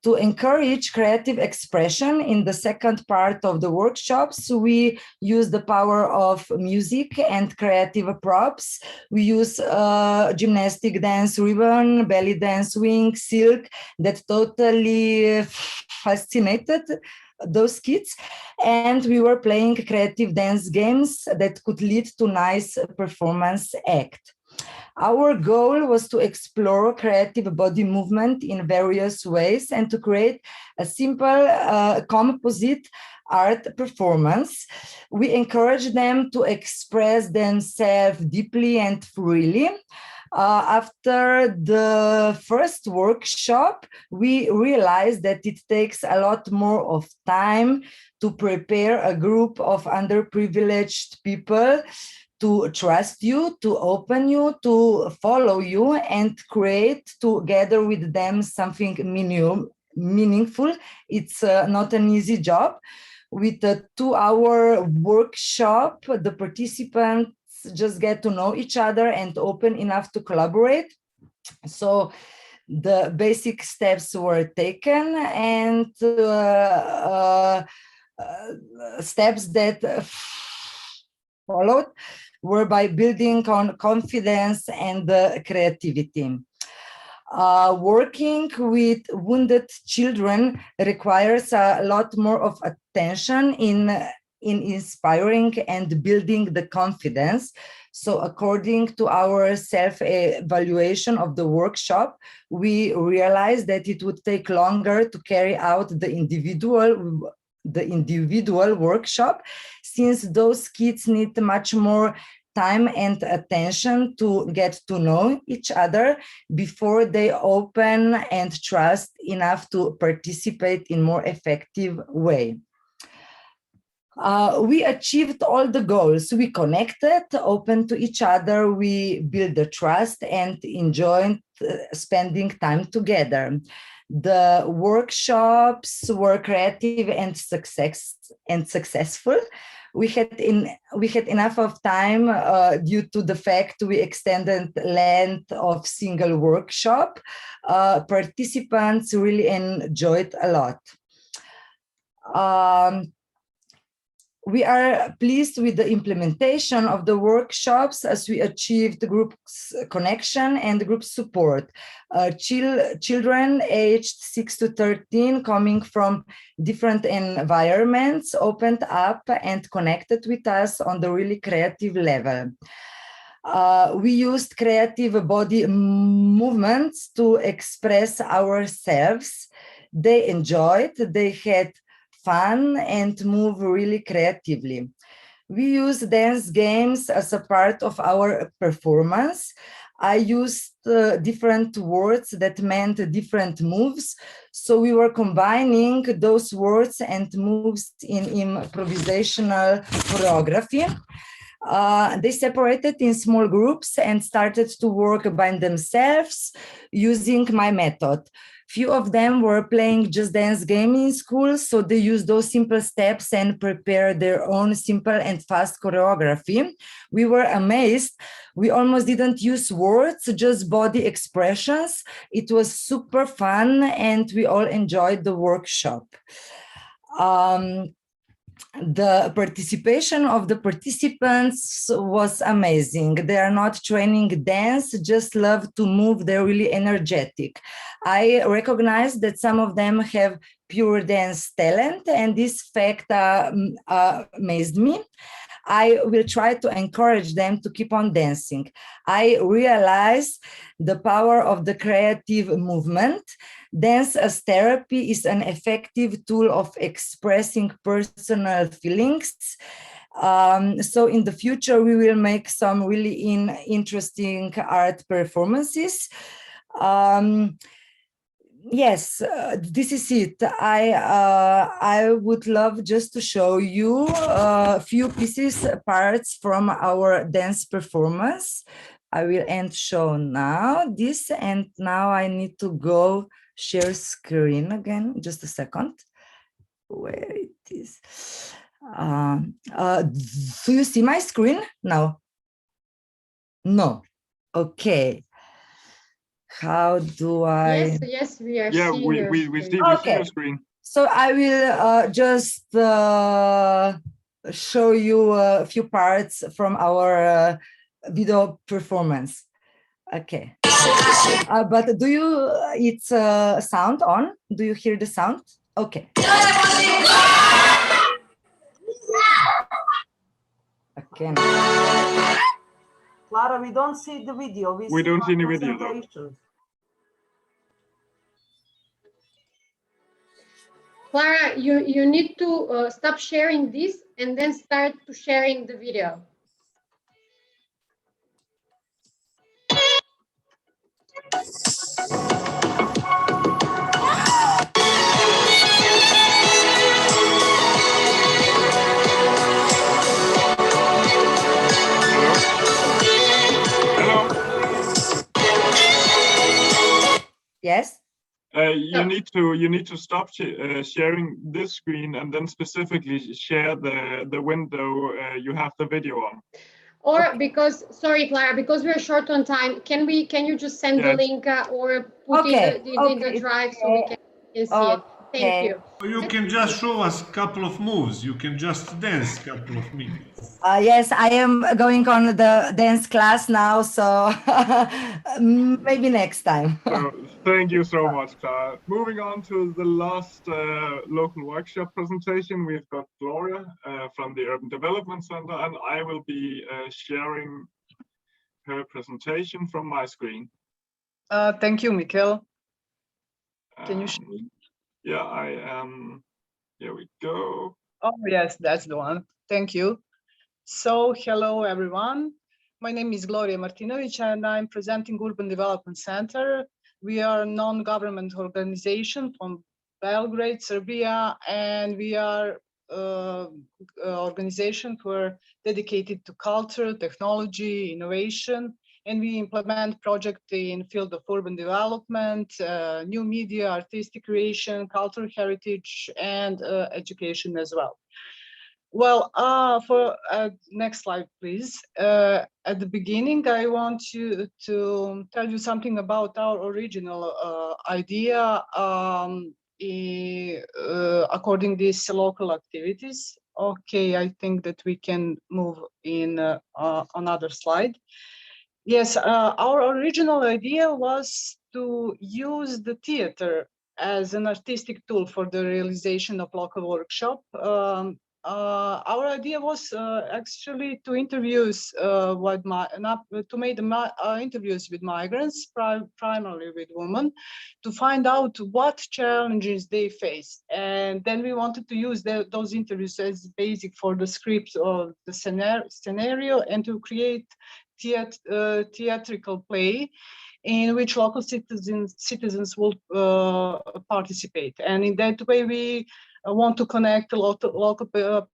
T: To encourage creative expression in the second part of the workshops, we use the power of music and creative props. We use gymnastic dance ribbon, belly dance wing, silk that totally fascinated those kids. And we were playing creative dance games that could lead to nice performance act. Our goal was to explore creative body movement in various ways and to create a simple composite art performance. We encourage them to express themselves deeply and freely. After the first workshop, we realized that it takes a lot more of time to prepare a group of underprivileged people to trust you, to open you, to follow you, and create together with them something meaningful. It's not an easy job. With a 2-hour workshop, the participants just get to know each other and open enough to collaborate. So the basic steps were taken, and steps that followed were by building on confidence and creativity. Working with wounded children requires a lot more of attention in inspiring and building the confidence. So according to our self-evaluation of the workshop, we realized that it would take longer to carry out the individual workshop, since those kids need much more time and attention to get to know each other before they open and trust enough to participate in more effective way. We achieved all the goals. We connected, open to each other, we built the trust and enjoyed spending time together. The workshops were creative and successful. We had enough of time due to the fact we extended length of single workshop. Participants really enjoyed a lot. We are pleased with the implementation of the workshops as we achieved group connection and group support. Children aged 6 to 13 coming from different environments opened up and connected with us on the really creative level. We used creative body movements to express ourselves. They enjoyed, they had fun and move really creatively. We use dance games as a part of our performance. I used different words that meant different moves. So we were combining those words and moves in improvisational choreography. They separated in small groups and started to work by themselves using my method. Few of them were playing just dance game in school, so they used those simple steps and prepared their own simple and fast choreography. We were amazed. We almost didn't use words, just body expressions. It was super fun and we all enjoyed the workshop. The participation of the participants was amazing. They are not training dance, just love to move. They're really energetic. I recognize that some of them have pure dance talent, and this fact amazed me. I will try to encourage them to keep on dancing. I realize the power of the creative movement. Dance as therapy is an effective tool of expressing personal feelings. So in the future, we will make some really interesting art performances. Yes, this is it. I would love just to show you a few parts from our dance performance. I will end show now this, and now I need to go share screen again. Just a second. Where it is? Do you see my screen now? No. Okay. How do I?
E: Yes, we are
B: Yeah,
E: seeing
B: we see your screen.
T: So I will just show you a few parts from our video performance. Okay. But do you, it's sound on? Do you hear the sound? Okay. Okay.
Q: Clara, we don't see the video.
B: We don't see any video though.
E: Clara, you need to stop sharing this and then start to sharing the video.
T: Yes.
B: You need to stop sharing this screen and then specifically share the window you have the video on.
E: Or because, sorry, Clara, because we're short on time, can you just send the link or put in the drive so we can see it? Thank you.
S: You can just show us a couple of moves. You can just dance a couple of minutes.
T: Yes, I am going on the dance class now, so maybe next time.
B: So, thank you so much, Clara. Moving on to the last local workshop presentation, we've got Gloria from the Urban Development Center, and I will be sharing her presentation from my screen.
U: Thank you, Mikkel. Can you show me?
B: Yeah, I am. Here we go.
U: Oh, yes, that's the one. Thank you. So, hello, everyone. My name is Gloria Martinovic, and I'm presenting Urban Development Center. We are a non-government organization from Belgrade, Serbia, and we are an organization who are dedicated to culture, technology, innovation, and we implement projects in field of urban development, new media, artistic creation, cultural heritage, and education as well. Well, for next slide, please. At the beginning, I want to tell you something about our original idea according to these local activities. Okay, I think that we can move in another slide. Yes, our original idea was to use the theater as an artistic tool for the realization of local workshop. Our idea was actually to interviews interviews with migrants, primarily with women, to find out what challenges they face, and then we wanted to use those interviews as basic for the script of the scenario and to create theatrical play in which local citizens will participate, and in that way we want to connect local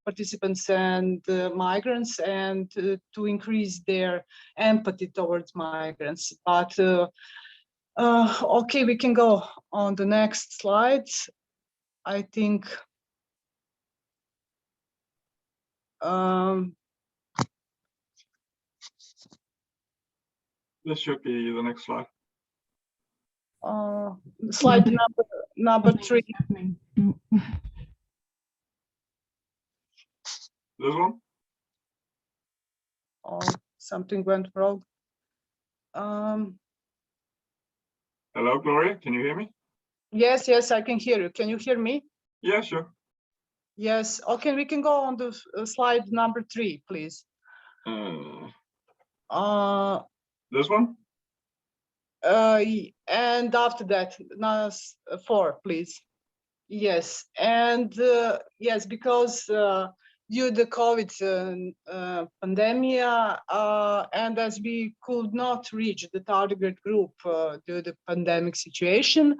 U: participants and migrants and to increase their empathy towards migrants. But okay, we can go on the next slide. I think
B: this should be the next slide.
U: Slide number 3.
B: This one?
U: Oh, something went wrong.
B: Hello, Gloria, can you hear me?
U: Yes, I can hear you. Can you hear me?
B: Yeah, sure.
U: Yes, okay, we can go on the slide number 3, please.
B: This one?
U: And after that, 4, please. Yes, and yes, because due to the COVID pandemic, and as we could not reach the target group due to the pandemic situation,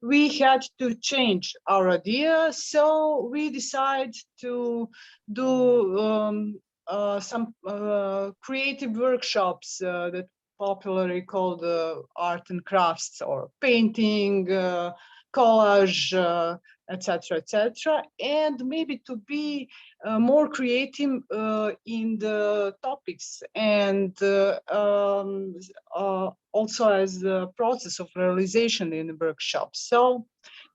U: we had to change our idea. So we decided to do some creative workshops that popularly called art and crafts, or painting, collage, etc., etc., and maybe to be more creative in the topics, and also as the process of realization in the workshop. So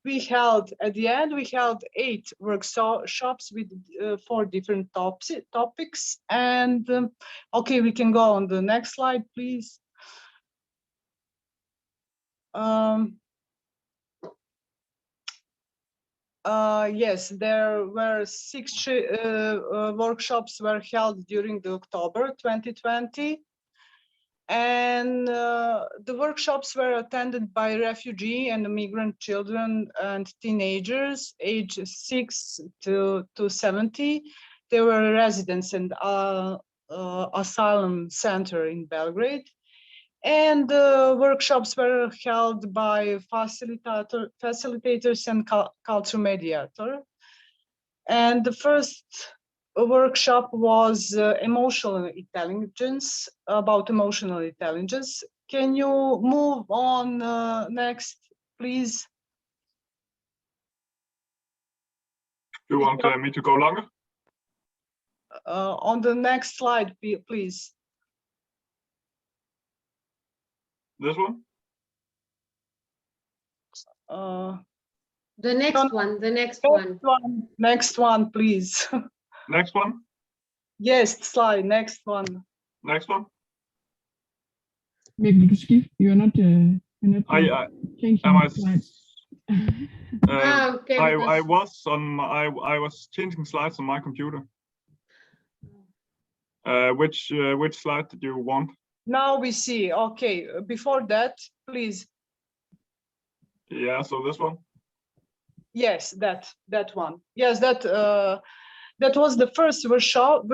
U: we held, at the end, we held 8 workshops with 4 different topics. And okay, we can go on the next slide, please. Yes, there were 6 workshops were held during the October 2020. And the workshops were attended by refugee and migrant children and teenagers aged 6 to 70. They were residents in asylum center in Belgrade. And the workshops were held by facilitators and culture mediator. And the first workshop was emotional intelligence, about emotional intelligence. Can you move on next, please?
B: Do you want me to go longer?
U: On the next slide, please.
B: This one?
E: The next one,
U: Next one, please.
B: Next one?
U: Yes, slide, next one.
B: Next one?
A: Maybe to skip, you're not changing slides.
E: Okay,
B: I was changing slides on my computer. Which slide did you want?
U: Now we see. Okay, before that, please.
B: Yeah, so this one.
U: Yes, that one. Yes, that was the first workshop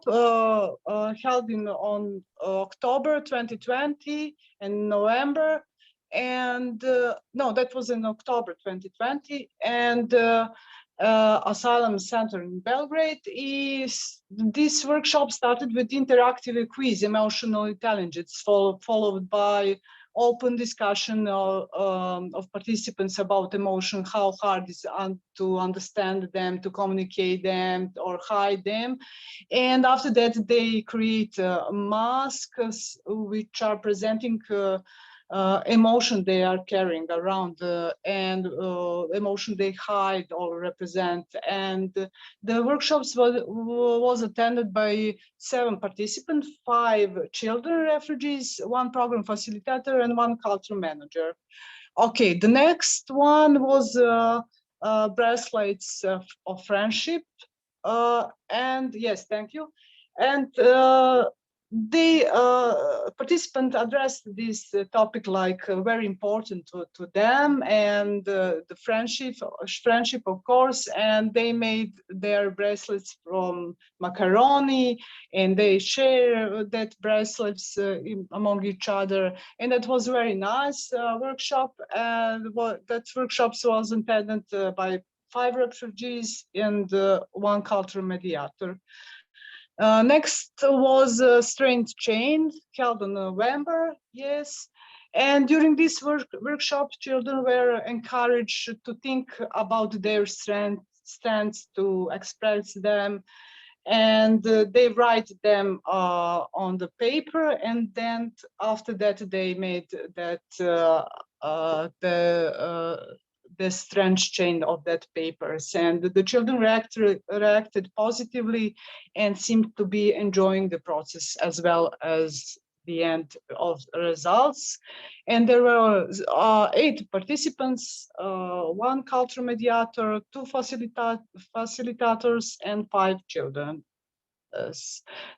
U: held on October 2020 and November, and no, that was in October 2020, and Asylum Center in Belgrade. This workshop started with interactive quiz, emotional intelligence, followed by open discussion of participants about emotion, how hard is to understand them, to communicate them, or hide them. And after that, they create masks which are presenting emotion they are carrying around and emotion they hide or represent. And the workshops was attended by 7 participants, 5 children refugees, 1 program facilitator, and 1 culture manager. Okay, the next one was bracelets of friendship. And yes, thank you. And the participant addressed this topic like very important to them, and the friendship of course, and they made their bracelets from macaroni, and they share that bracelets among each other, and that was a very nice workshop. And that workshop was attended by 5 refugees and 1 cultural mediator. Next was Strength Chain, held in November, yes. And during this workshop, children were encouraged to think about their strengths, to express them, and they write them on the paper, and then after that they made that the strength chain of that papers, and the children reacted positively and seemed to be enjoying the process as well as the end of results. And there were 8 participants, 1 cultural mediator, 2 facilitators, and 5 children.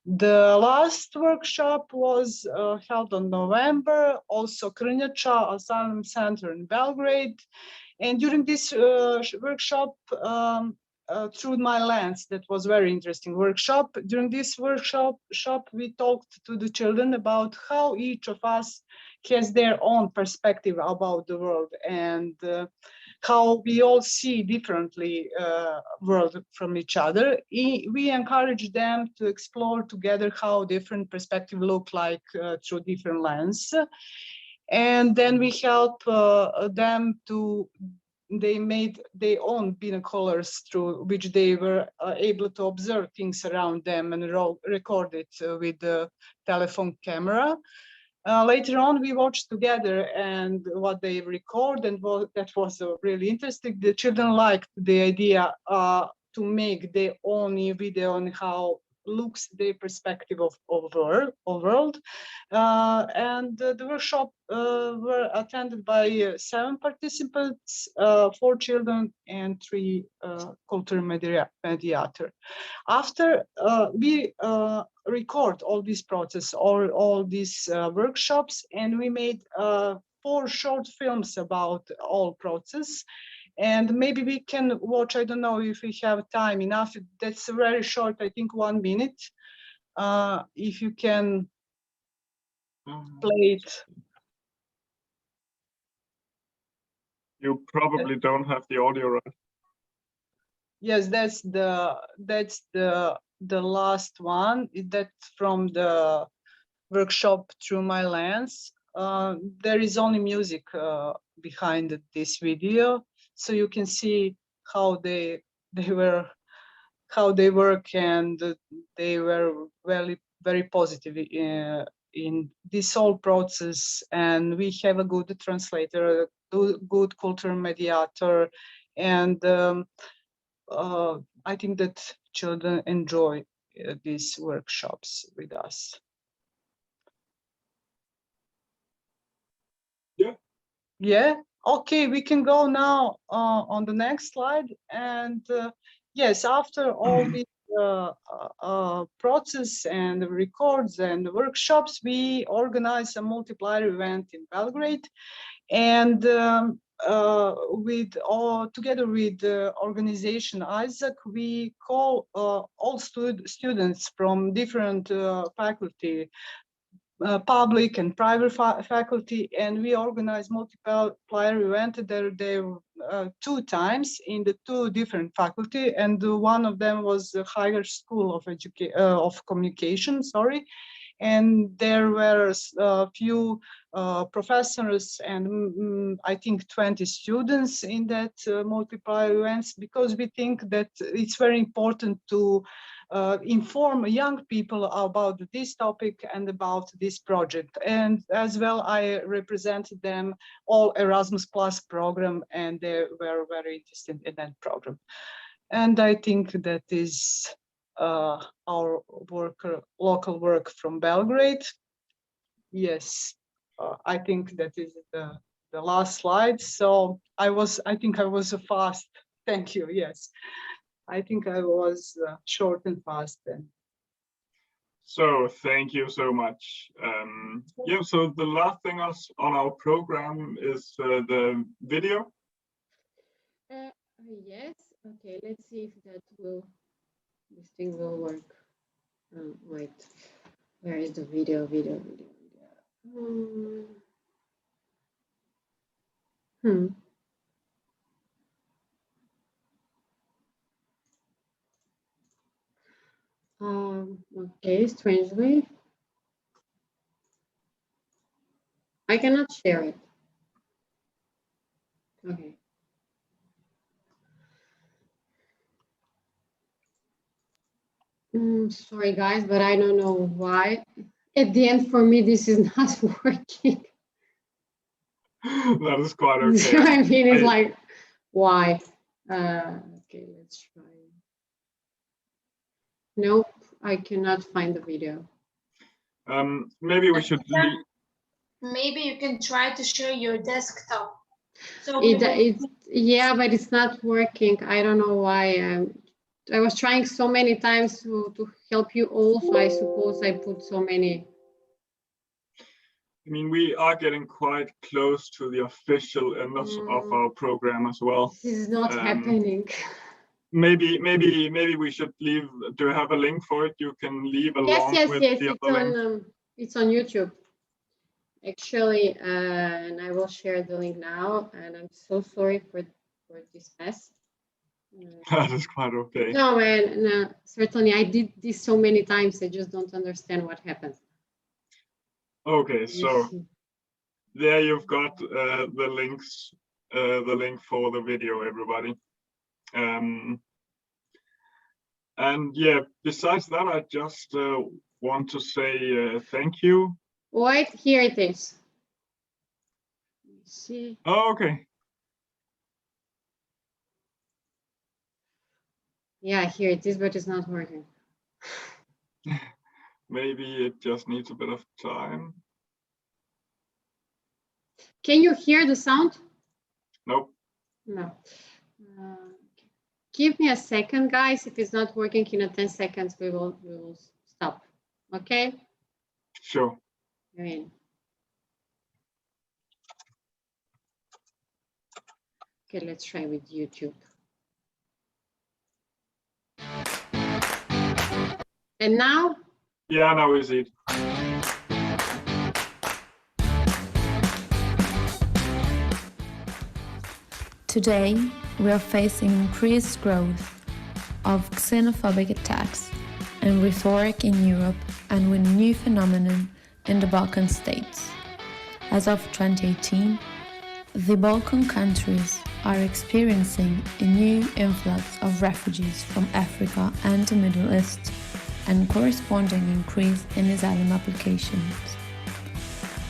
U: The last workshop was held in November, also Krnjača Asylum Center in Belgrade. And during this workshop, Through My Lens, that was very interesting workshop. During this workshop, we talked to the children about how each of us has their own perspective about the world. And how we all see differently world from each other. We encourage them to explore together how different perspectives look like through different lenses. And then we help them to, they made their own binoculars through which they were able to observe things around them and record it with the telephone camera. Later on, we watched together and what they record, and that was really interesting. The children liked the idea to make their own video on how looks their perspective of world. And the workshop were attended by 7 participants, 4 children and 3 cultural mediator. After we record all this process, all these workshops, and we made 4 short films about all process. And maybe we can watch, I don't know if we have time enough, that's very short, I think 1 minute. If you can play it.
B: You probably don't have the audio, right?
U: Yes, that's the last one. That's from the workshop Through My Lens. There is only music behind this video, so you can see how they work, and they were very positive in this whole process. And we have a good translator, a good cultural mediator, and I think that children enjoy these workshops with us. Yeah. Okay, we can go now on the next slide. And yes, after all this process and records and workshops, we organize a multiplier event in Belgrade. And together with the organization Isaac, we call all students from different faculty, public and private faculty, and we organize multiplier event there 2 times in the 2 different faculty, and one of them was the Higher School of Communication, and there were a few professors and I think 20 students in that multiplier events, because we think that it's very important to inform young people about this topic and about this project. And as well, I represented them all Erasmus Plus program, and they were very interested in that program. And I think that is our local work from Belgrade. Yes, I think that is the last slide. So I think I was fast. Thank you. Yes, I think I was short and fast then.
B: So thank you so much. Yeah, so the last thing on our program is the video.
E: Yes. Okay, let's see if this thing will work. Wait, where is the video? Okay, strangely, I cannot share it. Okay. Sorry guys, but I don't know why. At the end, for me, this is not working.
B: That is quite okay.
E: I mean, it's like, why? Okay, let's try. Nope, I cannot find the video.
B: Maybe we should leave.
R: Maybe you can try to share your desktop. So
E: yeah, but it's not working. I don't know why. I was trying so many times to help you all, so I suppose I put so many.
B: I mean, we are getting quite close to the official end of our program as well.
E: This is not happening.
B: Maybe we should leave. Do you have a link for it? You can leave along with the other link.
E: It's on YouTube. Actually, and I will share the link now. And I'm so sorry for for this mess.
B: That is quite okay.
E: No, and certainly I did this so many times, I just don't understand what happened.
B: Okay, so there you've got the links, the link for the video, everybody. And yeah, besides that, I just want to say thank you.
E: Wait, here it is. Let's see.
B: Oh, okay.
E: Yeah, here it is, but it's not working.
B: Maybe it just needs a bit of time.
E: Can you hear the sound?
B: Nope.
E: No. Give me a second, guys. If it's not working in 10 seconds, we will stop. Okay?
B: Sure.
E: Okay, let's try with YouTube. And now?
B: Yeah, now we see it.
C: Today, we are facing increased growth of xenophobic attacks and rhetoric in Europe, and with new phenomenon in the Balkan states. As of 2018, the Balkan countries are experiencing a new influx of refugees from Africa and the Middle East, and corresponding increase in asylum applications.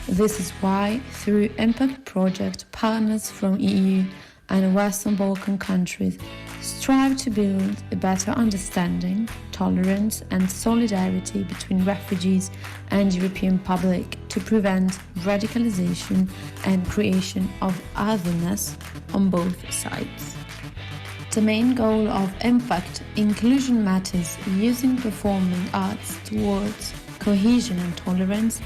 C: This is why, through Impact Project, partners from EU and Western Balkan countries strive to build a better understanding, tolerance and solidarity between refugees and European public to prevent radicalization and creation of otherness on both sides. The main goal of Impact Inclusion Matters using performing arts towards cohesion and tolerance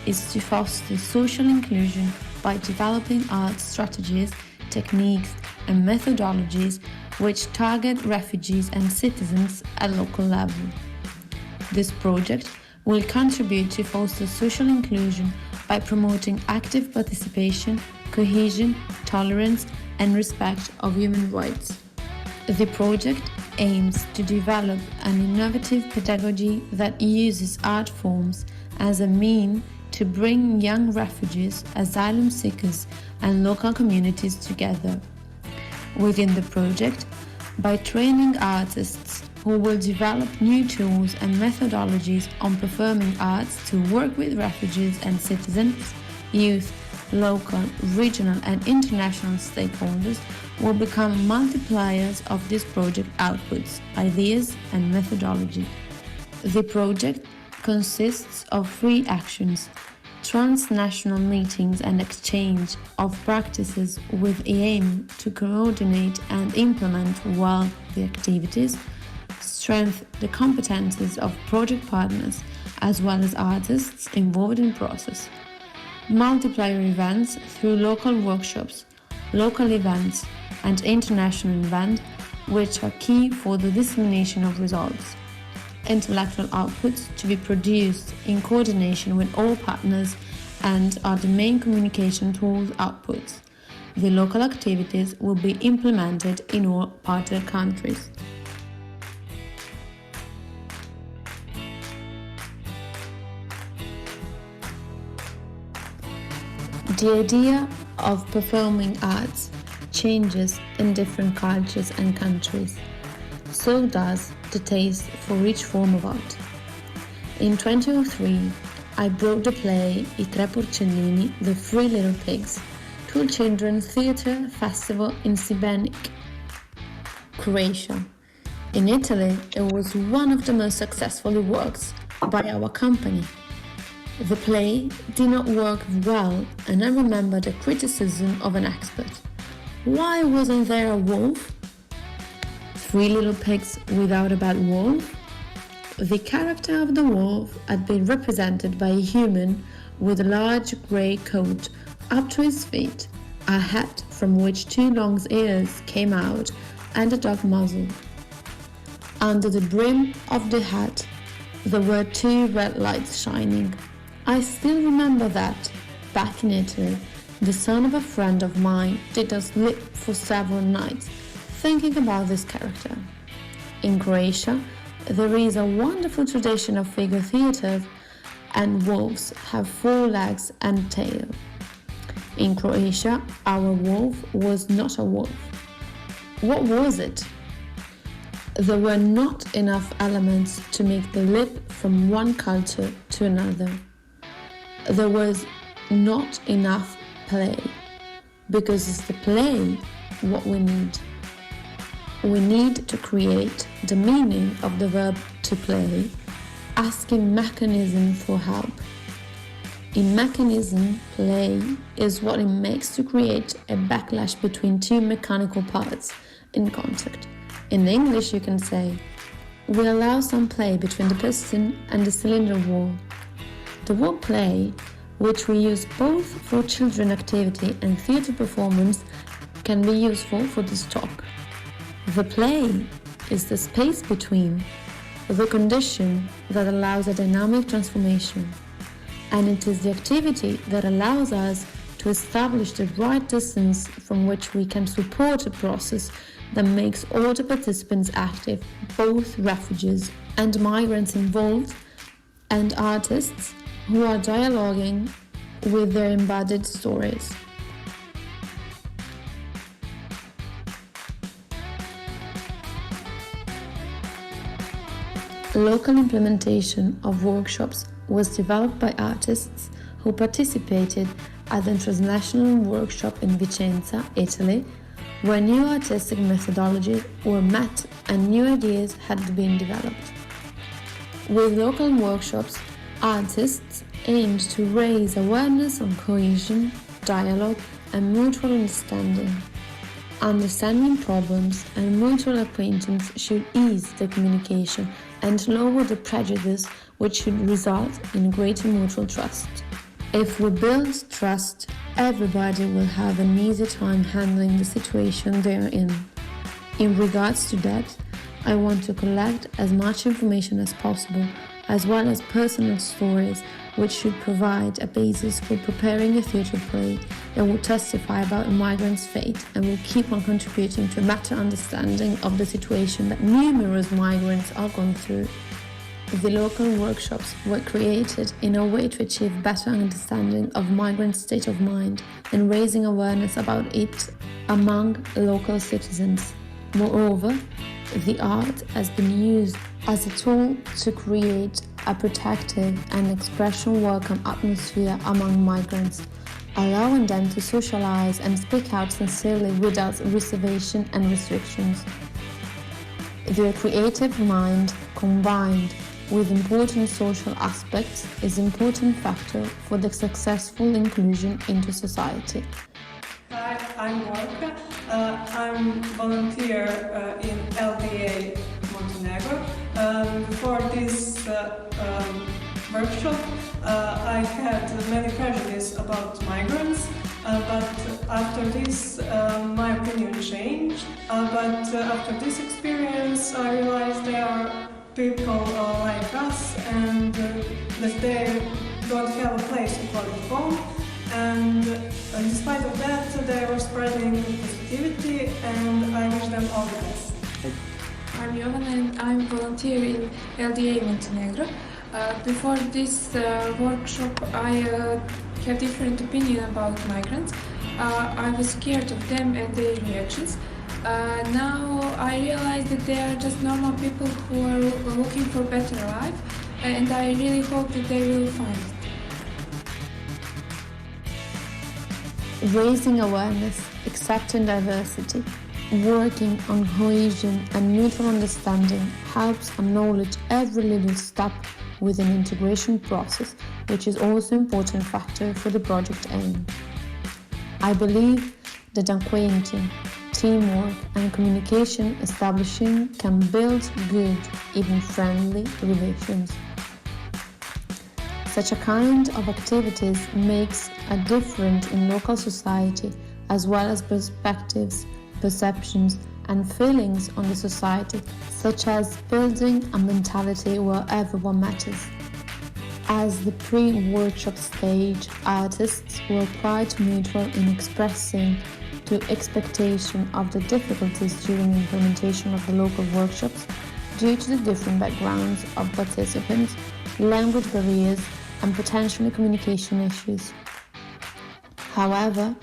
C: is to foster social inclusion by developing art strategies, techniques and methodologies which target refugees and citizens at local level. This project will contribute to foster social inclusion by promoting active participation, cohesion, tolerance and respect of human rights. The project aims to develop an innovative pedagogy that uses art forms as a means to bring young refugees, asylum seekers and local communities together. Within the project, by training artists who will develop new tools and methodologies on performing arts to work with refugees and citizens, youth, local, regional and international stakeholders will become multipliers of this project outputs, ideas and methodology. The project consists of 3 actions: transnational meetings and exchange of practices with the aim to coordinate and implement well the activities, strengthen the competences of project partners as well as artists involved in process. Multiplier events through local workshops, local events and international events, which are key for the dissemination of results. Intellectual outputs to be produced in coordination with all partners and are the main communication tools outputs. The local activities will be implemented in all partner countries. The idea of performing arts changes in different cultures and countries. So does the taste for each form of art. In 2003, I brought the play I Tre Porcellini, The Three Little Pigs, to a children's theatre festival in Šibenik, Croatia. In Italy, it was one of the most successful works by our company. The play did not work well, and I remember the criticism of an expert. Why wasn't there a wolf? 3 little pigs without a bad wolf? The character of the wolf had been represented by a human with a large grey coat up to his feet, a hat from which 2 long ears came out, and a dog muzzle. Under the brim of the hat, there were 2 red lights shining. I still remember that, back in Italy, The son of a friend of mine did not sleep for several nights thinking about this character. In Croatia, there is a wonderful tradition of figure theatre, and wolves have 4 legs and tail. In Croatia, our wolf was not a wolf. What was it? There were not enough elements to make the leap from one culture to another. There was not enough play, because it's the play what we need. We need to create the meaning of the verb to play, asking mechanism for help. In mechanism, play is what it makes to create a backlash between 2 mechanical parts in contact. In English, you can say, we allow some play between the piston and the cylinder wall. The word play, which we use both for children activity and theatre performance, can be useful for this talk. The play is the space between, the condition that allows a dynamic transformation, and it is the activity that allows us to establish the right distance from which we can support a process that makes all the participants active, both refugees and migrants involved, and artists who are dialoguing with their embodied stories. Local implementation of workshops was developed by artists who participated at the International Workshop in Vicenza, Italy, where new artistic methodologies were met and new ideas had been developed. With local workshops, artists aimed to raise awareness on cohesion, dialogue, and mutual understanding. Understanding problems and mutual acquaintance should ease the communication and lower the prejudice, which should result in greater mutual trust. If we build trust, everybody will have an easy time handling the situation they are in. In regards to that, I want to collect as much information as possible, as well as personal stories, which should provide a basis for preparing a theatre play that will testify about a migrant's fate and will keep on contributing to a better understanding of the situation that numerous migrants are going through. The local workshops were created in a way to achieve better understanding of migrants' state of mind and raising awareness about it among local citizens. Moreover, the art has been used as a tool to create a protective and expression-welcome atmosphere among migrants, allowing them to socialize and speak out sincerely without reservation and restrictions. Their creative mind, combined with important social aspects, is an important factor for the successful inclusion into society.
F: Hi, I'm Morka. I'm volunteer in LDA Montenegro. Before this workshop, I had many prejudices about migrants, but after this, my opinion changed. But after this experience, I realized they are people like us, and that they don't have a place to call it home. And despite of that, they were spreading positivity, and I wish them all the best.
V: I'm Jovan and I'm volunteer in LDA Montenegro. Before this workshop, I have different opinion about migrants. I was scared of them and their reactions. Now I realize that they are just normal people who are looking for a better life, and I really hope that they will find it.
C: Raising awareness, accepting diversity, working on cohesion and mutual understanding helps acknowledge every little step with an integration process, which is also an important factor for the project aim. I believe that acquainting, teamwork and communication establishing can build good, even friendly relations. Such a kind of activities makes a difference in local society, as well as perspectives, perceptions and feelings on the society, such as building a mentality where everyone matters. As the pre-workshop stage, artists were quite neutral in expressing to expectation of the difficulties during implementation of the local workshops due to the different backgrounds of participants, language barriers, and potentially communication issues. However,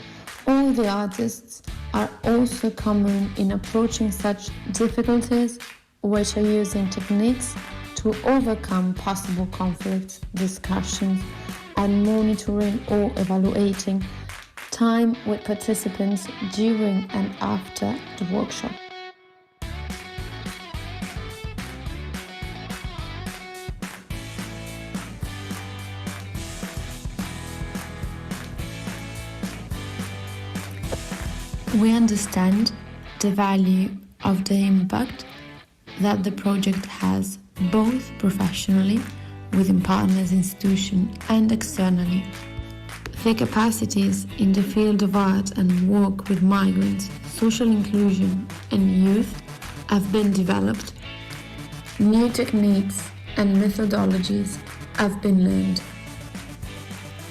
C: all the artists are also common in approaching such difficulties, which are using techniques to overcome possible conflicts, discussions, and monitoring or evaluating time with participants during and after the workshop. We understand the value of the impact that the project has both professionally, within partners, institutions, and externally. The capacities in the field of art and work with migrants, social inclusion, and youth have been developed. New techniques and methodologies have been learned.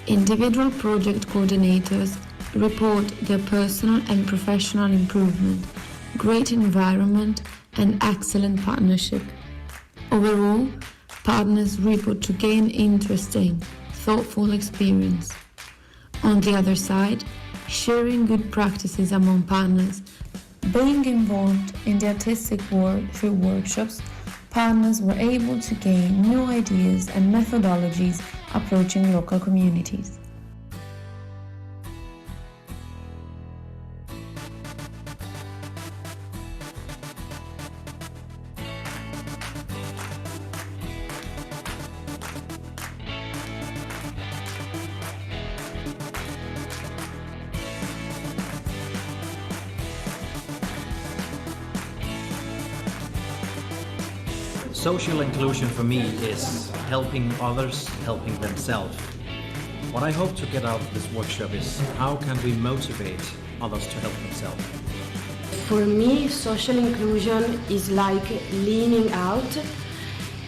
C: Individual project coordinators report their personal and professional improvement, great environment, and excellent partnership. Overall, partners report to gain interesting, thoughtful experience. On the other side, sharing good practices among partners. Being involved in the artistic world through workshops, partners were able to gain new ideas and methodologies approaching local communities.
G: Social inclusion for me is helping others, helping themselves. What I hope to get out of this workshop is how can we motivate others to help themselves.
H: For me, social inclusion is like leaning out,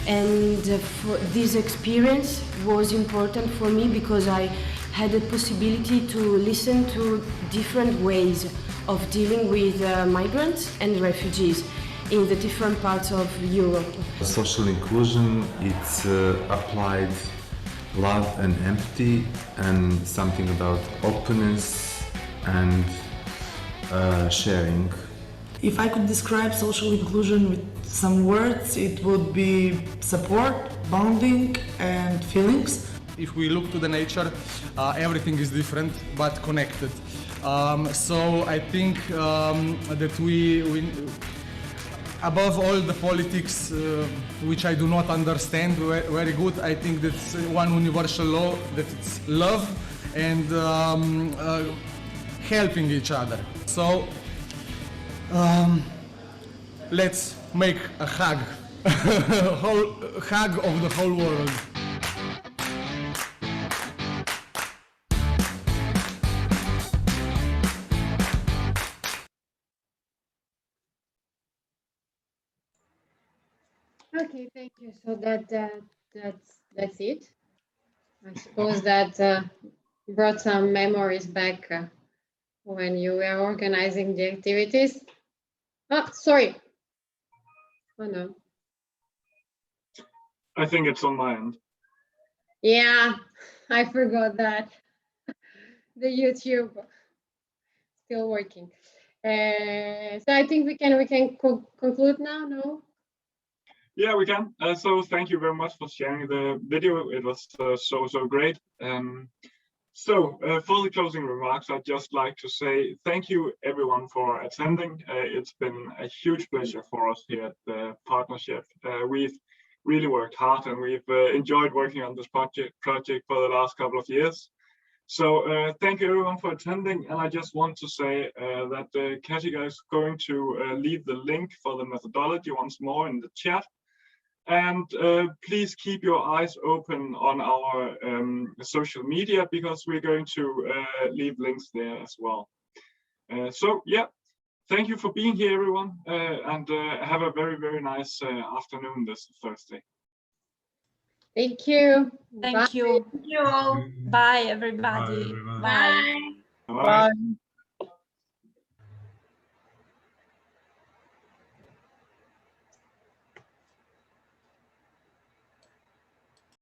H: and for this experience was important for me because I had the possibility to listen to different ways of dealing with migrants and refugees in the different parts of Europe.
W: Social inclusion, it's applied love and empathy and something about openness and sharing.
X: If I could describe social inclusion with some words, it would be support, bonding, and feelings.
Y: If we look to the nature, everything is different but connected. So I think that we above all the politics, which I do not understand very good, I think that's one universal law, that it's love and helping each other. So let's make a hug, hug of the whole world.
E: Okay, thank you. So that's it. I suppose that brought some memories back when you were organizing the activities. Oh, sorry. Oh no.
B: I think it's on my end.
E: Yeah, I forgot that. The YouTube still working. So I think we can conclude now. No.
B: Yeah, we can. So thank you very much for sharing the video. It was so great. So for the closing remarks, I'd just like to say thank you everyone for attending. It's been a huge pleasure for us here at the partnership. We've really worked hard and we've enjoyed working on this project for the last couple of years. So thank you everyone for attending, and I just want to say that Katika is going to leave the link for the methodology once more in the chat. And please keep your eyes open on our social media, because we're going to leave links there as well. So yeah, thank you for being here, everyone, and have a very nice afternoon this Thursday.
E: Thank you.
P: Thank you.
R: Thank you all.
P: Bye, everybody.
S: everyone.
P: Bye.
B: Bye.